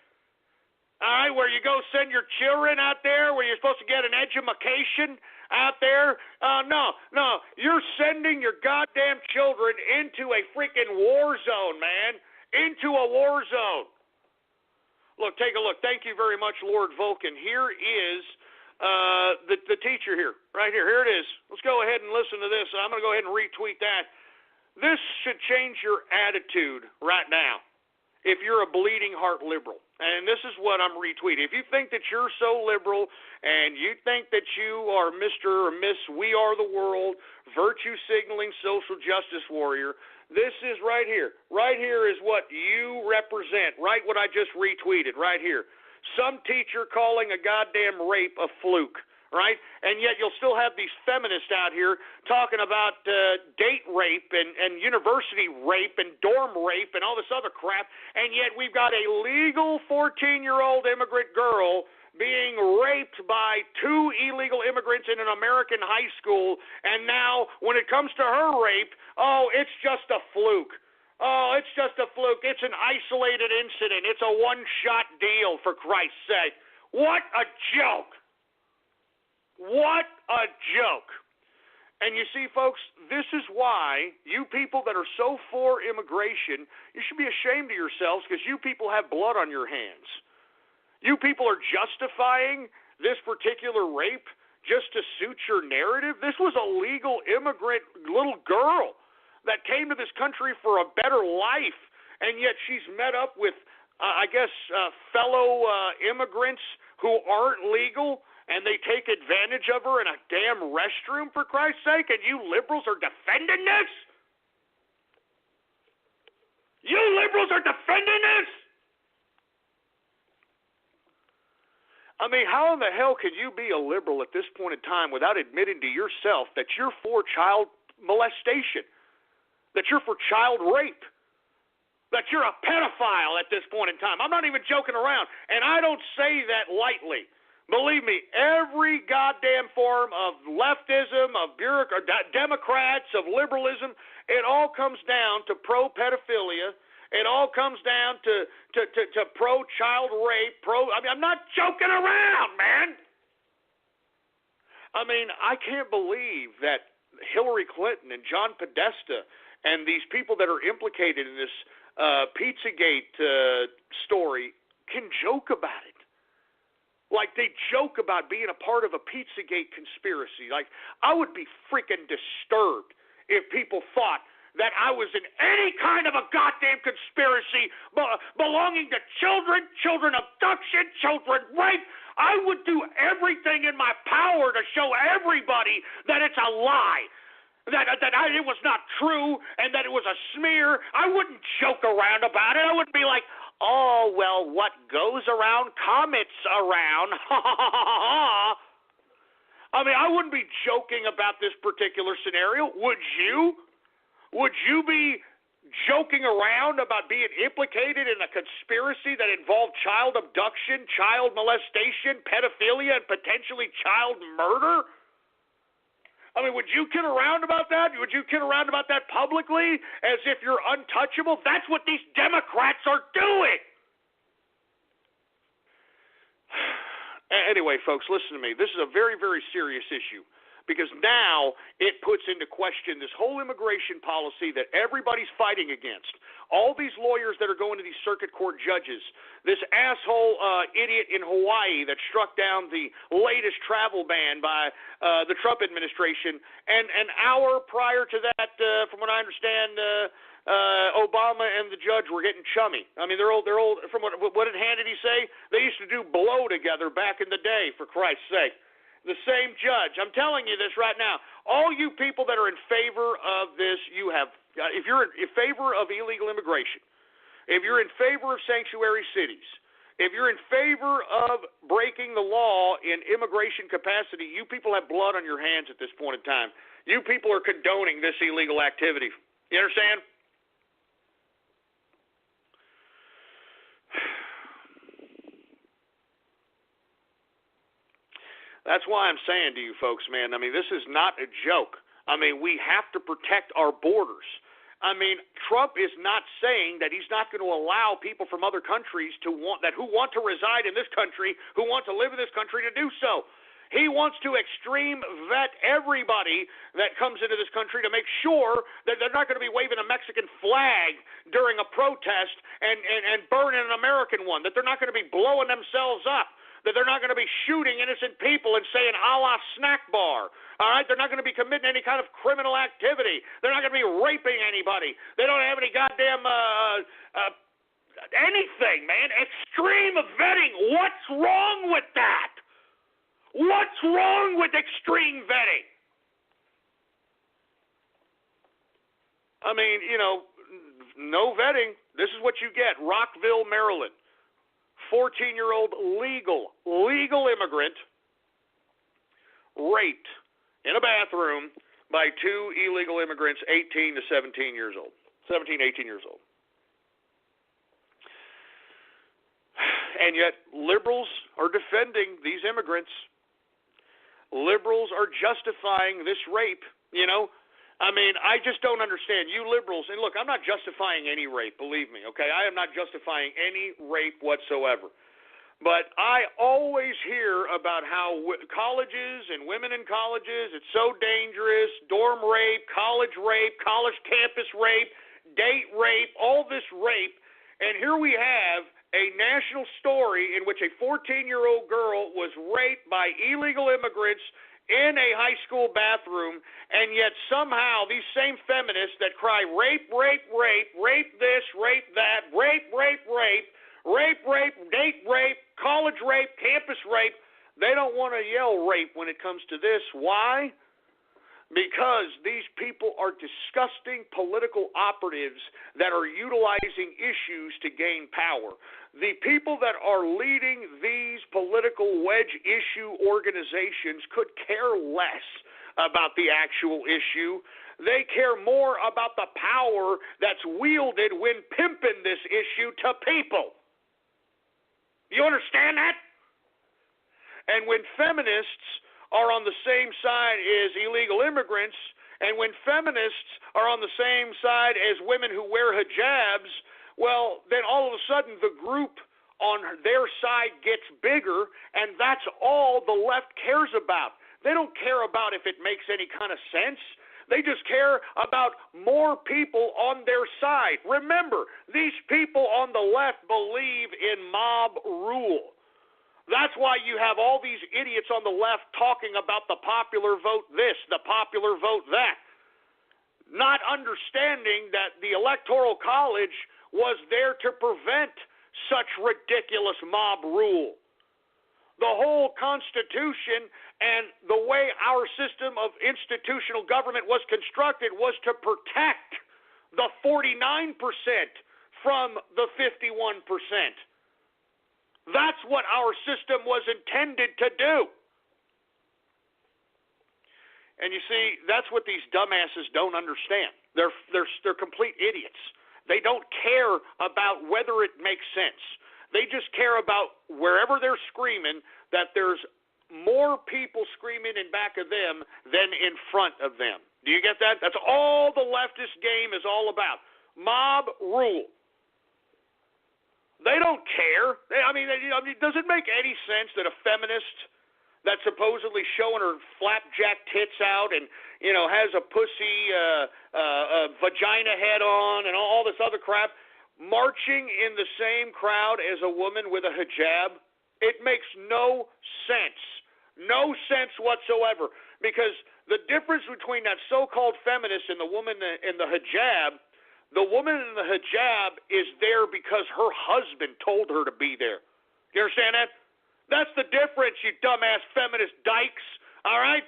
E: All right, where you go send your children out there, where you're supposed to get an edumacation out there. No, you're sending your goddamn children into a freaking war zone, man, into a war zone. Look, take a look. Thank you very much, Lord Vulcan. Here is the teacher here, right here. Here it is. Let's go ahead and listen to this. I'm going to go ahead and retweet that. This should change your attitude right now if you're a bleeding heart liberal. And this is what I'm retweeting. If you think that you're so liberal and you think that you are Mr. or Miss We Are the World, virtue signaling social justice warrior, this is right here. Right here is what you represent. Right what I just retweeted right here. Some teacher calling a goddamn rape a fluke. Right? And yet you'll still have these feminists out here talking about date rape and university rape and dorm rape and all this other crap, and yet we've got a legal 14-year-old immigrant girl being raped by two illegal immigrants in an American high school, and now when it comes to her rape, it's just a fluke. Oh, it's just a fluke. It's an isolated incident. It's a one-shot deal, for Christ's sake. What a joke. What a joke. And you see, folks, this is why you people that are so for immigration, you should be ashamed of yourselves because you people have blood on your hands. You people are justifying this particular rape just to suit your narrative. This was a legal immigrant little girl that came to this country for a better life, and yet she's met up with, fellow immigrants who aren't legal, and they take advantage of her in a damn restroom, for Christ's sake, and you liberals are defending this? You liberals are defending this? I mean, how in the hell can you be a liberal at this point in time without admitting to yourself that you're for child molestation, that you're for child rape, that you're a pedophile at this point in time? I'm not even joking around, and I don't say that lightly. Believe me, every goddamn form of leftism, of Democrats, of liberalism, it all comes down to pro-pedophilia. It all comes down to pro-child rape. I'm not joking around, man. I mean, I can't believe that Hillary Clinton and John Podesta and these people that are implicated in this Pizzagate story can joke about it. Like they joke about being a part of a Pizzagate conspiracy. Like, I would be freaking disturbed if people thought that I was in any kind of a goddamn conspiracy belonging to children, children abduction, children rape. I would do everything in my power to show everybody that it's a lie. That it was not true and that it was a smear. I wouldn't joke around about it. I wouldn't be like, oh, well, what goes around comets around. I mean, I wouldn't be joking about this particular scenario. Would you? Would you be joking around about being implicated in a conspiracy that involved child abduction, child molestation, pedophilia, and potentially child murder? I mean, would you kid around about that? Would you kid around about that publicly as if you're untouchable? That's what these Democrats are doing. Anyway, folks, listen to me. This is a very, very serious issue because now it puts into question this whole immigration policy that everybody's fighting against. All these lawyers that are going to these circuit court judges, this asshole idiot in Hawaii that struck down the latest travel ban by the Trump administration, and an hour prior to that, from what I understand, Obama and the judge were getting chummy. I mean, they're old. From what did Hannity say? They used to do blow together back in the day, for Christ's sake. The same judge. I'm telling you this right now. All you people that are in favor of this, you have. If you're in favor of illegal immigration, if you're in favor of sanctuary cities, if you're in favor of breaking the law in immigration capacity, you people have blood on your hands at this point in time. You people are condoning this illegal activity. You understand? That's why I'm saying to you folks, man, I mean, this is not a joke. I mean, we have to protect our borders. I mean, Trump is not saying that he's not going to allow people from other countries who want to reside in this country, who want to live in this country, to do so. He wants to extreme vet everybody that comes into this country to make sure that they're not going to be waving a Mexican flag during a protest and burning an American one, that they're not going to be blowing themselves up, that they're not going to be shooting innocent people and saying a la snack bar. All right, they're not going to be committing any kind of criminal activity. They're not going to be raping anybody. They don't have any goddamn anything, man. Extreme vetting. What's wrong with that? What's wrong with extreme vetting? I mean, you know, no vetting. This is what you get. Rockville, Maryland. 14-year-old legal immigrant raped in a bathroom by two illegal immigrants 18 to 17 years old. 17, 18 years old. And yet liberals are defending these immigrants. Liberals are justifying this rape, you know. I mean, I just don't understand. You liberals, and look, I'm not justifying any rape, believe me, okay? I am not justifying any rape whatsoever. But I always hear about how colleges and women in colleges, it's so dangerous, dorm rape, college campus rape, date rape, all this rape. And here we have a national story in which a 14-year-old girl was raped by illegal immigrants in a high school bathroom, and yet somehow these same feminists that cry rape, rape, rape, rape this, rape that, rape, rape, rape, rape, rape, date rape, college rape, campus rape, they don't want to yell rape when it comes to this. Why? Because these people are disgusting political operatives that are utilizing issues to gain power. The people that are leading these political wedge issue organizations could care less about the actual issue. They care more about the power that's wielded when pimping this issue to people. You understand that? And when feminists are on the same side as illegal immigrants, and when feminists are on the same side as women who wear hijabs, well, then all of a sudden the group on their side gets bigger, and that's all the left cares about. They don't care about if it makes any kind of sense. They just care about more people on their side. Remember, these people on the left believe in mob rule. That's why you have all these idiots on the left talking about the popular vote this, the popular vote that, not understanding that the Electoral College was there to prevent such ridiculous mob rule. The whole Constitution and the way our system of institutional government was constructed was to protect the 49% from the 51%. That's what our system was intended to do. And you see, that's what these dumbasses don't understand. They're complete idiots. They don't care about whether it makes sense. They just care about wherever they're screaming that there's more people screaming in back of them than in front of them. Do you get that? That's all the leftist game is all about. Mob rule. They don't care. Does it make any sense that a feminist that's supposedly showing her flapjack tits out and, has a pussy vagina head on and all this other crap, marching in the same crowd as a woman with a hijab? It makes no sense. No sense whatsoever. Because the difference between that so-called feminist and the woman in the hijab, the woman in the hijab is there because her husband told her to be there. You understand that? That's the difference, you dumbass feminist dykes. All right?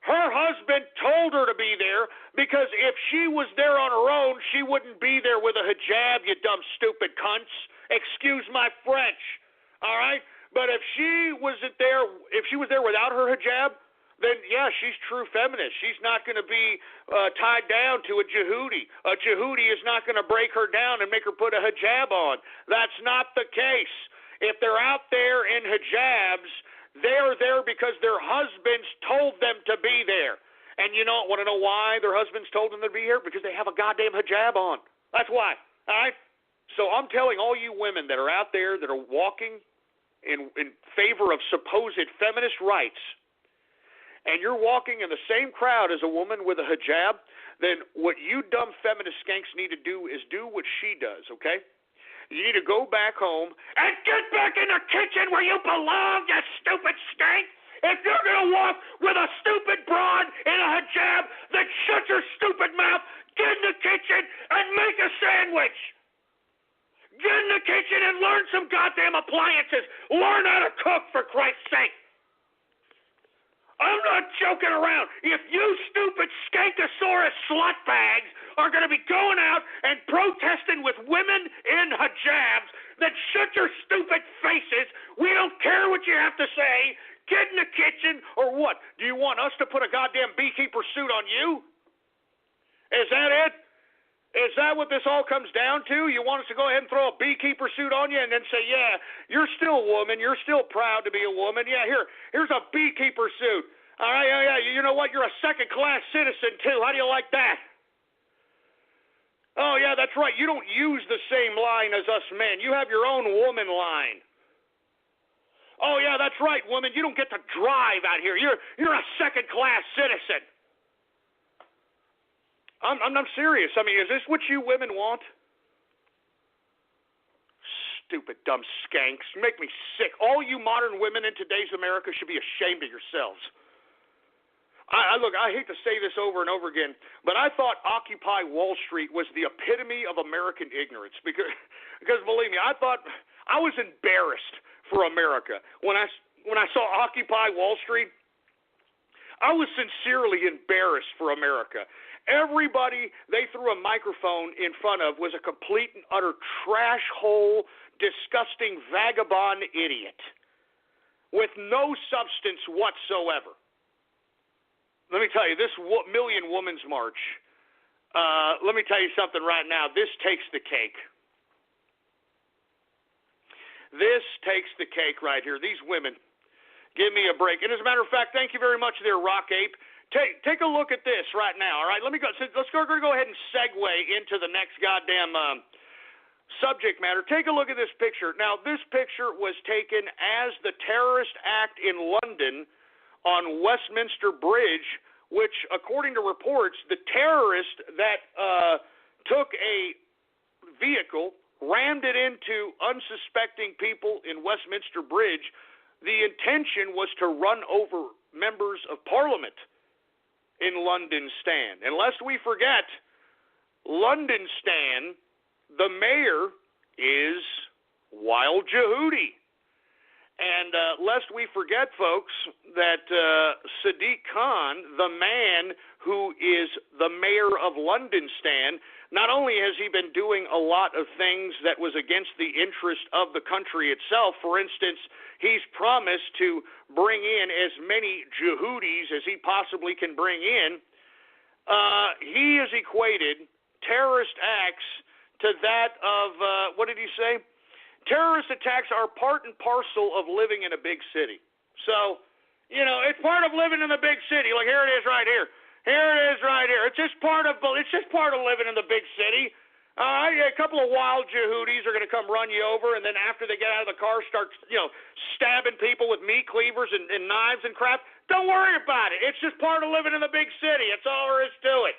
E: Her husband told her to be there because if she was there on her own, she wouldn't be there with a hijab, you dumb stupid cunts. Excuse my French. All right? But if she was there without her hijab, then yeah, she's true feminist. She's not going to be tied down to a Jehudi. A Jehudi is not going to break her down and make her put a hijab on. That's not the case. If they're out there in hijabs, they're there because their husbands told them to be there. And you want to know why their husbands told them to be here? Because they have a goddamn hijab on. That's why. All right? So I'm telling all you women that are out there that are walking in favor of supposed feminist rights, and you're walking in the same crowd as a woman with a hijab, then what you dumb feminist skanks need to do is do what she does, okay? You need to go back home and get back in the kitchen where you belong, you stupid skank! If you're going to walk with a stupid broad in a hijab, then shut your stupid mouth, get in the kitchen, and make a sandwich! Get in the kitchen and learn some goddamn appliances. Learn how to cook, for Christ's sake. I'm not joking around. If you stupid skankosaurus slut bags are going to be going out and protesting with women in hijabs, then shut your stupid faces. We don't care what you have to say. Get in the kitchen, or what? Do you want us to put a goddamn beekeeper suit on you? Is that it? Is that what this all comes down to? You want us to go ahead and throw a beekeeper suit on you and then say, yeah, you're still a woman. You're still proud to be a woman. Yeah, here's a beekeeper suit. All right, yeah. You know what? You're a second-class citizen, too. How do you like that? Oh, yeah, that's right. You don't use the same line as us men. You have your own woman line. Oh, yeah, that's right, woman. You don't get to drive out here. You're a second-class citizen. I'm serious. Is this what you women want? Stupid, dumb skanks. You make me sick. All you modern women in today's America should be ashamed of yourselves. Look, I hate to say this over and over again, but I thought Occupy Wall Street was the epitome of American ignorance because believe me, I thought I was embarrassed for America when I saw Occupy Wall Street. I was sincerely embarrassed for America. Everybody they threw a microphone in front of was a complete and utter trash hole, disgusting vagabond idiot with no substance whatsoever. Let me tell you, this Million Women's March, let me tell you something right now. This takes the cake. This takes the cake right here. These women, give me a break. And as a matter of fact, thank you very much there, Rock Ape. Take a look at this right now, all right? Let's go ahead and segue into the next goddamn subject matter. Take a look at this picture. Now, this picture was taken as the terrorist act in London on Westminster Bridge which, according to reports, the terrorist that took a vehicle, rammed it into unsuspecting people in Westminster Bridge, the intention was to run over members of Parliament in London Stan. And lest we forget, London Stan, the mayor is Wild Jehudi. And lest we forget, folks, that Sadiq Khan, the man who is the mayor of London Stan, not only has he been doing a lot of things that was against the interest of the country itself. For instance, he's promised to bring in as many Jehudis as he possibly can bring in. He has equated terrorist acts to that of, what did he say? Terrorist attacks are part and parcel of living in a big city. So, it's part of living in the big city. Like, here it is right here. Here it is right here. It's just part of living in the big city. All right, a couple of wild Jehudis are going to come run you over, and then after they get out of the car, start, stabbing people with meat cleavers and knives and crap. Don't worry about it. It's just part of living in the big city. That's all there is to it.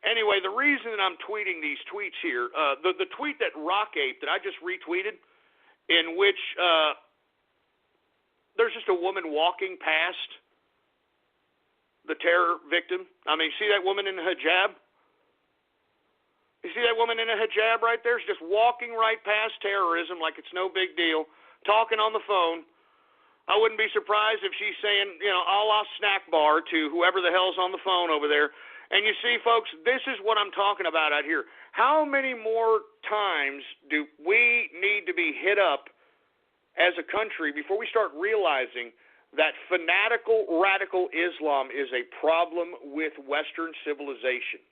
E: Anyway, the reason that I'm tweeting these tweets here, the tweet that Rock Ape that I just retweeted, in which there's just a woman walking past the terror victim. I mean, see that woman in a hijab? You see that woman in a hijab right there? She's just walking right past terrorism like it's no big deal, talking on the phone. I wouldn't be surprised if she's saying, a la snack bar to whoever the hell's on the phone over there. And you see, folks, this is what I'm talking about out here. How many more times do we need to be hit up as a country before we start realizing that fanatical, radical Islam is a problem with Western civilization?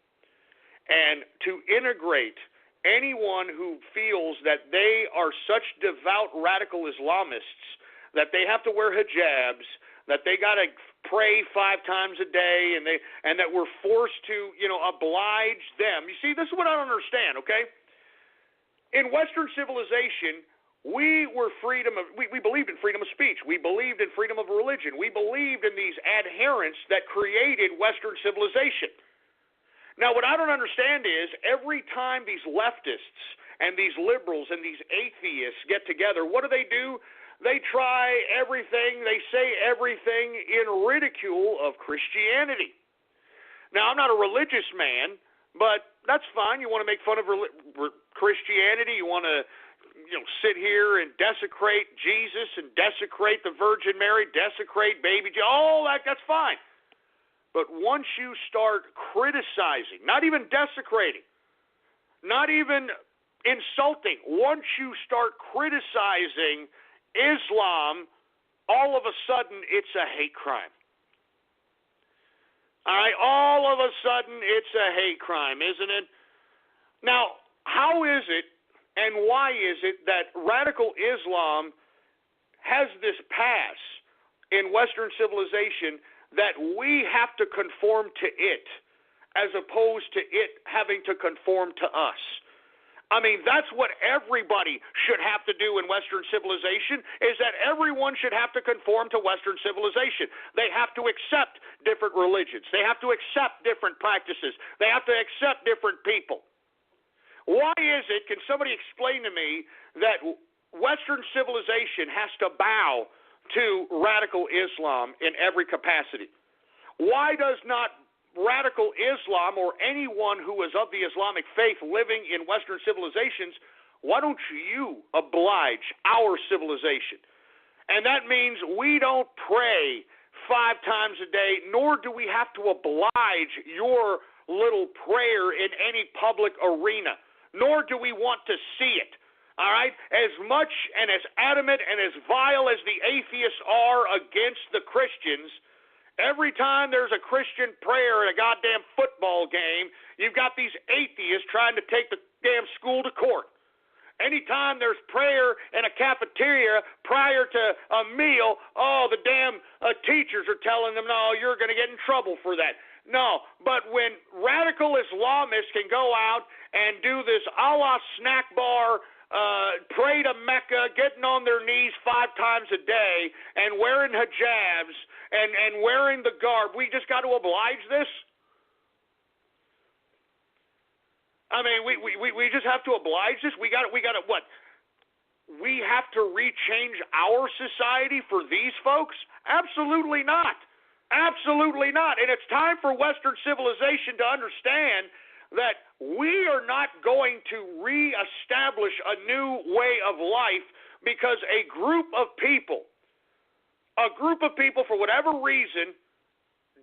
E: And to integrate anyone who feels that they are such devout, radical Islamists that they have to wear hijabs, that they got to pray 5 times a day, and that we're forced to, oblige them. You see, this is what I don't understand, okay? In Western civilization, we believed in freedom of speech. We believed in freedom of religion. We believed in these adherents that created Western civilization. Now, what I don't understand is every time these leftists and these liberals and these atheists get together, what do? They try everything, they say everything in ridicule of Christianity. Now, I'm not a religious man, but that's fine. You want to make fun of Christianity, you want to sit here and desecrate Jesus and desecrate the Virgin Mary, desecrate baby Jesus, all that's fine. But once you start criticizing, not even desecrating, not even insulting, once you start criticizing Islam, all of a sudden it's a hate crime. All right, all of a sudden it's a hate crime, isn't it? Now, how is it and why is it that radical Islam has this pass in Western civilization that we have to conform to it as opposed to it having to conform to us? I mean, that's what everybody should have to do in Western civilization, is that everyone should have to conform to Western civilization. They have to accept different religions. They have to accept different practices. They have to accept different people. Why is it, can somebody explain to me, that Western civilization has to bow to radical Islam in every capacity? Why does not radical Islam or anyone who is of the Islamic faith living in Western civilizations, why don't you oblige our civilization? And that means we don't pray 5 times a day, nor do we have to oblige your little prayer in any public arena, nor do we want to see it. All right? As much and as adamant and as vile as the atheists are against the Christians, every time there's a Christian prayer at a goddamn football game, you've got these atheists trying to take the damn school to court. Anytime there's prayer in a cafeteria prior to a meal, the damn teachers are telling them, no, you're going to get in trouble for that. No, but when radical Islamists can go out and do this a la snack bar pray to Mecca, getting on their knees 5 times a day, and wearing hijabs and wearing the garb. We just got to oblige this? I mean, we just have to oblige this? We got to what? We have to rechange our society for these folks? Absolutely not. Absolutely not. And it's time for Western civilization to understand that we are not going to reestablish a new way of life because a group of people for whatever reason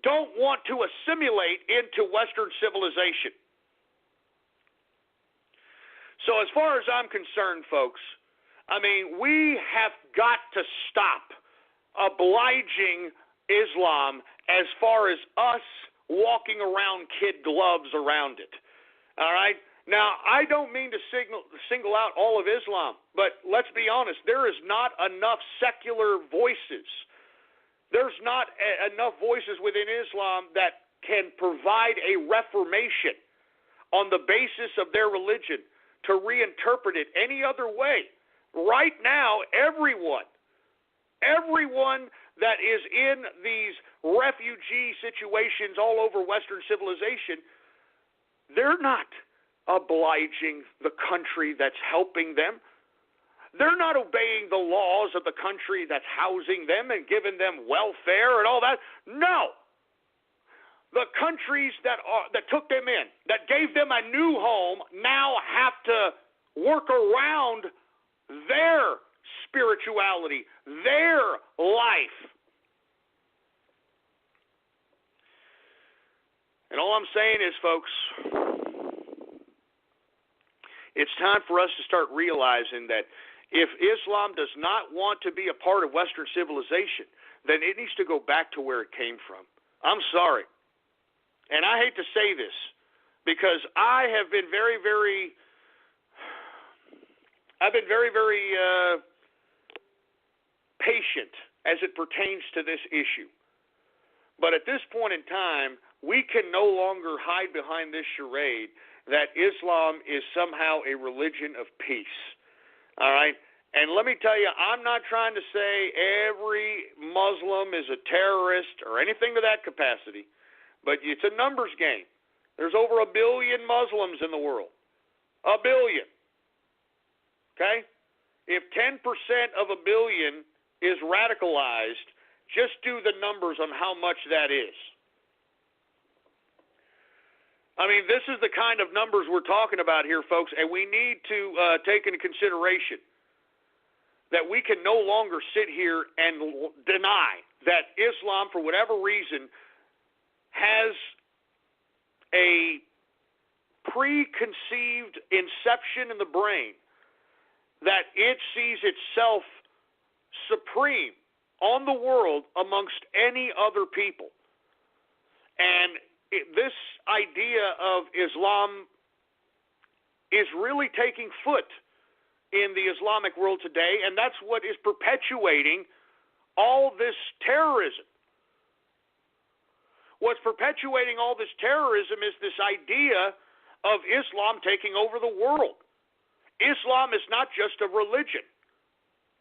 E: don't want to assimilate into Western civilization. So as far as I'm concerned, folks, I mean, we have got to stop obliging Islam as far as us walking around kid gloves around it. All right? Now, I don't mean to single out all of Islam, but let's be honest, there is not enough secular voices. There's not enough voices within Islam that can provide a reformation on the basis of their religion to reinterpret it any other way. Right now, everyone that is in these refugee situations all over Western civilization, they're not obliging the country that's helping them. They're not obeying the laws of the country that's housing them and giving them welfare and all that. No. The countries that took them in, that gave them a new home, now have to work around their spirituality, their life. And all I'm saying is, folks, it's time for us to start realizing that if Islam does not want to be a part of Western civilization, then it needs to go back to where it came from. I'm sorry. And I hate to say this because I have been very, very patient as it pertains to this issue. But at this point in time, we can no longer hide behind this charade that Islam is somehow a religion of peace. All right? And let me tell you, I'm not trying to say every Muslim is a terrorist or anything to that capacity, but it's a numbers game. There's over 1 billion Muslims in the world. 1 billion. Okay? If 10% of 1 billion is radicalized, just do the numbers on how much that is. I mean, this is the kind of numbers we're talking about here, folks, and we need to take into consideration that we can no longer sit here and deny that Islam, for whatever reason, has a preconceived inception in the brain that it sees itself supreme on the world amongst any other people. And this idea of Islam is really taking foot in the Islamic world today, and that's what is perpetuating all this terrorism. What's perpetuating all this terrorism is this idea of Islam taking over the world. Islam is not just a religion.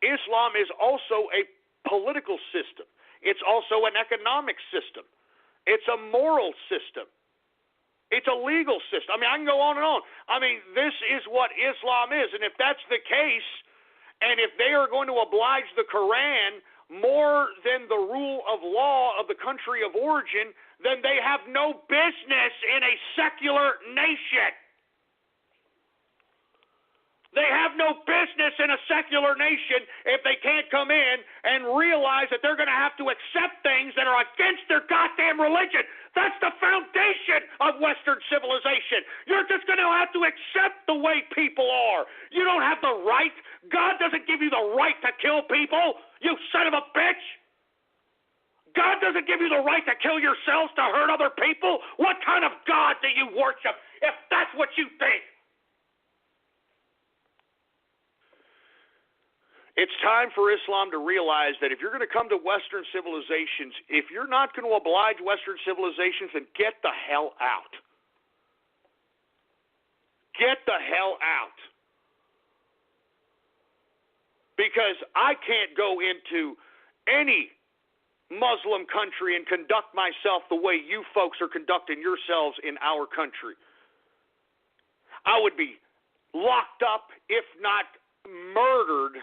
E: Islam is also a political system. It's also an economic system. It's a moral system. It's a legal system. I mean, I can go on and on. I mean, this is what Islam is. And if that's the case, and if they are going to oblige the Quran more than the rule of law of the country of origin, then they have no business in a secular nation. They have no business in a secular nation if they can't come in and realize that they're going to have to accept things that are against their goddamn religion. That's the foundation of Western civilization. You're just going to have to accept the way people are. You don't have the right. God doesn't give you the right to kill people, you son of a bitch. God doesn't give you the right to kill yourselves, to hurt other people. What kind of God do you worship if that's what you think? It's time for Islam to realize that if you're going to come to Western civilizations, if you're not going to oblige Western civilizations, then get the hell out. Get the hell out. because I can't go into any Muslim country and conduct myself the way you folks are conducting yourselves in our country. I would be locked up, if not murdered,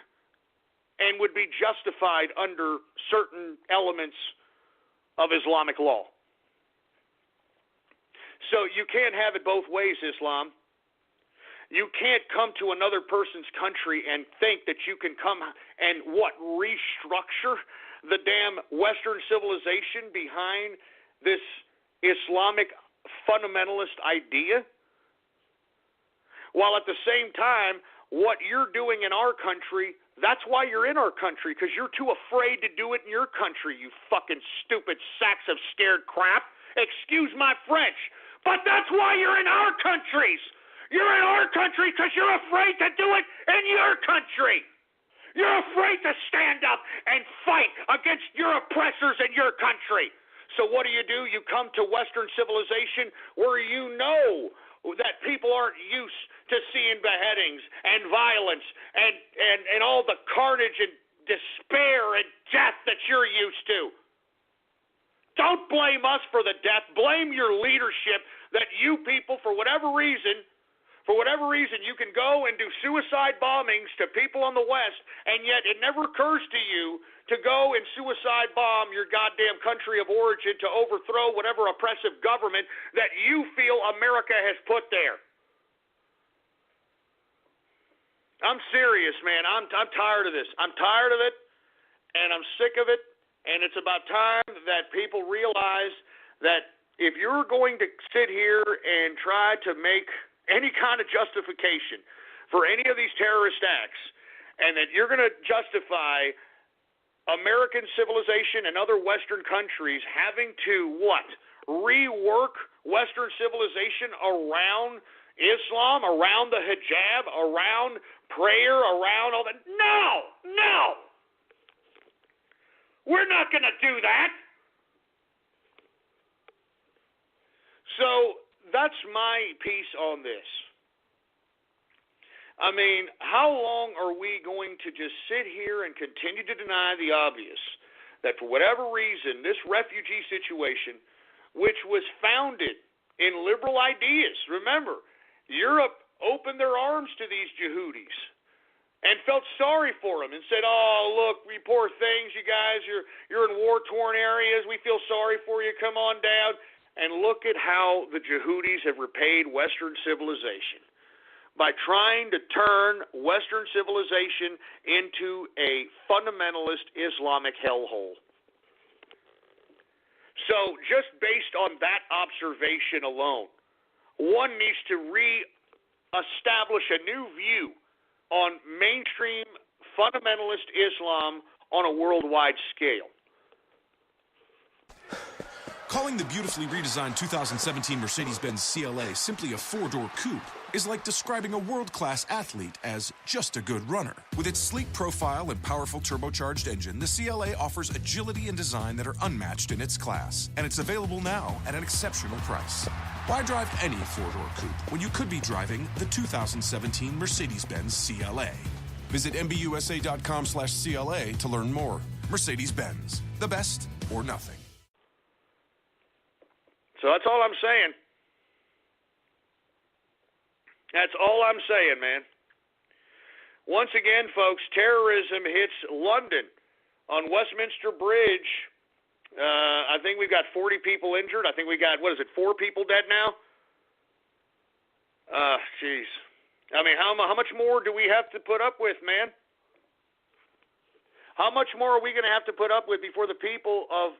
E: and would be justified under certain elements of Islamic law. So you can't have it both ways, Islam. You can't come to another person's country and think that you can come and restructure the damn Western civilization behind this Islamic fundamentalist idea, while at the same time, what you're doing in our country, that's why you're in our country, because you're too afraid to do it in your country, you fucking stupid sacks of scared crap. Excuse my French, but that's why you're in our countries. You're in our country because you're afraid to do it in your country. You're afraid to stand up and fight against your oppressors in your country. So what do? You come to Western civilization where you know that people aren't used to seeing beheadings and violence and all the carnage and despair and death that you're used to. Don't blame us for the death. Blame your leadership that you people, for whatever reason, you can go and do suicide bombings to people on the West, and yet it never occurs to you to go and suicide bomb your goddamn country of origin to overthrow whatever oppressive government that you feel America has put there. I'm serious, man. I'm tired of this. I'm tired of it, and I'm sick of it, and it's about time that people realize that if you're going to sit here and try to make any kind of justification for any of these terrorist acts, and that you're going to justify American civilization and other Western countries having to, rework Western civilization around Islam, around the hijab, around prayer, around all that. No! We're not going to do that. So that's my piece on this. I mean, how long are we going to just sit here and continue to deny the obvious, that for whatever reason, this refugee situation, which was founded in liberal ideas, remember, Europe opened their arms to these Yehudis and felt sorry for them and said, oh, look, we poor things, you guys, you're in war-torn areas, we feel sorry for you, come on down. And look at how the Yehudis have repaid Western civilization by trying to turn Western civilization into a fundamentalist Islamic hellhole. So just based on that observation alone, one needs to re-establish a new view on mainstream fundamentalist Islam on a worldwide scale.
A: Calling the beautifully redesigned 2017 Mercedes-Benz CLA simply a four-door coupe is like describing a world-class athlete as just a good runner. With its sleek profile and powerful turbocharged engine, the CLA offers agility and design that are unmatched in its class, and it's available now at an exceptional price. Why drive any four-door coupe when you could be driving the 2017 Mercedes-Benz CLA? Visit MBUSA.com/CLA to learn more. Mercedes-Benz, the best or nothing.
E: So that's all I'm saying. That's all I'm saying, man. Once again, folks, terrorism hits London on Westminster Bridge. I think we've got 40 people injured. I think we got, 4 people dead now? Jeez. I mean, how much more do we have to put up with, man? How much more are we going to have to put up with before the people of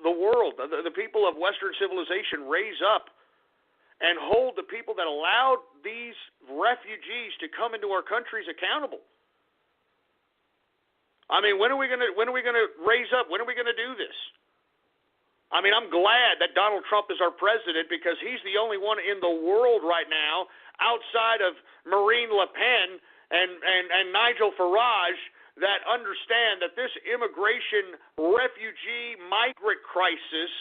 E: the world, the people of Western civilization raise up and hold the people that allowed these refugees to come into our countries accountable? I mean, when are we going to raise up? When are we going to do this? I mean, I'm glad that Donald Trump is our president because he's the only one in the world right now outside of Marine Le Pen and Nigel Farage that understand that this immigration, refugee, migrant crisis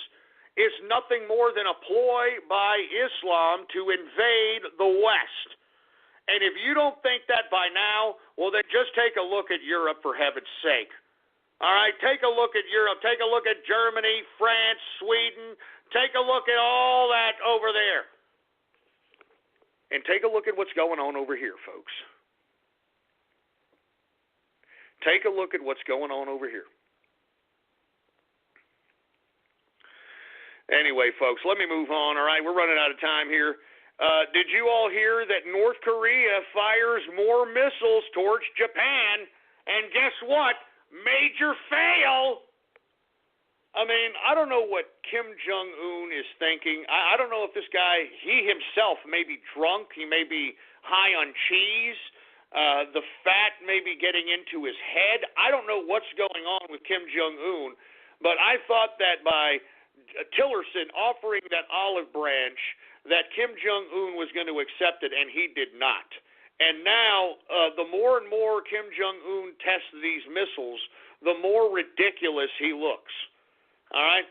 E: is nothing more than a ploy by Islam to invade the West
H: And if you don't think that by now, well, then just take a look at Europe, for heaven's sake. All right, take a look at Europe. Take a look at Germany, France, Sweden. Take a look at all that over there. And take a look at what's going on over here, folks. Take a look at what's going on over here. Anyway, folks, let me move on. All right, we're running out of time here. Did you all hear that North Korea fires more missiles towards Japan? And guess what? Major fail. I mean, I don't know what Kim Jong-un is thinking. I don't know if this guy, he himself may be drunk. He may be high on cheese. The fat may be getting into his head. I don't know what's going on with Kim Jong-un, but I thought that by Tillerson offering that olive branch, that Kim Jong-un was going to accept it, and he did not. And now, the more and more Kim Jong-un tests these missiles, the more ridiculous he looks. All right?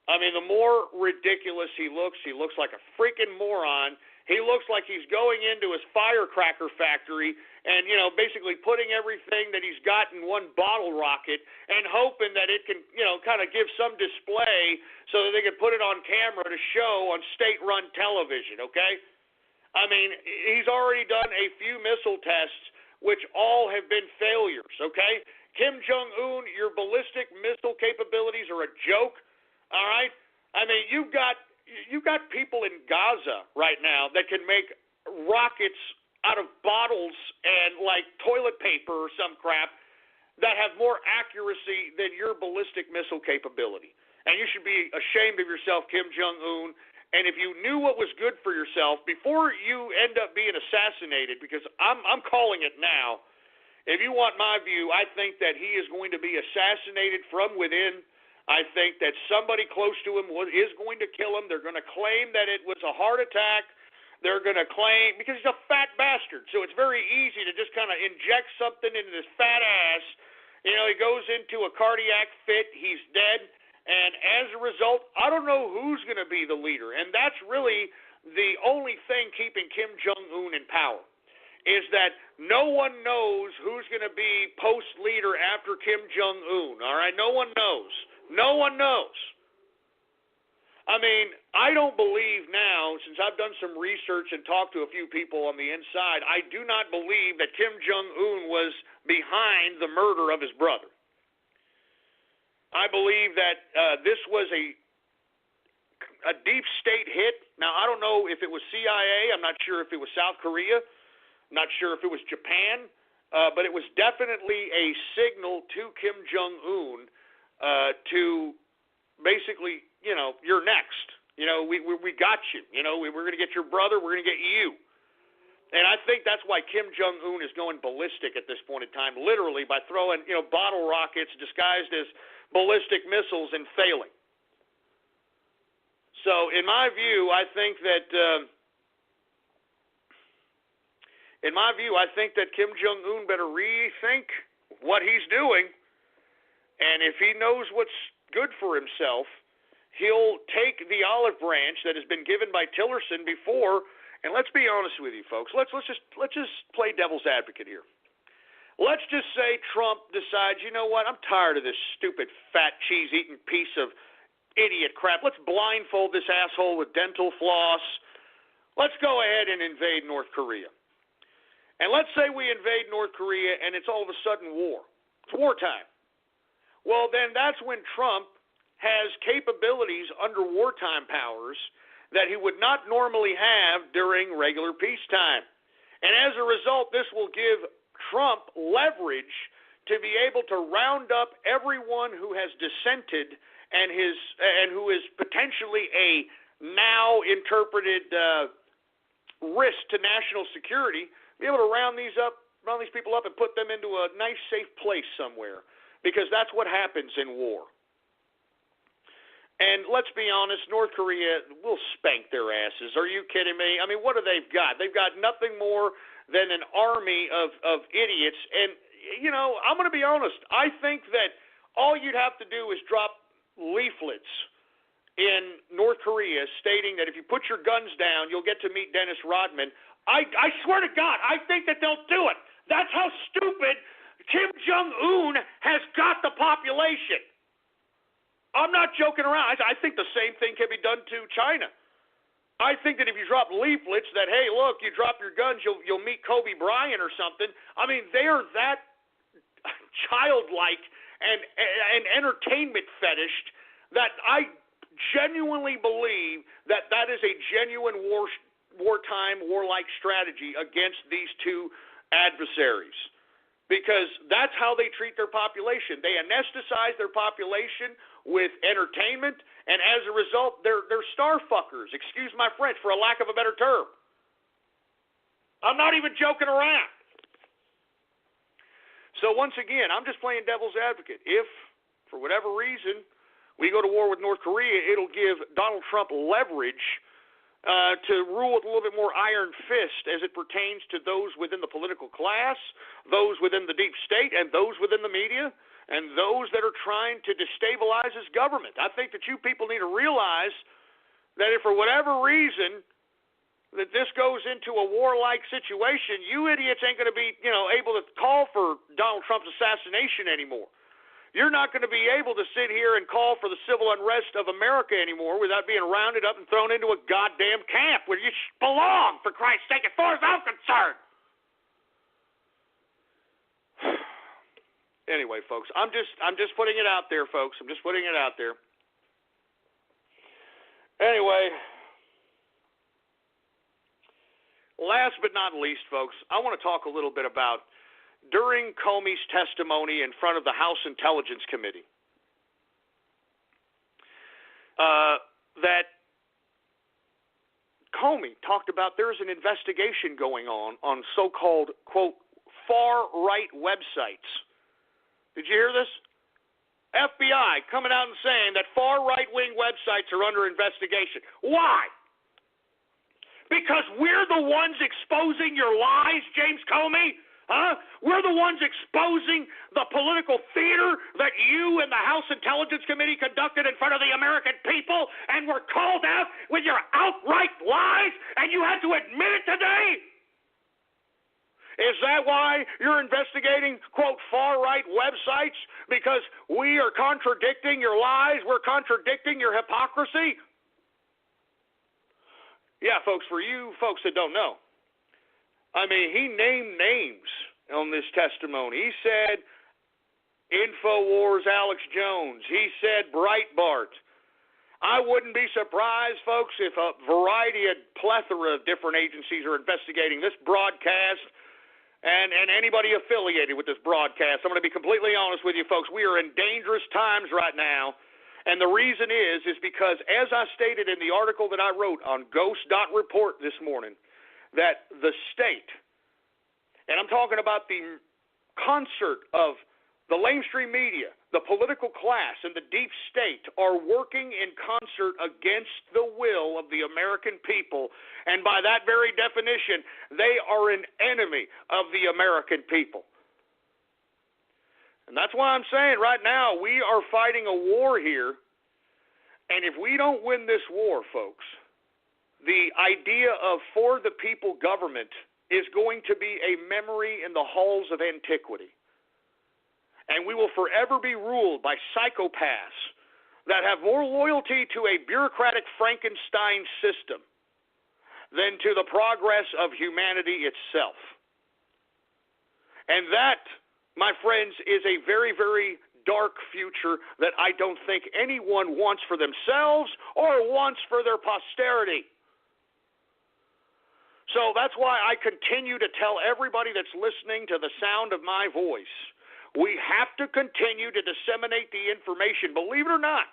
H: I mean, the more ridiculous he looks like a freaking moron. He looks like he's going into his firecracker factory and, basically putting everything that he's got in one bottle rocket and hoping that it can, kind of give some display so that they can put it on camera to show on state-run television, okay? I mean, he's already done a few missile tests, which all have been failures, okay? Kim Jong-un, your ballistic missile capabilities are a joke, all right? I mean, you've got people in Gaza right now that can make rockets out of bottles and like toilet paper or some crap that have more accuracy than your ballistic missile capability. And you should be ashamed of yourself, Kim Jong-un. And if you knew what was good for yourself before you end up being assassinated, because I'm calling it now. If you want my view, I think that he is going to be assassinated from within. I think that somebody close to him is going to kill him. They're going to claim that it was a heart attack. They're going to claim, because he's a fat bastard, so it's very easy to just kind of inject something into this fat ass. He goes into a cardiac fit. He's dead. And as a result, I don't know who's going to be the leader. And that's really the only thing keeping Kim Jong-un in power, is that no one knows who's going to be post-leader after Kim Jong-un, all right? No one knows. No one knows. I mean, I don't believe now, since I've done some research and talked to a few people on the inside, I do not believe that Kim Jong-un was behind the murder of his brother. I believe that this was a deep state hit. Now, I don't know if it was CIA. I'm not sure if it was South Korea. I'm not sure if it was Japan. But it was definitely a signal to Kim Jong-un to basically, you're next. We got you. We're going to get your brother. We're going to get you. And I think that's why Kim Jong-un is going ballistic at this point in time, literally by throwing, bottle rockets disguised as ballistic missiles and failing. So, in my view, I think that Kim Jong-un better rethink what he's doing, and if he knows what's good for himself, he'll take the olive branch that has been given by Tillerson before. And let's be honest with you, folks. Let's just play devil's advocate here. Let's just say Trump decides, you know what, I'm tired of this stupid, fat, cheese-eating piece of idiot crap. Let's blindfold this asshole with dental floss. Let's go ahead and invade North Korea. And let's say we invade North Korea and it's all of a sudden war. It's wartime. Well, then that's when Trump has capabilities under wartime powers that he would not normally have during regular peacetime. And as a result, this will give Trump leverage to be able to round up everyone who has dissented and who is potentially a now interpreted risk to national security, be able to round these people up and put them into a nice, safe place somewhere, because that's what happens in war. And let's be honest, North Korea will spank their asses. Are you kidding me? I mean, what do they've got? They've got nothing more than an army of idiots. And, I'm going to be honest. I think that all you'd have to do is drop leaflets in North Korea stating that if you put your guns down, you'll get to meet Dennis Rodman. I swear to God, I think that they'll do it. That's how stupid Kim Jong-un has got the population. I'm not joking around. I think the same thing can be done to China. I think that if you drop leaflets that, hey, look, you drop your guns, you'll meet Kobe Bryant or something. I mean, they are that childlike and entertainment fetished that I genuinely believe that that is a genuine wartime, warlike strategy against these two adversaries, because that's how they treat their population. They anesthetize their population with entertainment, and as a result, they're star fuckers, excuse my French, for a lack of a better term. I'm not even joking around. So once again, I'm just playing devil's advocate. If, for whatever reason, we go to war with North Korea, it'll give Donald Trump leverage to rule with a little bit more iron fist as it pertains to those within the political class, those within the deep state, and those within the media, and those that are trying to destabilize his government. I think that you people need to realize that if for whatever reason that this goes into a warlike situation, you idiots ain't going to be, able to call for Donald Trump's assassination anymore. You're not going to be able to sit here and call for the civil unrest of America anymore without being rounded up and thrown into a goddamn camp where you belong, for Christ's sake, as far as I'm concerned. Anyway, folks, I'm just putting it out there, folks. I'm just putting it out there. Anyway, last but not least, folks, I want to talk a little bit about during Comey's testimony in front of the House Intelligence Committee, that Comey talked about there's an investigation going on so-called, quote, far-right websites. Did you hear this? FBI coming out and saying that far-right-wing websites are under investigation. Why? Because we're the ones exposing your lies, James Comey? Huh? We're the ones exposing the political theater that you and the House Intelligence Committee conducted in front of the American people, and were called out with your outright lies, and you had to admit it today? Is that why you're investigating, quote, far-right websites? Because we are contradicting your lies? We're contradicting your hypocrisy? Yeah, folks, for you folks that don't know, I mean, he named names on this testimony. He said InfoWars Alex Jones. He said Breitbart. I wouldn't be surprised, folks, if a plethora of different agencies are investigating this broadcast and anybody affiliated with this broadcast. I'm going to be completely honest with you, folks. We are in dangerous times right now. And the reason is because, as I stated in the article that I wrote on Ghost.report this morning, that the state, and I'm talking about the concert of the lamestream media, the political class, and the deep state are working in concert against the will of the American people. And by that very definition, they are an enemy of the American people. And that's why I'm saying right now we are fighting a war here. And if we don't win this war, folks, the idea of for the people government is going to be a memory in the halls of antiquity. And we will forever be ruled by psychopaths that have more loyalty to a bureaucratic Frankenstein system than to the progress of humanity itself. And that, my friends, is a very, very dark future that I don't think anyone wants for themselves or wants for their posterity. So that's why I continue to tell everybody that's listening to the sound of my voice, we have to continue to disseminate the information. Believe it or not,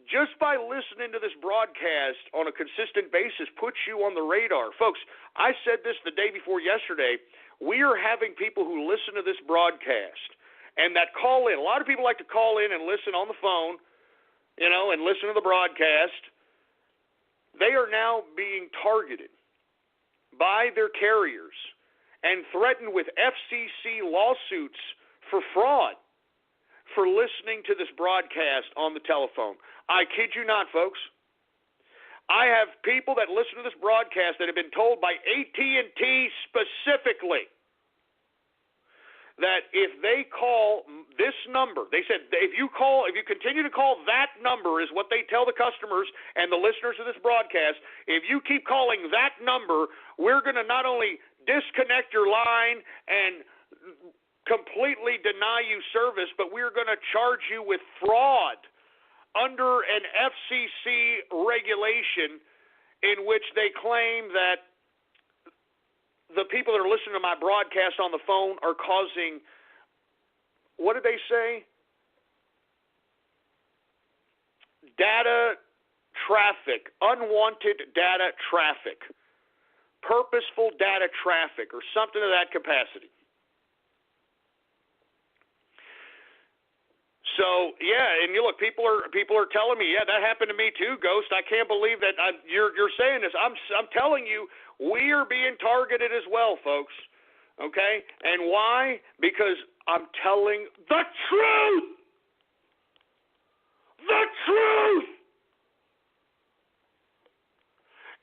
H: just by listening to this broadcast on a consistent basis puts you on the radar. Folks, I said this the day before yesterday. We are having people who listen to this broadcast and that call in. A lot of people like to call in and listen on the phone, and listen to the broadcast. They are now being targeted by their carriers and threatened with FCC lawsuits for fraud,
E: for listening to this broadcast on the telephone. I kid you not, folks. I have people that listen to this broadcast that have been told by AT&T specifically that if they call this number, they said if you continue to call that number, is what they tell the customers and the listeners of this broadcast, if you keep calling that number, we're going to not only disconnect your line and completely deny you service, but we're going to charge you with fraud under an FCC regulation in which they claim that the people that are listening to my broadcast on the phone are causing, what did they say? Data traffic, unwanted data traffic, purposeful data traffic, or something of that capacity. So yeah, and you look, people are telling me, yeah, that happened to me too, Ghost. I can't believe that you're saying this. I'm telling you, we are being targeted as well, folks. Okay, and why? Because I'm telling the truth. The truth.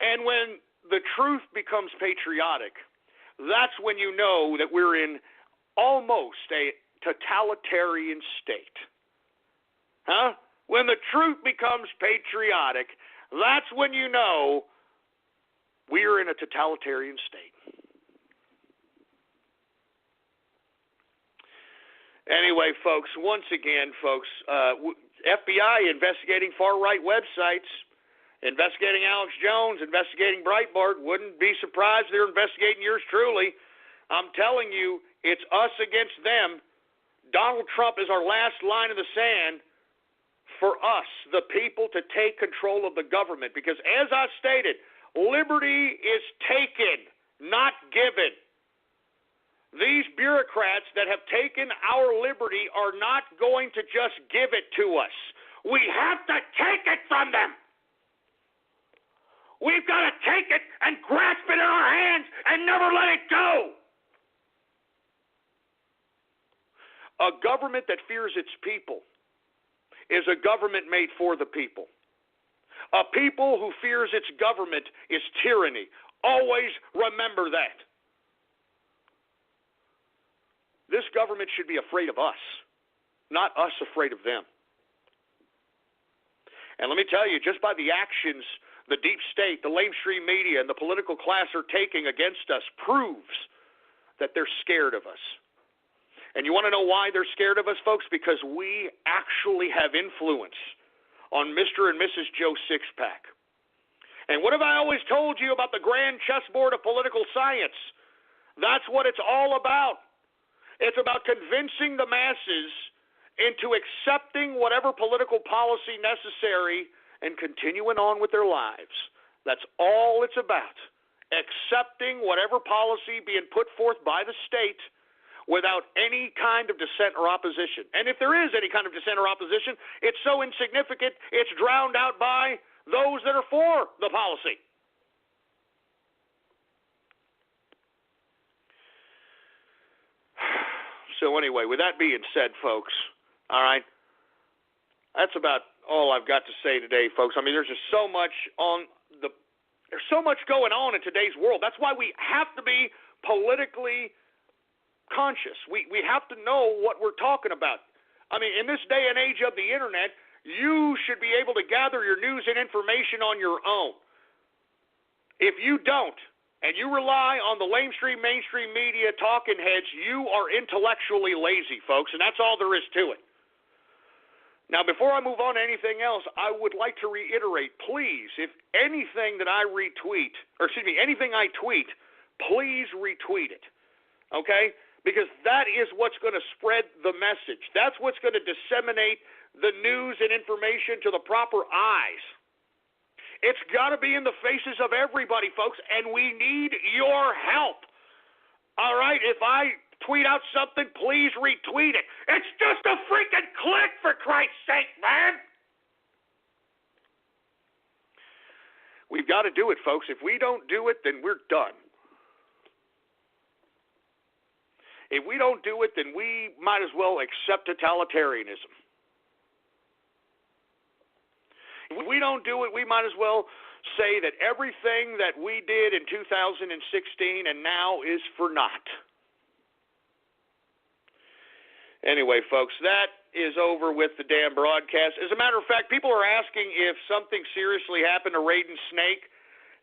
E: And when the truth becomes patriotic, that's when you know that we're in almost a totalitarian state. Huh? When the truth becomes patriotic, that's when you know we're in a totalitarian state. Anyway, folks, once again, FBI investigating far-right websites, investigating Alex Jones, investigating Breitbart. Wouldn't be surprised they're investigating yours truly. I'm telling you, it's us against them. Donald Trump is our last line in the sand for us, the people, to take control of the government. Because as I stated, liberty is taken, not given. These bureaucrats that have taken our liberty are not going to just give it to us. We have to take it from them. We've got to take it and grasp it in our hands and never let it go. A government that fears its people is a government made for the people. A people who fears its government is tyranny. Always remember that. This government should be afraid of us, not us afraid of them. And let me tell you, just by the actions the deep state, the lamestream media, and the political class are taking against us proves that they're scared of us. And you want to know why they're scared of us, folks? Because we actually have influence on Mr. and Mrs. Joe Sixpack. And what have I always told you about the grand chessboard of political science? That's what it's all about. It's about convincing the masses into accepting whatever political policy necessary and continuing on with their lives. That's all it's about. Accepting whatever policy being put forth by the state without any kind of dissent or opposition. And if there is any kind of dissent or opposition, it's so insignificant, it's drowned out by those that are for the policy. So anyway, with that being said, folks, all right, that's about all I've got to say today, folks. I mean, there's just so much there's so much going on in today's world. That's why we have to be politically conscious. We have to know what we're talking about. I mean, in this day and age of the internet, you should be able to gather your news and information on your own. If you don't, and you rely on the mainstream media talking heads, you are intellectually lazy, folks, and that's all there is to it. Now, before I move on to anything else, I would like to reiterate, please, if anything that I retweet, anything I tweet, please retweet it, okay? Because that is what's going to spread the message. That's what's going to disseminate the news and information to the proper eyes. It's got to be in the faces of everybody, folks, and we need your help. All right? If I tweet out something, please retweet it. It's just a freaking click, for Christ's sake, man. We've got to do it, folks. If we don't do it, then we're done. If we don't do it, then we might as well accept totalitarianism. If we don't do it, we might as well say that everything that we did in 2016 and now is for naught. Anyway, folks, that is over with the damn broadcast. As a matter of fact, people are asking if something seriously happened to Raiden Snake.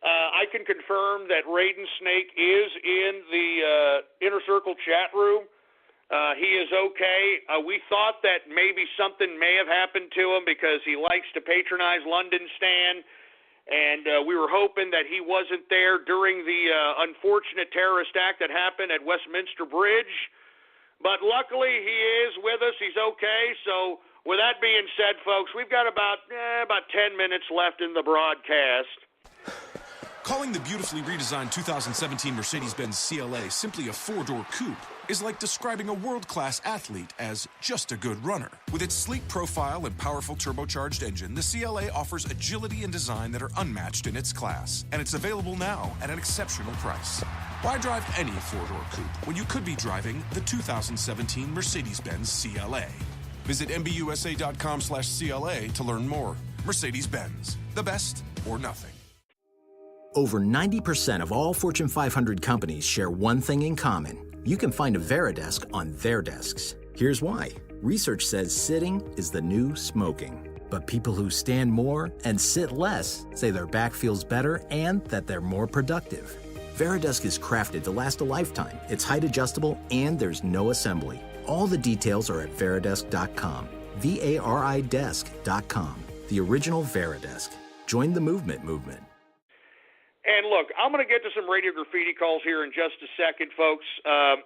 E: I can confirm that Raiden Snake is in the Inner Circle chat room. He is okay. We thought that maybe something may have happened to him because he likes to patronize London Stan, and we were hoping that he wasn't there during the unfortunate terrorist act that happened at Westminster Bridge. But luckily, he is with us. He's okay. So with that being said, folks, we've got about 10 minutes left in the broadcast.
A: Calling the beautifully redesigned 2017 Mercedes-Benz CLA simply a four-door coupe is like describing a world-class athlete as just a good runner. With its sleek profile and powerful turbocharged engine, the CLA offers agility and design that are unmatched in its class, and it's available now at an exceptional price. Why drive any four-door coupe when you could be driving the 2017 Mercedes-Benz CLA? Visit MBUSA.com/CLA to learn more. Mercedes-Benz, the best or nothing.
I: Over 90% of all Fortune 500 companies share one thing in common. You can find a Veridesk on their desks. Here's why. Research says sitting is the new smoking. But people who stand more and sit less say their back feels better and that they're more productive. Veridesk is crafted to last a lifetime. It's height adjustable and there's no assembly. All the details are at Veridesk.com. VARIdesk.com. The original Veridesk. Join the movement.
E: And look, I'm going to get to some Radio Graffiti calls here in just a second, folks. I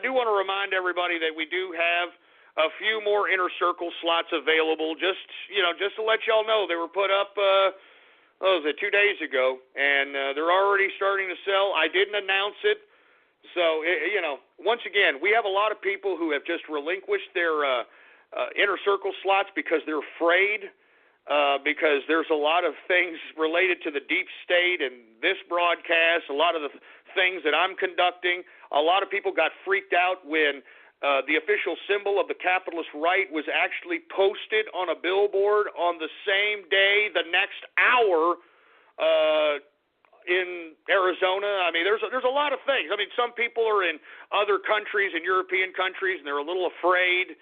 E: do want to remind everybody that we do have a few more Inner Circle slots available. Just to let y'all know, they were put up, 2 days ago, and they're already starting to sell. I didn't announce it. So, once again, we have a lot of people who have just relinquished their Inner Circle slots because they're afraid. Because there's a lot of things related to the deep state and this broadcast, a lot of the things that I'm conducting. A lot of people got freaked out when the official symbol of the capitalist right was actually posted on a billboard on the same day, the next hour, in Arizona. I mean, there's a lot of things. I mean, some people are in other countries, in European countries, and they're a little afraid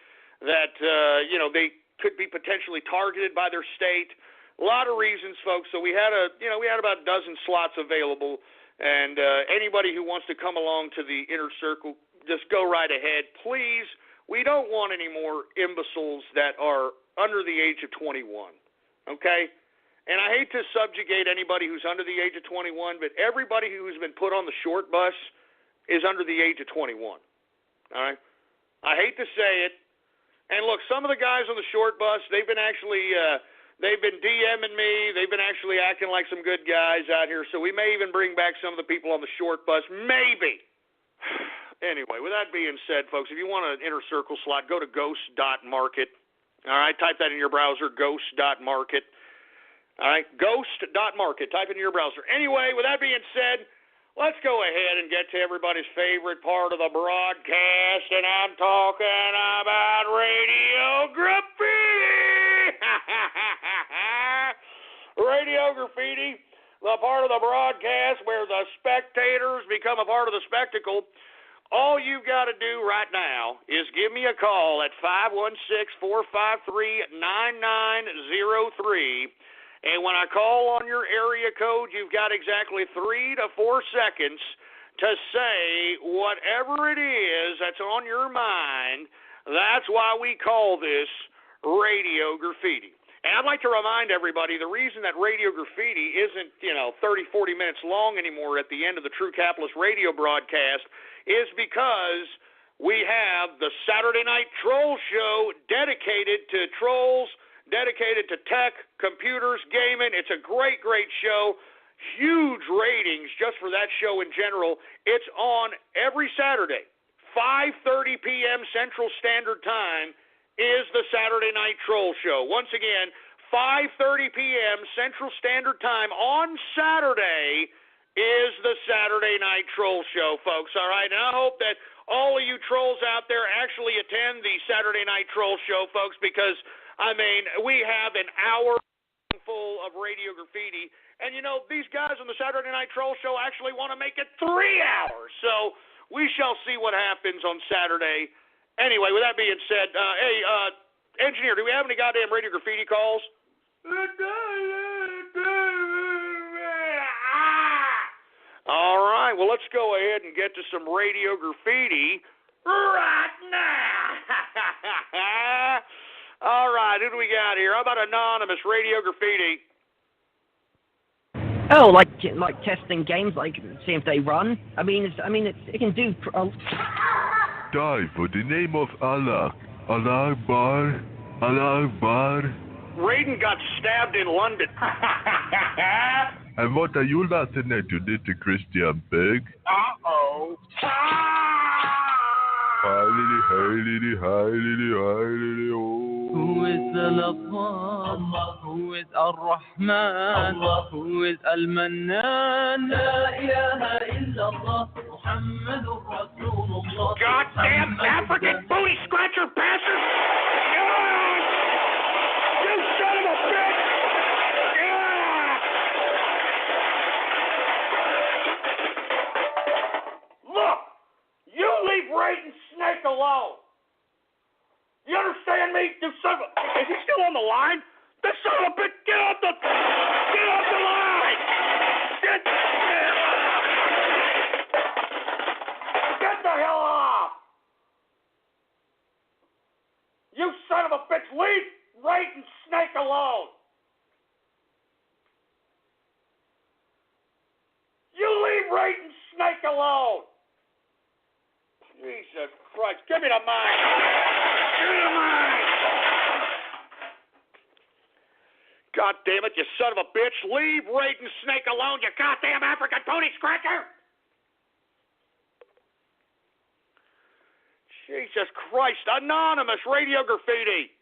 E: that, they could be potentially targeted by their state. A lot of reasons, folks. So we had about a dozen slots available, and anybody who wants to come along to the Inner Circle, just go right ahead. Please, we don't want any more imbeciles that are under the age of 21, okay? And I hate to subjugate anybody who's under the age of 21, but everybody who's been put on the short bus is under the age of 21, all right? I hate to say it. And look, some of the guys on the short bus, they've been DMing me. They've been actually acting like some good guys out here. So we may even bring back some of the people on the short bus. Maybe. Anyway, with that being said, folks, if you want an Inner Circle slot, go to ghost.market. All right, type that in your browser, ghost.market. All right, ghost.market. Type it in your browser. Anyway, with that being said, let's go ahead and get to everybody's favorite part of the broadcast, and I'm talking about Radio Graffiti. Radio Graffiti, the part of the broadcast where the spectators become a part of the spectacle. All you've got to do right now is give me a call at 516-453-9903. And when I call on your area code, you've got exactly 3 to 4 seconds to say whatever it is that's on your mind. That's why we call this Radio Graffiti. And I'd like to remind everybody the reason that Radio Graffiti isn't, 30, 40 minutes long anymore at the end of the True Capitalist radio broadcast is because we have the Saturday Night Troll Show dedicated to trolls, dedicated to tech, computers, gaming. It's a great, great show. Huge ratings just for that show in general. It's on every Saturday. 5:30 p.m. Central Standard Time is the Saturday Night Troll Show. Once again, 5:30 p.m. Central Standard Time on Saturday is the Saturday Night Troll Show, folks. All right, and I hope that all of you trolls out there actually attend the Saturday Night Troll Show, folks, because, I mean, we have an hour full of radio graffiti. And, you know, these guys on the Saturday Night Troll Show actually want to make it 3 hours. So we shall see what happens on Saturday. Anyway, with that being said, hey, engineer, do we have any goddamn radio graffiti calls? All right, well, let's go ahead and get to some radio graffiti right now. All right, who do we got here? How about anonymous radio graffiti?
J: Oh, like testing games, like see if they run. I mean, it can do.
K: Die for the name of Allah. Allah Akbar. Allah Akbar.
E: Raiden got stabbed in London.
K: And what are you listening to, little Christian pig?
E: Uh-oh.
L: Who is Al-Allah? Who is Ar-Rahman? Who is Al-Mannan? La ilaha illallah, Muhammadur Rasulullah.
E: Goddamn African booty scratcher bastard! You son of a bitch! Look! You leave Raiden Snake alone! You understand me? You son of a... Is he still on the line? This son of a bitch, get off the line! Get the hell off! You son of a bitch, leave Raiden Snake alone! You leave Raiden Snake alone! Jesus Christ, give me the mic! Give me the mic! God damn it, you son of a bitch! Leave Raiden Snake alone, you goddamn African pony scratcher! Jesus Christ, anonymous radio graffiti!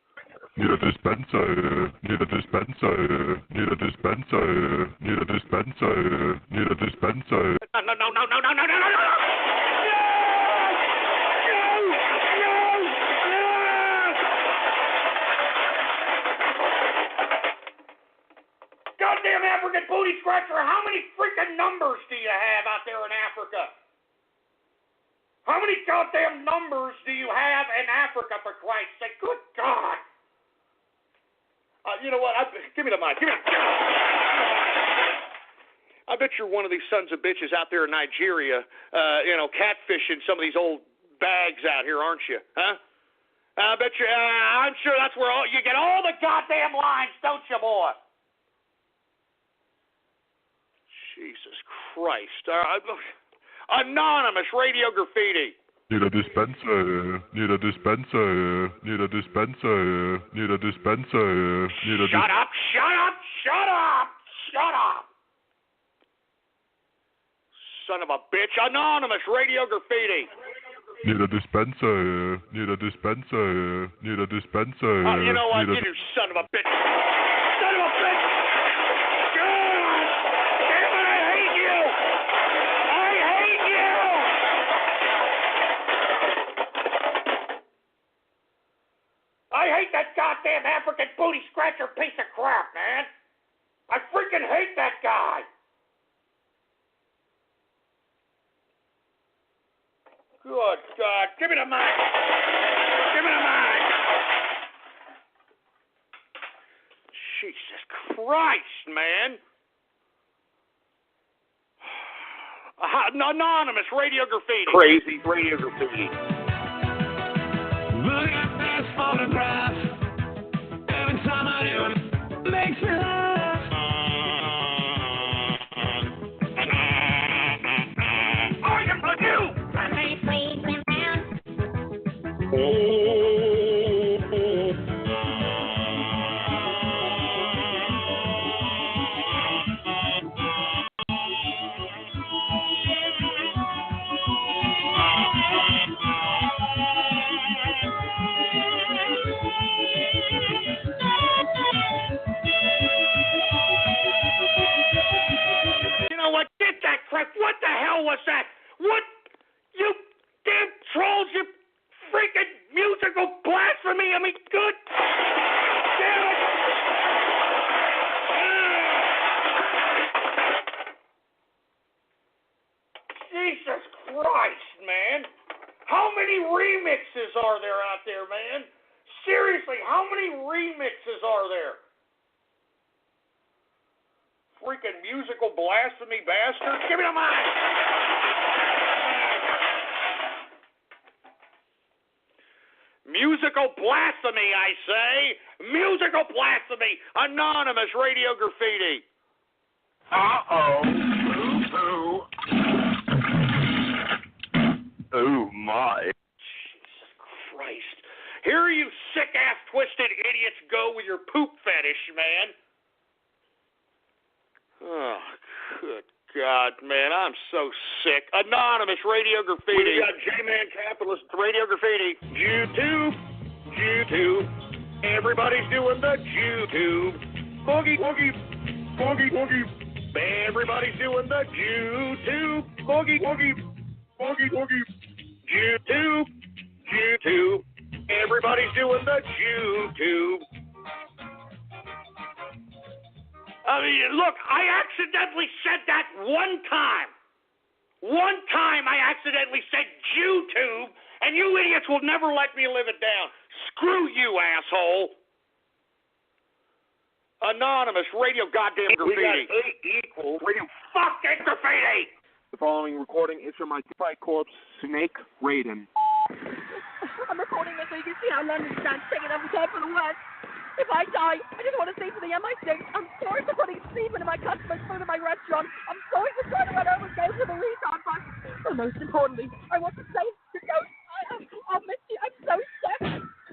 K: Need a dispenser, need a dispenser, need a dispenser, need a dispenser, need a dispenser.
E: No! Goddamn African booty scratcher, how many freaking numbers do you have out there in Africa? How many goddamn numbers do you have in Africa, for Christ's sake? Good God! You know what? Give me the mic. Give me the... I bet you're one of these sons of bitches out there in Nigeria, catfishing some of these old bags out here, aren't you? Huh? I bet you. I'm sure that's where you get all the goddamn lines, don't you, boy? Jesus Christ. Anonymous radio graffiti.
K: Need a dispenser, need a dispenser, need a dispenser, need a dispenser, need a
E: Shut up! Son of a bitch. Anonymous radio graffiti.
K: Need a dispenser, need a dispenser, need a dispenser.
E: You know what? You son of a bitch. Son of a bitch! God! Damn it, I hate you! I hate you! I hate that goddamn African booty scratcher piece of crap, man! I freaking hate that guy! Good God. Give me the mic. Give me the mic. Jesus Christ, man. Anonymous radio graffiti. Crazy radio graffiti.
L: Look at this photograph. Every time I do it, makes me laugh.
E: Christ, man. How many remixes are there out there, man? Seriously, how many remixes are there? Freaking musical blasphemy bastards. Give me the mic. Musical blasphemy, I say. Musical blasphemy. Anonymous radio graffiti.
K: Uh-oh. Ooh. Oh, my.
E: Jesus Christ. Here you sick-ass, twisted idiots go with your poop fetish, man. Oh, good God, man, I'm so sick. Anonymous radio graffiti.
H: We got J-Man Capitalist
E: radio graffiti. YouTube. Everybody's doing the YouTube. Boogie, boogie, boogie, boogie. Everybody's doing the YouTube. Boogie, boogie, boogie, boogie. YouTube. Everybody's doing the YouTube. I mean, look, I accidentally said that one time. One time I accidentally said YouTube, and you idiots will never let me live it down. Screw you, asshole. Anonymous radio goddamn graffiti.
H: We got 8 equals.
E: Radio fucking graffiti.
M: The following recording is from my corpse, Snake Raiden.
N: I'm recording this so you can see how London stands taking up the time for the West. If I die, I just want to say for the MI6, I'm sorry for putting semen in my customers' food in my restaurant. I'm sorry for trying to run over and go to the retard bus. But most importantly, I want to say to Ghost, I'll miss you. I'm so sick.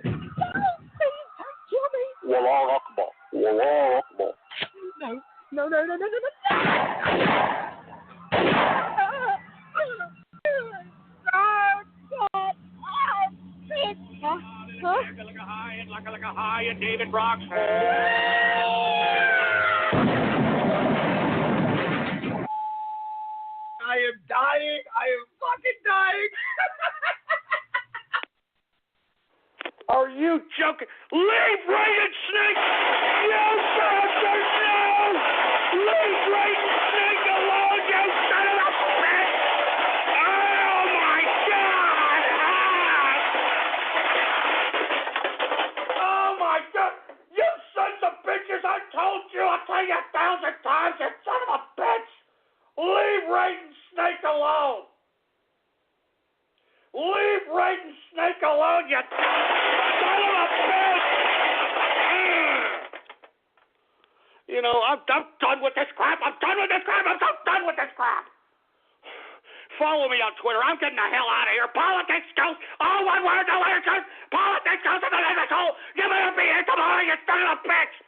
N: No, please, don't kill me.
H: Wallah Akbar. Wallah Akbar.
N: No.
E: Like a high in David Brock's hole.
M: I am dying. I am fucking dying.
E: Are you joking? Leave Raiden Snake! You bastard! No! Leave Raiden Snake alone, you son of a bitch! Oh my God! Oh my God! You sons of bitches! I told you! I'll tell you 1,000 times, you son of a bitch! Leave Raiden Snake alone! Leave Raiden Snake alone, you son of a bitch! You know, I'm done with this crap. I'm so done with this crap. Follow me on Twitter. I'm getting the hell out of here. Politics goes. All one word, no letters. Politics goes to the limit hole. Give me a beat tomorrow, you son of a bitch.